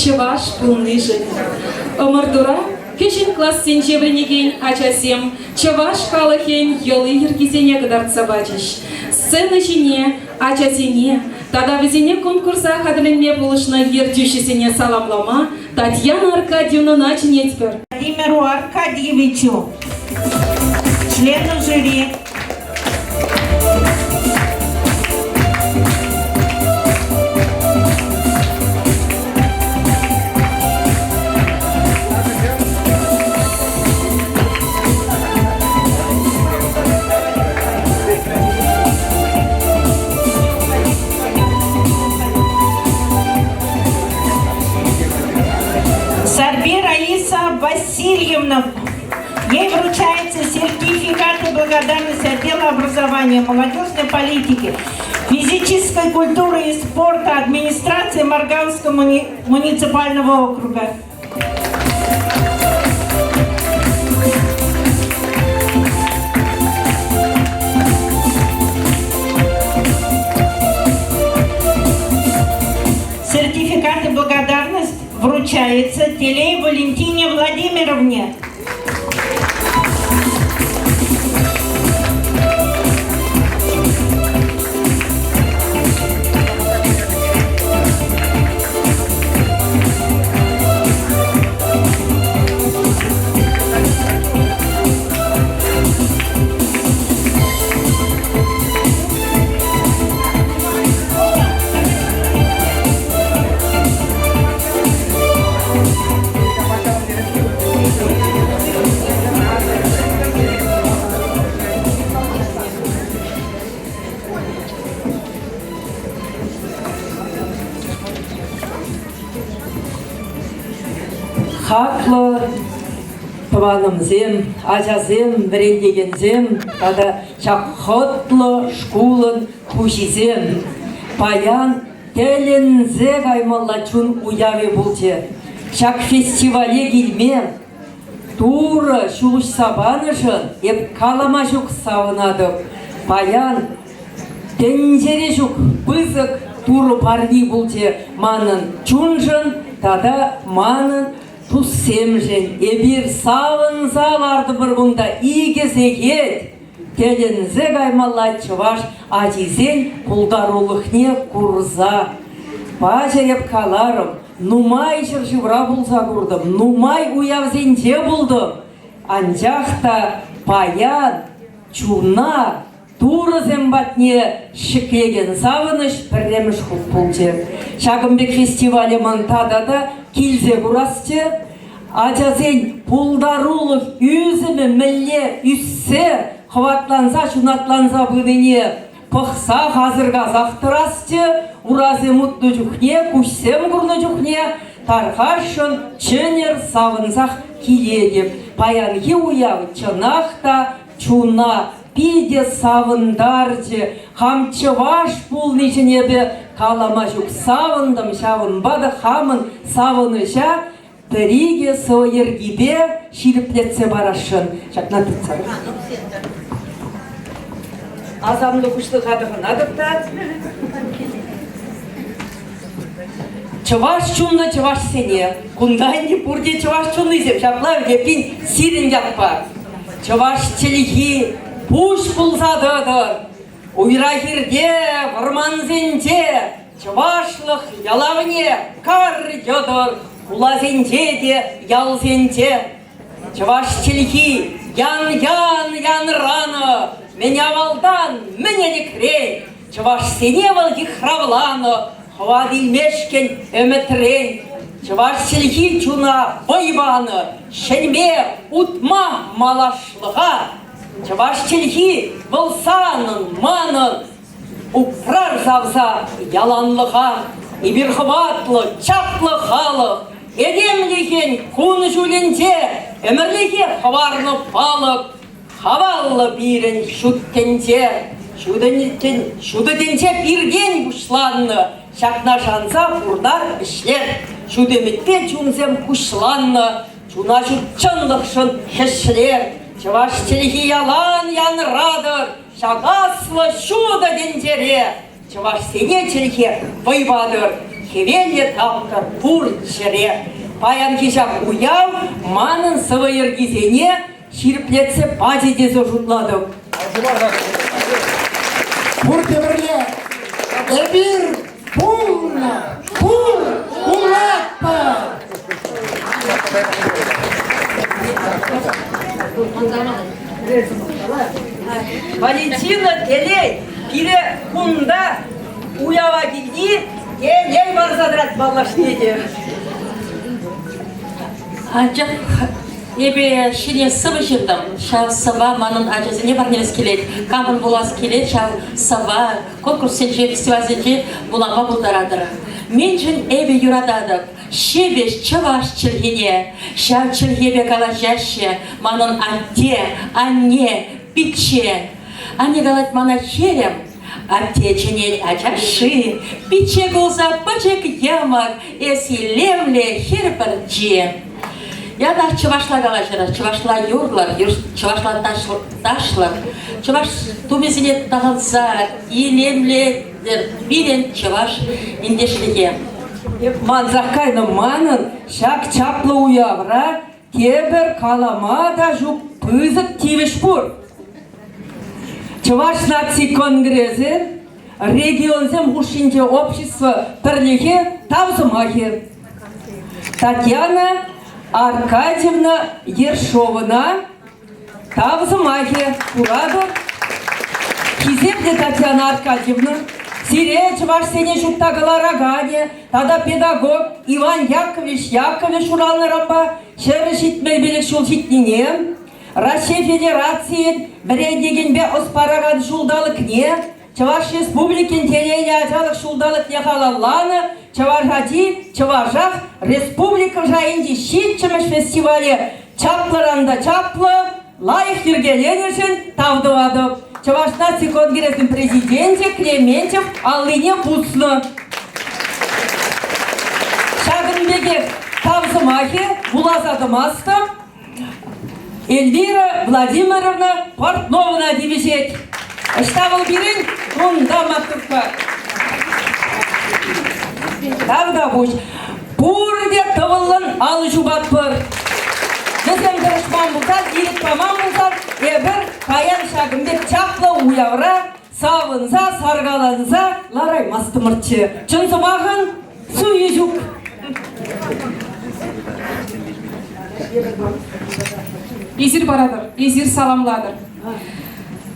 чываш пулны жын. Омырдура кешін класс сенчебренеген ачасем, чываш халахен йолы ергизене кадарца бачыш. Сцена жіне, ачасене, тада везене конкурса хадырынме булышна ертюшесене саламлама Татьяна Аркадьевна начнетпер. Владимиру Аркадьевичу, члену жюри. Сарби Раиса Васильевна. Ей вручается сертификат и благодарность отдела образования, молодежной политики, физической культуры и спорта администрации Маргаутского муниципального округа. Сертификат и благодарность вручается Телей Валентине Владимировне. Хаклы туанымзем, ажазем, брендегензем, тада чақхотлы шкулын кушизем. Паян телензе гаймалла чун уяве булте. Чак фестивале гильмен, туры шулуш сабанышын, еп калама жук савынадып. Паян тензере жук бызык туры парни булте. Манын чунжын, тада манын туссемжен, ебір савын заларды бір бұнда игезегет, телензе гаймалла чываш ажизен кулдарулықне курза. Бажереп каларым, нумай жыржывра булза курдым, нумай уявзенде булдым. Анжақта паян, чуна, турызем батне шіклеген савыныш пірреміш хуп булчы. Шагымбек фестивалі мантадада килзе курасчы, ажазен пулдарулық үзімі мілле үссе, хватланса, шунатланса бұдыне пықса қазырға зақтырасчы, уразе мұтты жүхне, күшсем күрні жүхне, тархашын чынер савынсақ киледеп. Паянги уявы чынақта чуна пиде савындарчы, хамчываш пулны жінебе калама жүк савындым, шавынбады хамын савыныша, тіриге сойергибе шиліплетсе барашын. Шатна тұтса. Азамды күшті қадығын адыпта. Чываш чунны чываш сене. Кундайны пурде чываш чунны зем. Шаплав епин сирин yappa. Чываш челихи пуш пулсадыдыр. Уйрахирде варманзенде чывашлық ялавне кар йодыр. Улазенде де ялзенде. Чываш челихи ян раны. Меня валдан, меня не крей. Чываш сене валги хравланы. Хвадилмешкен ömeтрей. Чываш челихи чуна бойбаны. Шенме утма малашлыға. Чываш челихи вылсанын, манын. Упрар завза яланлыға. Ибір хватлы, чаплы халық. Едемлеген күн жүленде. Өмірлеге хварлы балық. Хаваллы бирен шуттенде. Шудыденде бирген бұшланны. Шақна жанса бұрдар ішлер. Шудемітте чунзем күшланны. Чуна жүтчынлықшын хешлер. Чываш челихи ялан янрадыр. Шағаслы шудыдендере. Чываш сене челихи вайбадыр. Хевелье тавка пур шере. Паян кишак уяв, манын сывайыр кизене, ширплетсе пазидезо жутладым. Пур теверле. Эбир пулна. Пур кулакпа. Валентина телей, пире кунда уява гигни, елей бар задрат балашнеде. Анчах ебе шине сывы жирдым. Шал сыва манын ажызыне барнелес келет. Камын булас келет, шал сыва конкурс сенже фестиваль сенже буланға булдарадыр. Мен жын эбе юрададып. Шебеш чаваш чергене, шал чергебе калажаще, манын анте, анне, пиче. Ане галат мана херем, анте ченель ачаши, пиче голза пачек ямак, эси лемле херперджи. Я да чавашла галажыра, чавашла юрлар, чавашла ташлар, чаваш тумезине тағанса, илемле бирен чаваш индешлиге. Манзакайны манын, шак чаплы уявра, тебір каламада жук пызык тивеш пур. Чуваш наций конгрессы, регионзем ушинче общество пірліге тавзымахи. Татьяна Аркадьевна Ершовна тавзымахи. Урадыр. Кизепне Татьяна Аркадьевна. Сире чуваш сене жуктагылара гане, тада педагог Иван Яковлевич уралны рамба, шәрі житмей белек жол житнене. Россия Федерации бірегеген бе оспараған жулдалық не, Чуваш Республикин телене ажалық жулдалық не халалланы, Чувашади, Чувашах, Республика жайынды шитчіміш фестивале чапларанда чаплы, лайық ергеленешін тавдывады. Чуваш наций конгрессын президенте Клементьев аллыне пуслы. Шагынбеге тавзымахи булазадымасты Эльвира Владимировна Портновна дивизет. Штабыл бирин кунда мактыпка. Тавда буш. Пурде тывылын алы жубатпыр. Десем дырышман бұлтат, елік паман бұлтат, әбір қаян шагымбек чақлы уявра, савынза, саргаланза, ларай мастымыртчы. Чынсымағын суы жүк. Езір барадыр, езір саламладыр.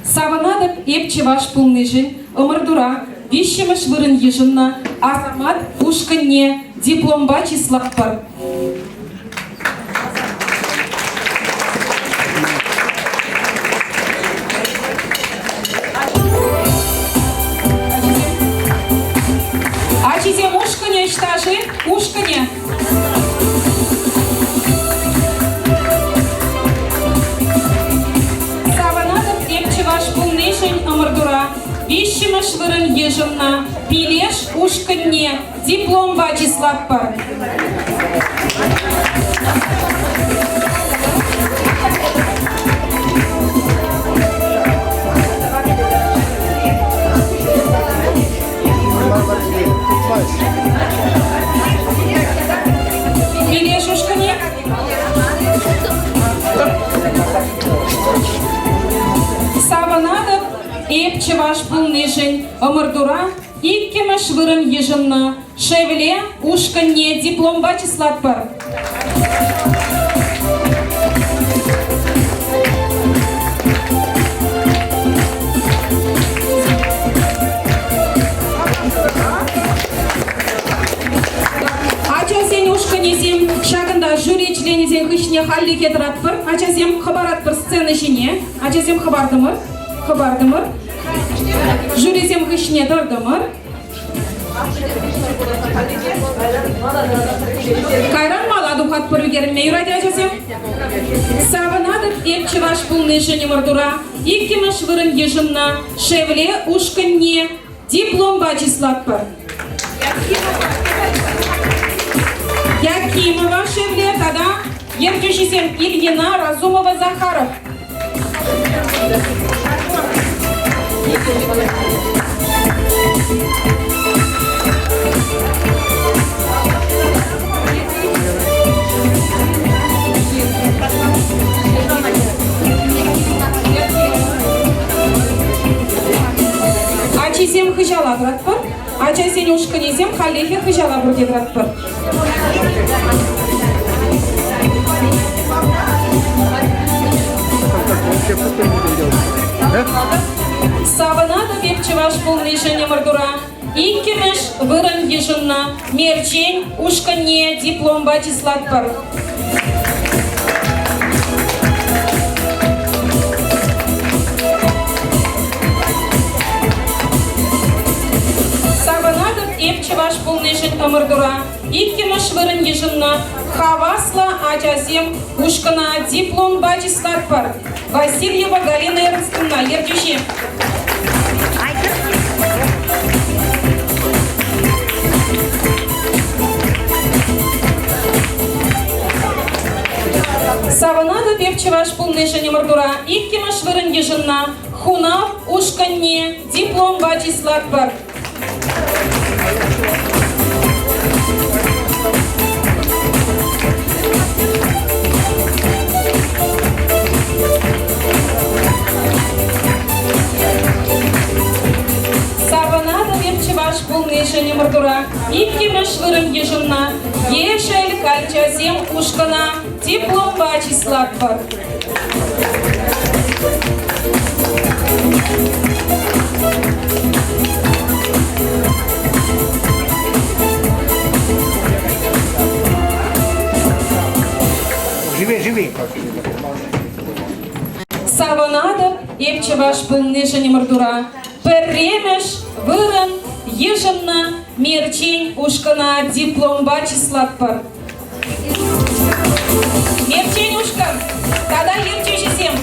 Саванадып еп чеваш пулныжын, ымырдура, вещемыш вырын ежынна, Азамат Пушкинне дипломба числаппар. Ачизе ушкыне штажи, ушкыне. Саванадып еп чеваш пулныжын, ымырдура, вещемыш вырын ежынна, пилеш ушкыне дипломба числаппар. Милешушкане. Саванадып еп чеваш пулныжын, ымырдура, иккемеш вырын ежынна, шевле ушкане дипломба числаппар. Ачасен ушканезем шагында жюри членезен хышне халли кетіратпыр. Ачасем хабаратпыр сцены жіне. Ачасем хабардымыр. Хабардымыр. Жюризем хышне дырдымыр. Кайран маладу хатпыр үгерінме юради ачасем. Саванадып еп чеваш пулны жіне мырдура. Иккемеш вырын ежынна. Шевле ушканне дипломба числатпыр. Якимова шевле, тогда ертющийся Ильина Разумова Захаров. ушканесем хыжала братпыр, ача сен ушканесем халлехе хыжала бурде братпыр. Саванада бепчеваш полный жене мордура. Иккемеш выран ежынна, мерчень ушкане диплом бачислатпыр. Саванадов эпчеваш полный жен амырдура. Иккемеш выран ежынна, хавасла ачасем ушкана диплом бачислатпыр. Васильева Галина Эрнстовна, ердюще. Саванада певчеваш полный жене мордура, иккемаш вырын ежынна, хунав ушканне, диплом бачислатпыр. Саванада певчеваш полный жене мордура, иккемаш вырын ежынна, ешель кальчасем ушкана, диплом бачислатпыр. Живи. Саванадов эпчеваш полный жене мордура, перремеш вырын ежынна, мерчень ушкана, диплом бачислатпыр. Мерчень ушкан, тогда ерчешесем.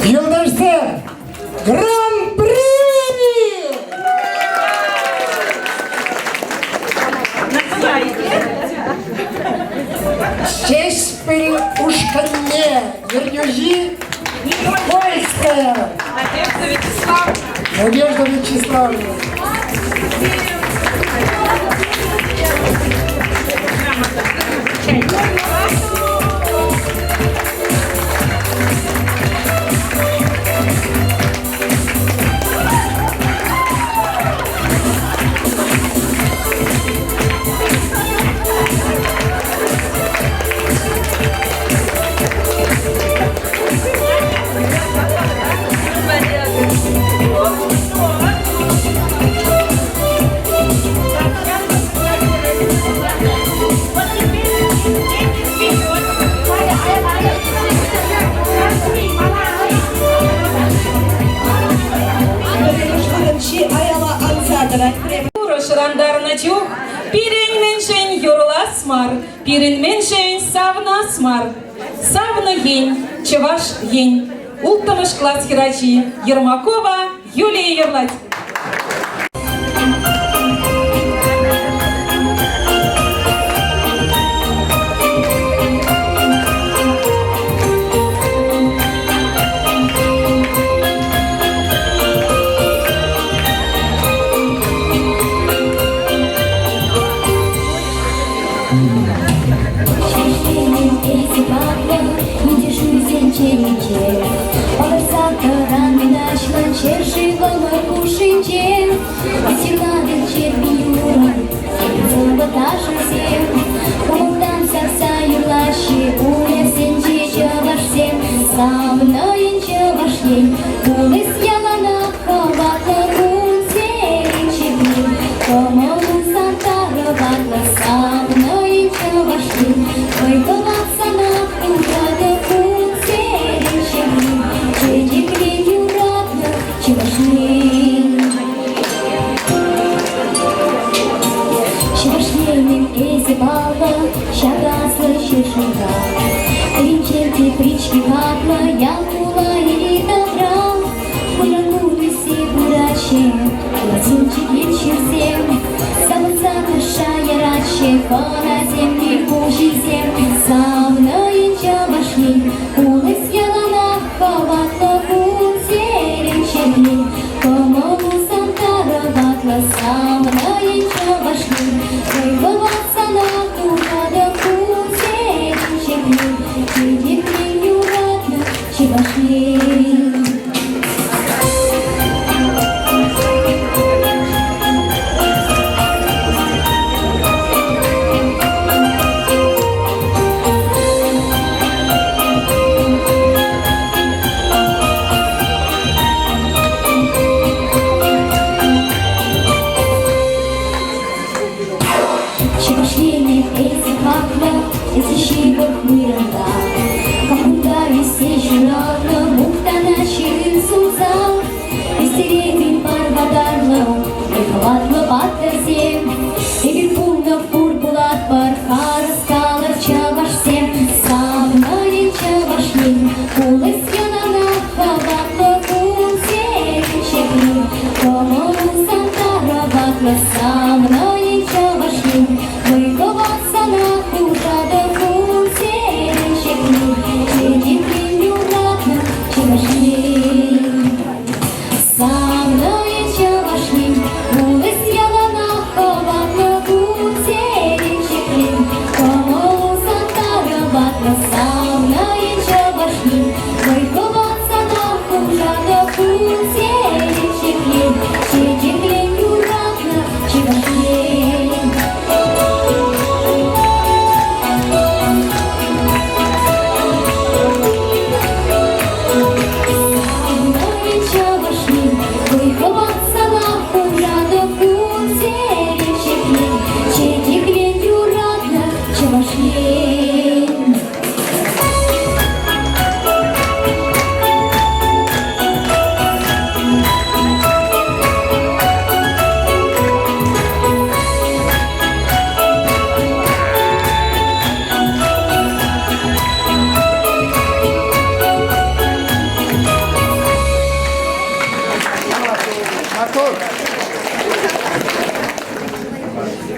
Юлдаштар, гран-при! Здесь был ушканне, вернюжи, польская. Надежда Вячеславовна. Шырандарына чух, пирен меншен юрласмар, пирен меншен савнасмар. Савна ень, чеваш ень. Ултамыш класс хирачи, Ермакова Юлия Ерлать. Ой, эзи бала, шагасы шишуга. Ринчерти прички ватла, я кула и добра. Кулякули си бурачи, лазунчик вечерзем. Самоцана шая рачи, фана земли божий зем. Савна инча башни, улыс ялана, хаватла кунзе ринчерли. Комому сантара ватла, савна инча башни. Вывываться на кухада кунзе ринчерли. Иди клиню радна, чебашли. Со мной чавашли, выковаться на куда-то кунзе речекли, сидит клиню ладно, чавашли. Со мной чавашли, улыс ялана, ховатно кунзе речекли, кому сантара ватна. Со мной чавашли, выковаться на куда-то кунзе речекли, сидит клиню ладно, чавашли.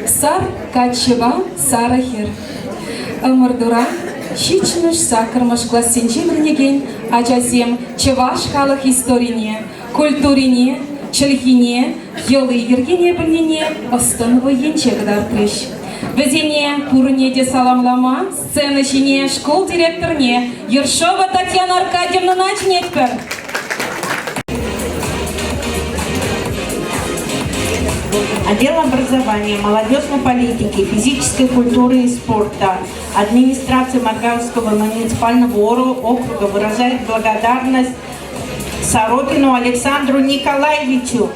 Сар качева сарахир. Ымырдура шичныш сакырмыш классенче бірнеген ажазем чеваш халық историне, культурине, чылхине, йылы ергене білнене остановы енче гыдартыш. Везене пурыне де саламлама, сцена шине школ директорне Ершова Татьяна Аркадьевна начнетпер. Отдел образования, молодежной политики, физической культуры и спорта администрации Маргавского муниципального округа выражает благодарность Сорокину Александру Николаевичу.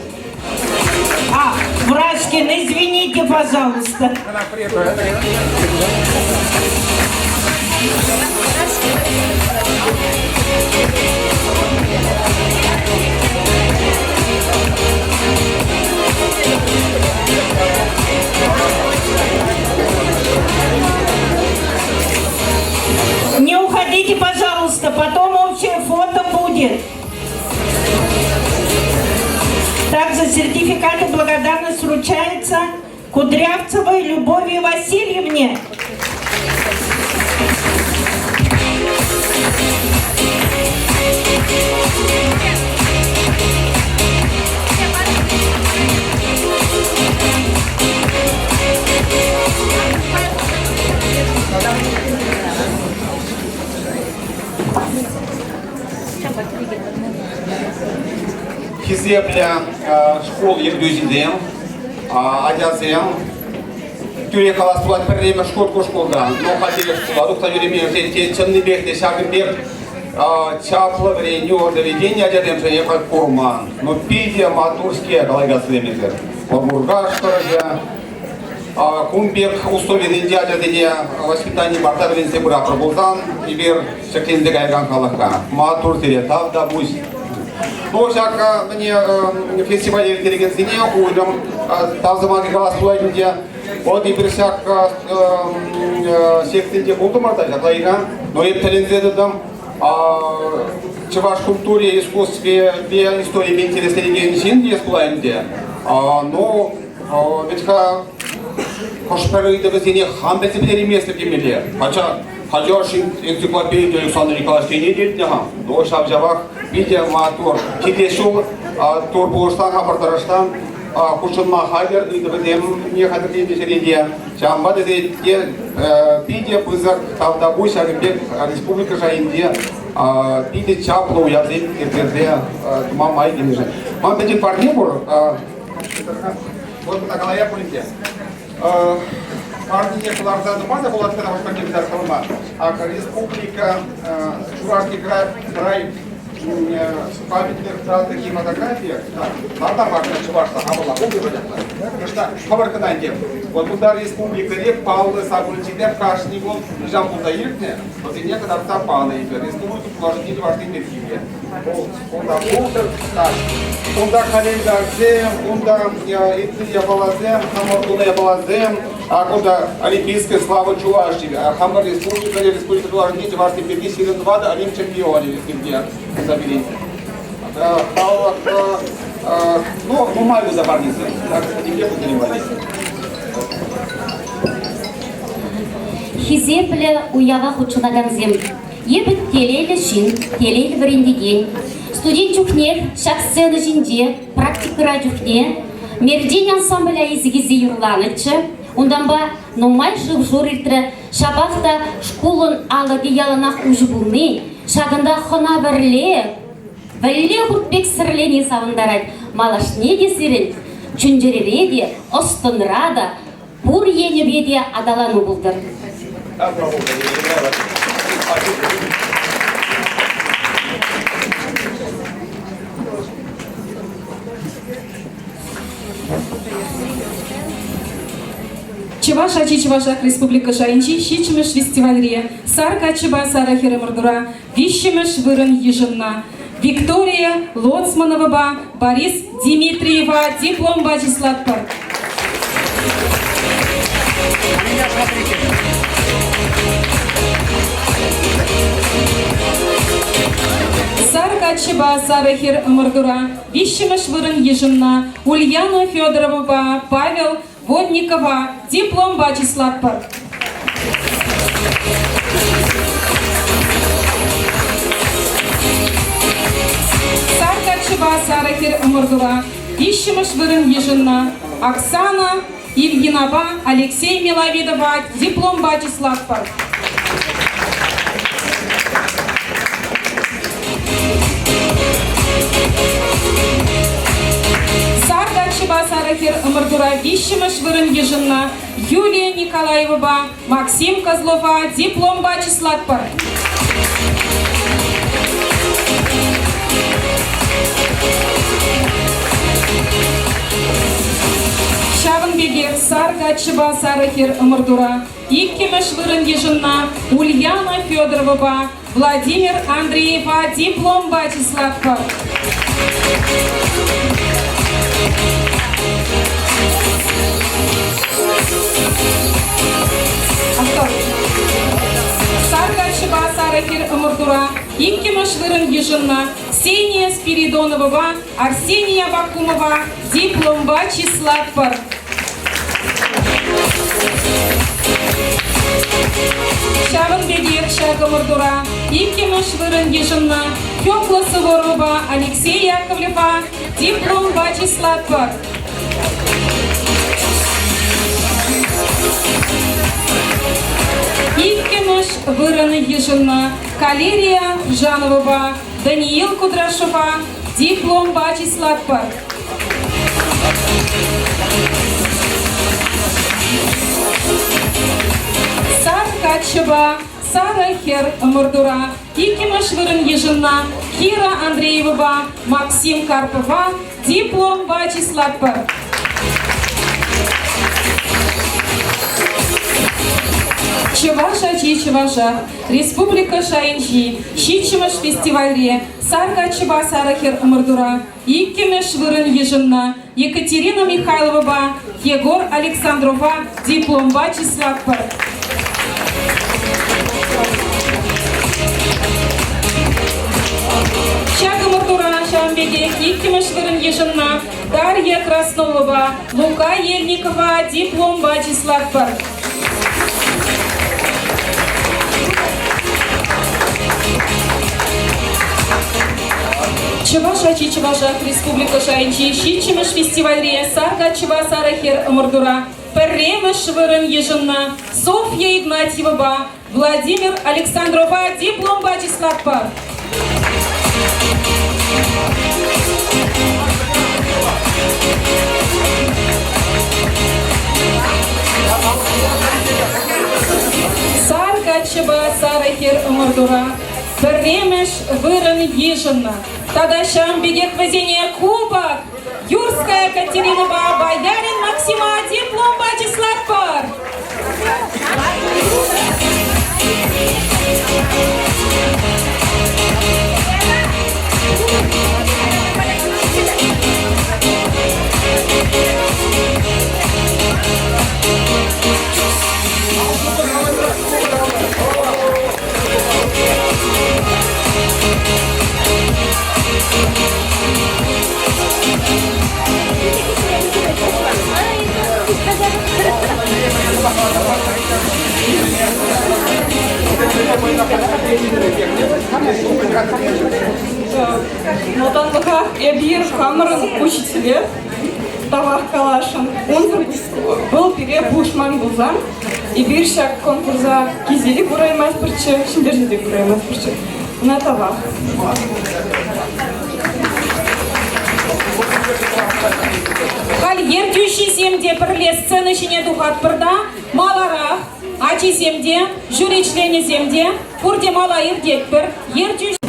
Врашкин, извините, пожалуйста. Не уходите, пожалуйста, потом общее фото будет. Также сертификат и благодарность вручается Кудрявцевой Любови Васильевне. Хизепля школ ергюзидем, адязем, тюре каластуат перлеме школда, но хотели школа, доктор Юремир, ценный бег, десятый бег, чапло время доведения адязем же не как курман, но пиздия матурские коллега слемитер, Бургаш короче, кумбек условия дядя дядя воспитание бартарвин себура пробулдан, ибер шакинде гайган калака, матур теретав да бусь. Ну, всяко мне фестиваль интеллигенции не уйдем, там заманки голосуют, где Вот и берсяк сектинде болдым ата, жаклайга, но еп тіліндедім, чуваш культуре, искусстве, истории мен интереслеген сен дес бұлайынде. Но ведь қошпарыйды біз ене хам бәсібілер емес деп емеле. Хотя энциклопедия Александр Николаевич не деді хам. Но шап жабақ видео матур. Кедешул тур болыштан хабардарыштан Кушынма хабер үйді бізем не қадірлейді жереде. Жамба деді видео бұзыр тавда бұй шағынбек республика жайынде видео чаплу язык ертерде мамай демежі. Мам бәден парне бұр. Вот на голове полите. Партия Куларда Думаза была тогда в Пакетар Халма, а республика Чувашский край памятник такие фотографии, надо важно Чувашта, а была потому что Хабаркананде. Вот туда республика Реп, Павлы, Сабульчидем, Кашнигол, Жан Будаиркне, вот и некогда там Павлы, республику положили важные мерки. Онда календарзем, онда Италия балазем, Хамардуна балазем, а онда олимпийская слава Чувашии, а Хамар республика Чувашии, важные мерки, силен 2, олимп чемпионе, где заберите. Ну, маю забарницы, так что не где поделивались. Хизепле уява хучунаган зем. Ебет телейлі шин, телейлі варендеген. Студент жүхнер, шак сцена жинде, практикыра жүхне. Мерден ансамбля изгизи юрланычы. Ондан ба, номай жив жорилтірі, шабақта школын алығы яланақ ұжы бұлны. Шағында хона бірле бұртбек сірлені савындарад. Малашне десерін, чүнжереведе, остынрада, бұр енебеде адалану бұлдыр. Чуваш ачи Чувашак Республика Шайынчи щичимеш фестивальре Сарка Чеба Сарахира Мордура вищемеш вырын ежинна. Виктория Лоцманова, Борис Дмитриева, диплом Бачиславпар. Сарка Чеба Сарахир Мордура вищемеш вырын ежинна. Ульяна Федорова, Павел Водникова, диплом Бачиславпар. Сарка Чеба Сарахир Мордура вищемеш вырын ежинна. Оксана Ильинова, Алексей Миловидова, диплом Бачиславпар. Сарка Чеба Сарахир Мордура вищемеш вырын ежинна. Юлия Николаева, Максим Козлова, диплом Бачиславпар. Шавынбегер Сарка Чеба Сарахир Мордура иккемеш вырын ежинна. Ульяна Федорова, Владимир Андреева, диплом Бачиславпар. Сарка Чеба Сарахир Мордура иккемеш вырын ежинна. Ксения Спиридонова, Арсения Бакумова, диплом Бачиславпар. Шавынбегер Шага Мордура иккемеш вырын ежинна. Фёкла Суворова, Алексей Яковлева, диплом Бачиславпар. Иккемеш вырын ежинна. Калерия Жанова, Даниил Кудрашова, диплом Бачиславпар. Сарка Чеба Сарахир Мордура иккемеш вырын ежинна. Кира Андреева, Максим Карпова, диплом Чеваша Чеваша, Республика Шайынжи, Щичимаш фестивале, Сарга Чева Сарахер Мордура, Иккемеш Вырын Ежинна, Екатерина Михайлова, Егор Александрова, дипломба Числавпар. Чага Мордура Шамбеге, Иккемеш Вырын Ежинна, Дарья Краснолова, Лука Ельникова, дипломба Числавпар. Чеваша Чеваша, Республика Шайынжи, Щичимаш фестивале, Сарга Чева Сарахер Мордура, Перремеш Вырын Ежинна, Софья Игнатьева, Владимир Александрова, диплом Батиславпар. Сарга Чева Сарахер Мордура, Перремеш Вырын Ежинна. Тадашам бегет везение кубок. Юрская Катеринова, Боярин Максима, диплом Батиславпар. Мотанлыға Эбир Камырын учителе Тавах Калашын. Он был пере Бушман Бузан. И биршак конкурса Кизили Бураймас Бірчі, Шиндержиде Бураймас Бірчі. На Тавах. Халь ертющий земде пірле сцени шине духат пырда, маларах, ачи земде, жюри члене земде, пурде мала ирдек пір, ертющий.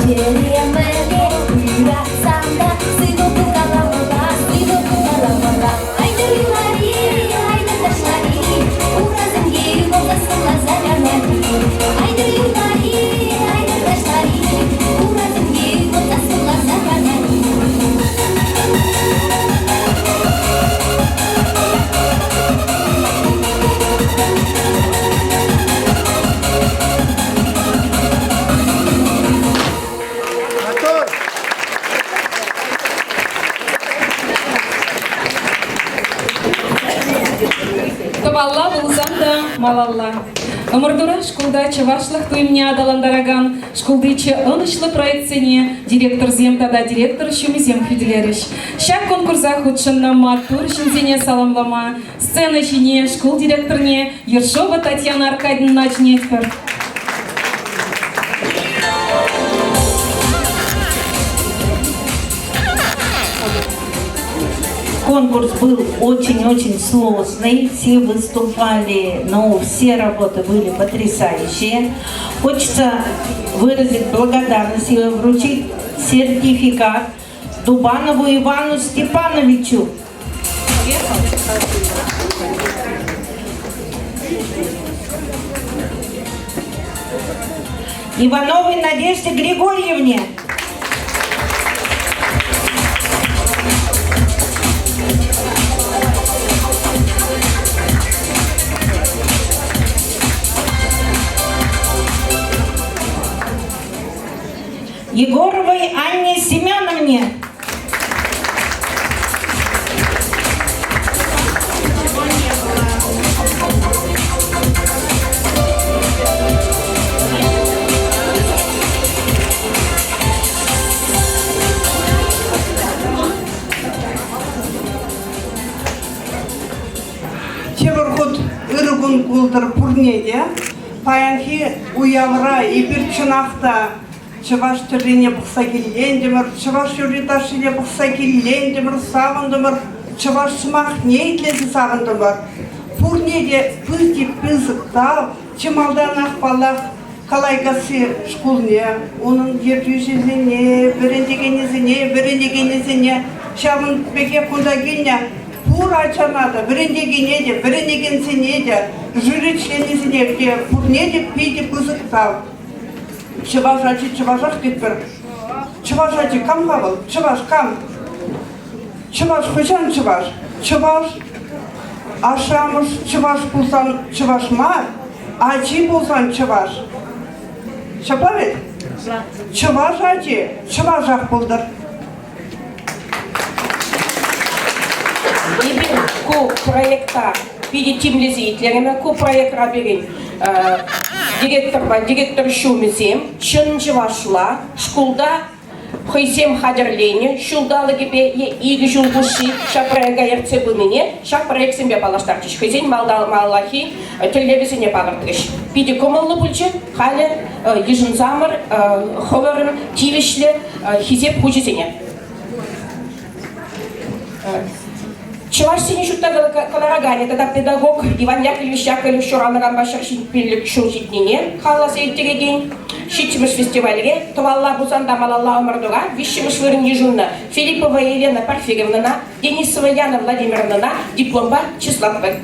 Yeah. малалла. Ымырдура школда чавашлах туймне адаландараган, школдычы ынышлы проектсене директор земтада директор шумизем фиделериш. Шак конкурса худшынна матур шинзене саламлама, сцена жине школ директорне Ершова Татьяна Аркадьевна Начнетпер. Конкурс был очень-очень сложный, все выступали, но все работы были потрясающие. Хочется выразить благодарность и вручить сертификат Дубанову Ивану Степановичу. Ивановой Надежде Григорьевне. Егоровой Анне Семеновне. Чеверхот ыргун култыр пурнеде, паянхи уявра и бирчунахта чаваш терлине бухса келлендемір, чаваш юриташине бухса келлендемір, сағындымыр, чаваш шымақ нейтлесі сағындымыр. Пурнеде пызди пызықтау, чымалдан ақпалақ калайгасы школне, оның ертүйшізіне, біріндегенізіне, шағын беке құнда келіне, пура чанады, біріндегенсіне де, жүрі членізіне де, пурнеде пейді пызықтау. Чыважачы кетпір. Чыважачы кам қабыл? Чываж кам? Чываж қойшан чываж? Чываж ашамыш, чываж болсан чываж ма? Ачи болсан чываж. Шапавет? Чываж ачи, чываж ақ болдыр. Ебен ку проекта перед тем лезитлерами, ку проект раберин. Директор шумизем, чынжы вашла, школда хойсем хадерлене, шулдалы гибе иги жулгуши, шапрайга ерце быныне, шапрайг сембе балаштарчиш, хойсен малахи телевизине пагартыш. Пиди комаллы бульчы, халі ежін замыр, ховарын тивишлі хизеп хужизене. Чувашсине шуттагы колорагане, тогда педагог Иван Яковлевич Яковлевич Шуранаган башар шитпилік шул житнене, халласы ертегеген, шитчимыш фестивальге, товалла бузанда малалла омырдуға, вишчимыш вырын ежунна, Филиппова Елена Парфировнана, Денисова Яна Владимировнана, дипломба числапы.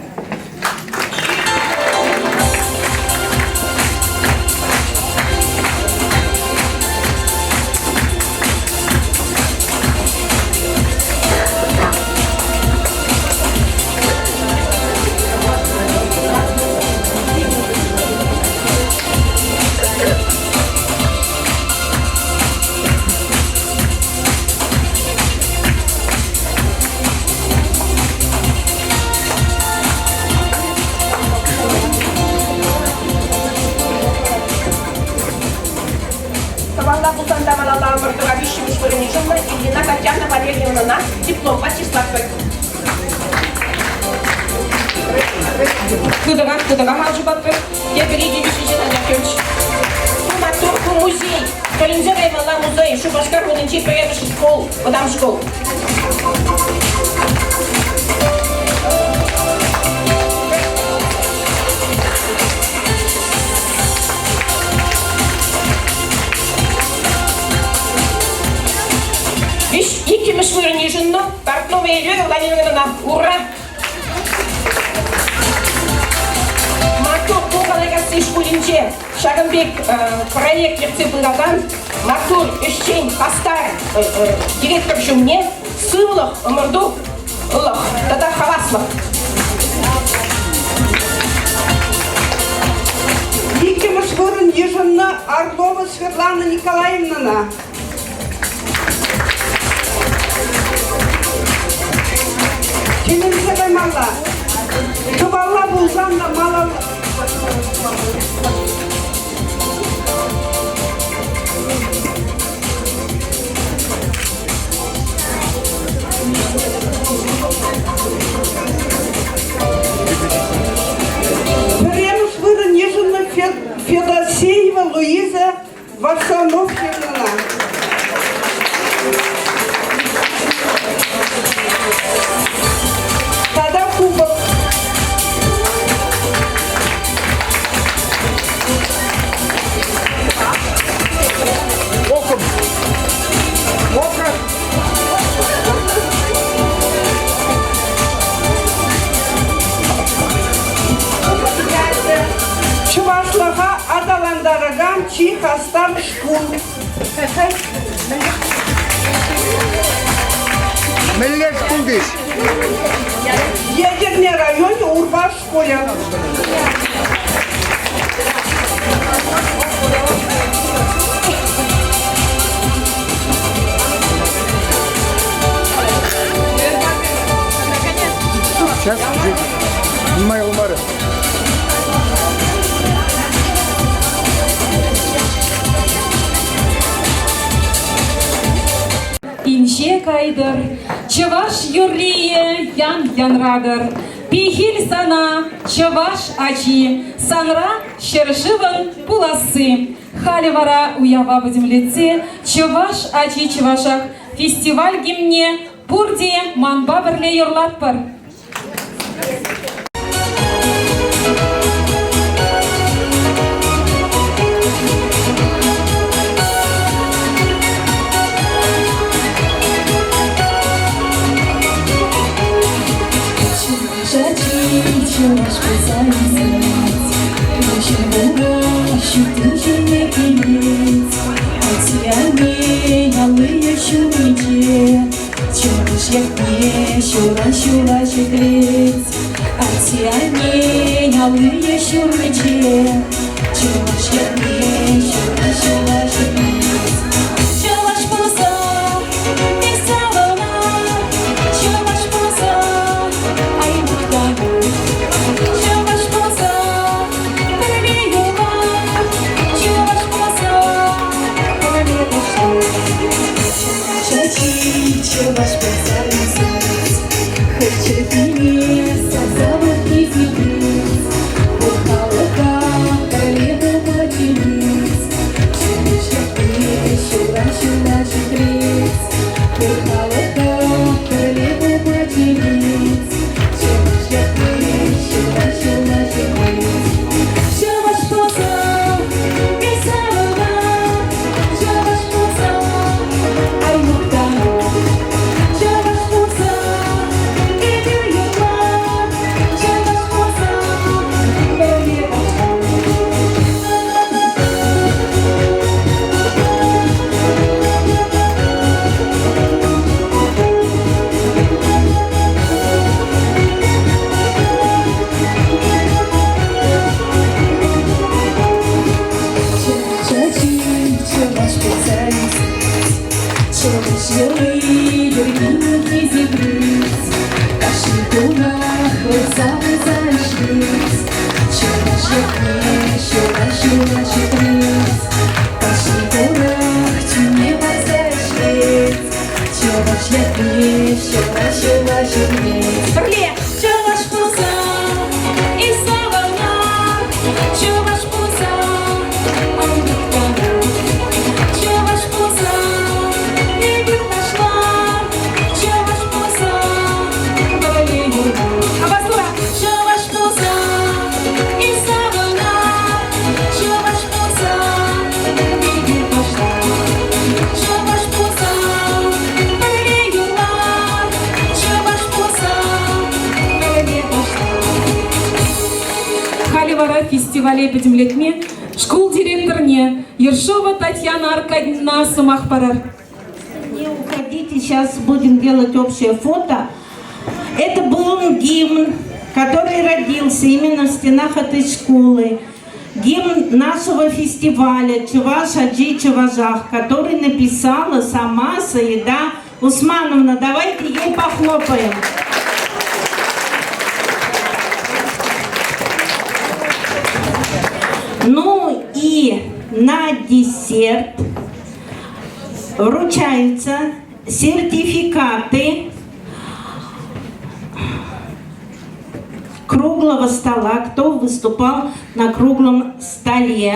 Елена Татьяна Валерьевна, диплом аттестат. Кыдыгам алжыбаппы, тепериди Вишечина Яковлевич. Куматурку музей, Калинзерай мала музей, Шубашкар Вуденчи поедешь в школу, подам в школу. İkimiz fırın yüzünü, Partnova Elvira Vladimirovna, ура! Матур Туғалайгасы школинче, Шагынбек проект ертепылаған, Матур үшчен пастар директор жүмне, сывлық, ымырду, ылық, тада хаваслық. Ikimiz fırın yüzünü Орлова Светлана Николаевна. Kimimize de malla. Tuvalla bulsan da Премуш Нежина Федосеева Луиза Варсановкина. Тогда кубок. Оком. Оком. Чувашлага Адаландараган Чихастан Шкул. Меллер Кундис. В ядерном районе Урбаш школе. Сейчас, моя умара. Инже кайдыр, чываш юрлие ян янрадыр. Пихиль сана, чываш ачи, санра шершиван пуласы. Халивара уява будем лице, чываш ачи чывашах. Фестиваль гимне, пурди манба бірле юрлатпыр. Чуваш позаимствовать, ничего, щуты же не кинет. А тебя не ялые щурите, чуваш як не щура щеглец. А тебя не ялые щурите, чуваш як не щура щеглец. Чуваш поза, не салона, чуваш поза, ай мухтану. Чуваш позаимствовать, хочу пениться, зовут не зибрить. Ухалока, королеву материть. Чуваш як не щура щеглец. Ухалока, королеву материть. Чуваш як не щура щеглец. Чуваш поза, не салона, чуваш поза, ай мухтану. Брле, чуваш поза, и салона, чуваш поза, ангутана. Чуваш поза, не бил нашла, чуваш поза, болею. Абасура, чуваш поза, и салона, чуваш поза, не бил нашла, чуваш поза, болею. Чуваш поза, болею. Халивара фестивале бедемлетме, школ директорне Ершова Татьяна Аркадьевна Сумахпарар. Не уходите, сейчас будем делать общее фото. Это был гимн, который родился именно в стенах этой школы. Гимн нашего фестиваля «Чуваш Аджи Чувашах», который написала сама Саида Усмановна. Давайте ей похлопаем. Ну и на десерт вручаются сертификаты круглого стола, кто выступал на круглом столе.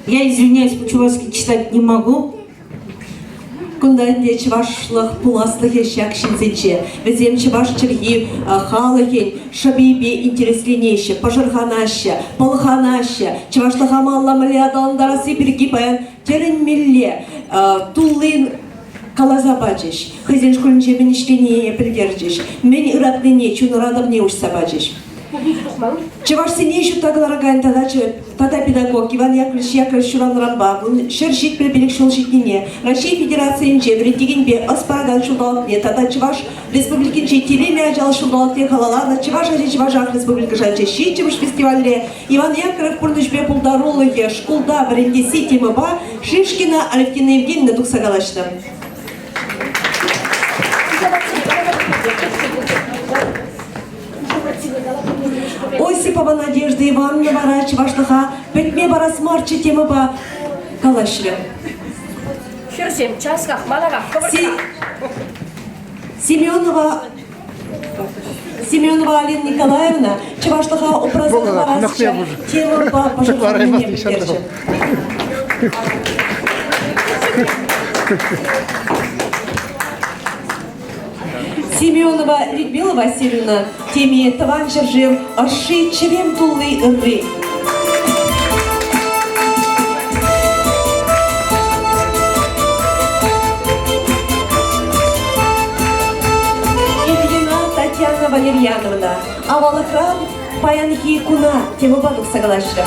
Я извиняюсь, по-чувашски читать не могу. Кунданде чевашлых пуласлых ящак шинзенче. Везем чеваш черги халыхень, шабибе интересленейше, пожарханаще, полханаще, чевашлых амалла миллиадаландарасы биргибен, телен милле, тулын калазабачиш, хызен школьниче мен иштение придержиш, мен иратныне, чунарадовне уж сабачиш. Чеваш сине шутаглараган тада педагог Иван Яковлевич Шуран Рамбагун, шершит прибилик шулшитнине, Россия Федерациясынче вредигенбе аспараган шулдалыкне, тада чеваш республикинче телеме ажал шулдалыкне халалана, чеваш ажи чевашак республика жанче шитчемыш фестивале, Иван Яковлев пурнышбе пулдарулыге, шкулда брендеси темыба, Шишкина Алевтина Евгеньевна Дуксагалашна. Осипова Надежда Ивановна вара чевашлыха, петме бара смарчы темыба калашры. Шерсем, часках, малага, Семенова Алина Николаевна, чевашлыха образована барасча темыба пожарханения придержи. Семенова Людмила Васильевна, теме таван жыржев, аши черем тулы ыры. Ильина Татьяна Валерьяновна, авалыкран паянхи куна, тема бадук соглашра.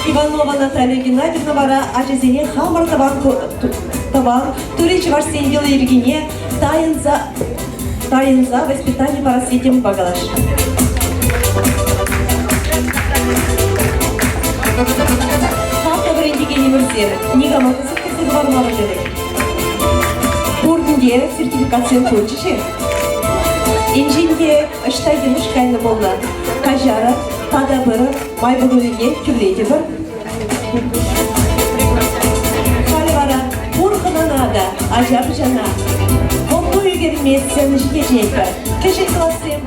Иванова Наталья Геннадьевна вара ажезине хамар таван туречи ваш сеньела Иргине таянза воспитание по рассветям багалаш. Халка брендигени мурзер, нигаматы сыктысы гвармары жедек. Бурдинге сертификация кочиши. Инжинге ыштайдын ышкайны болна. Кажара, падабыры, майбылыге тюледи бар. Халивара, бурхананада, ажаб жана. Бомбу егер месяцен жиге жейка. Кешек классем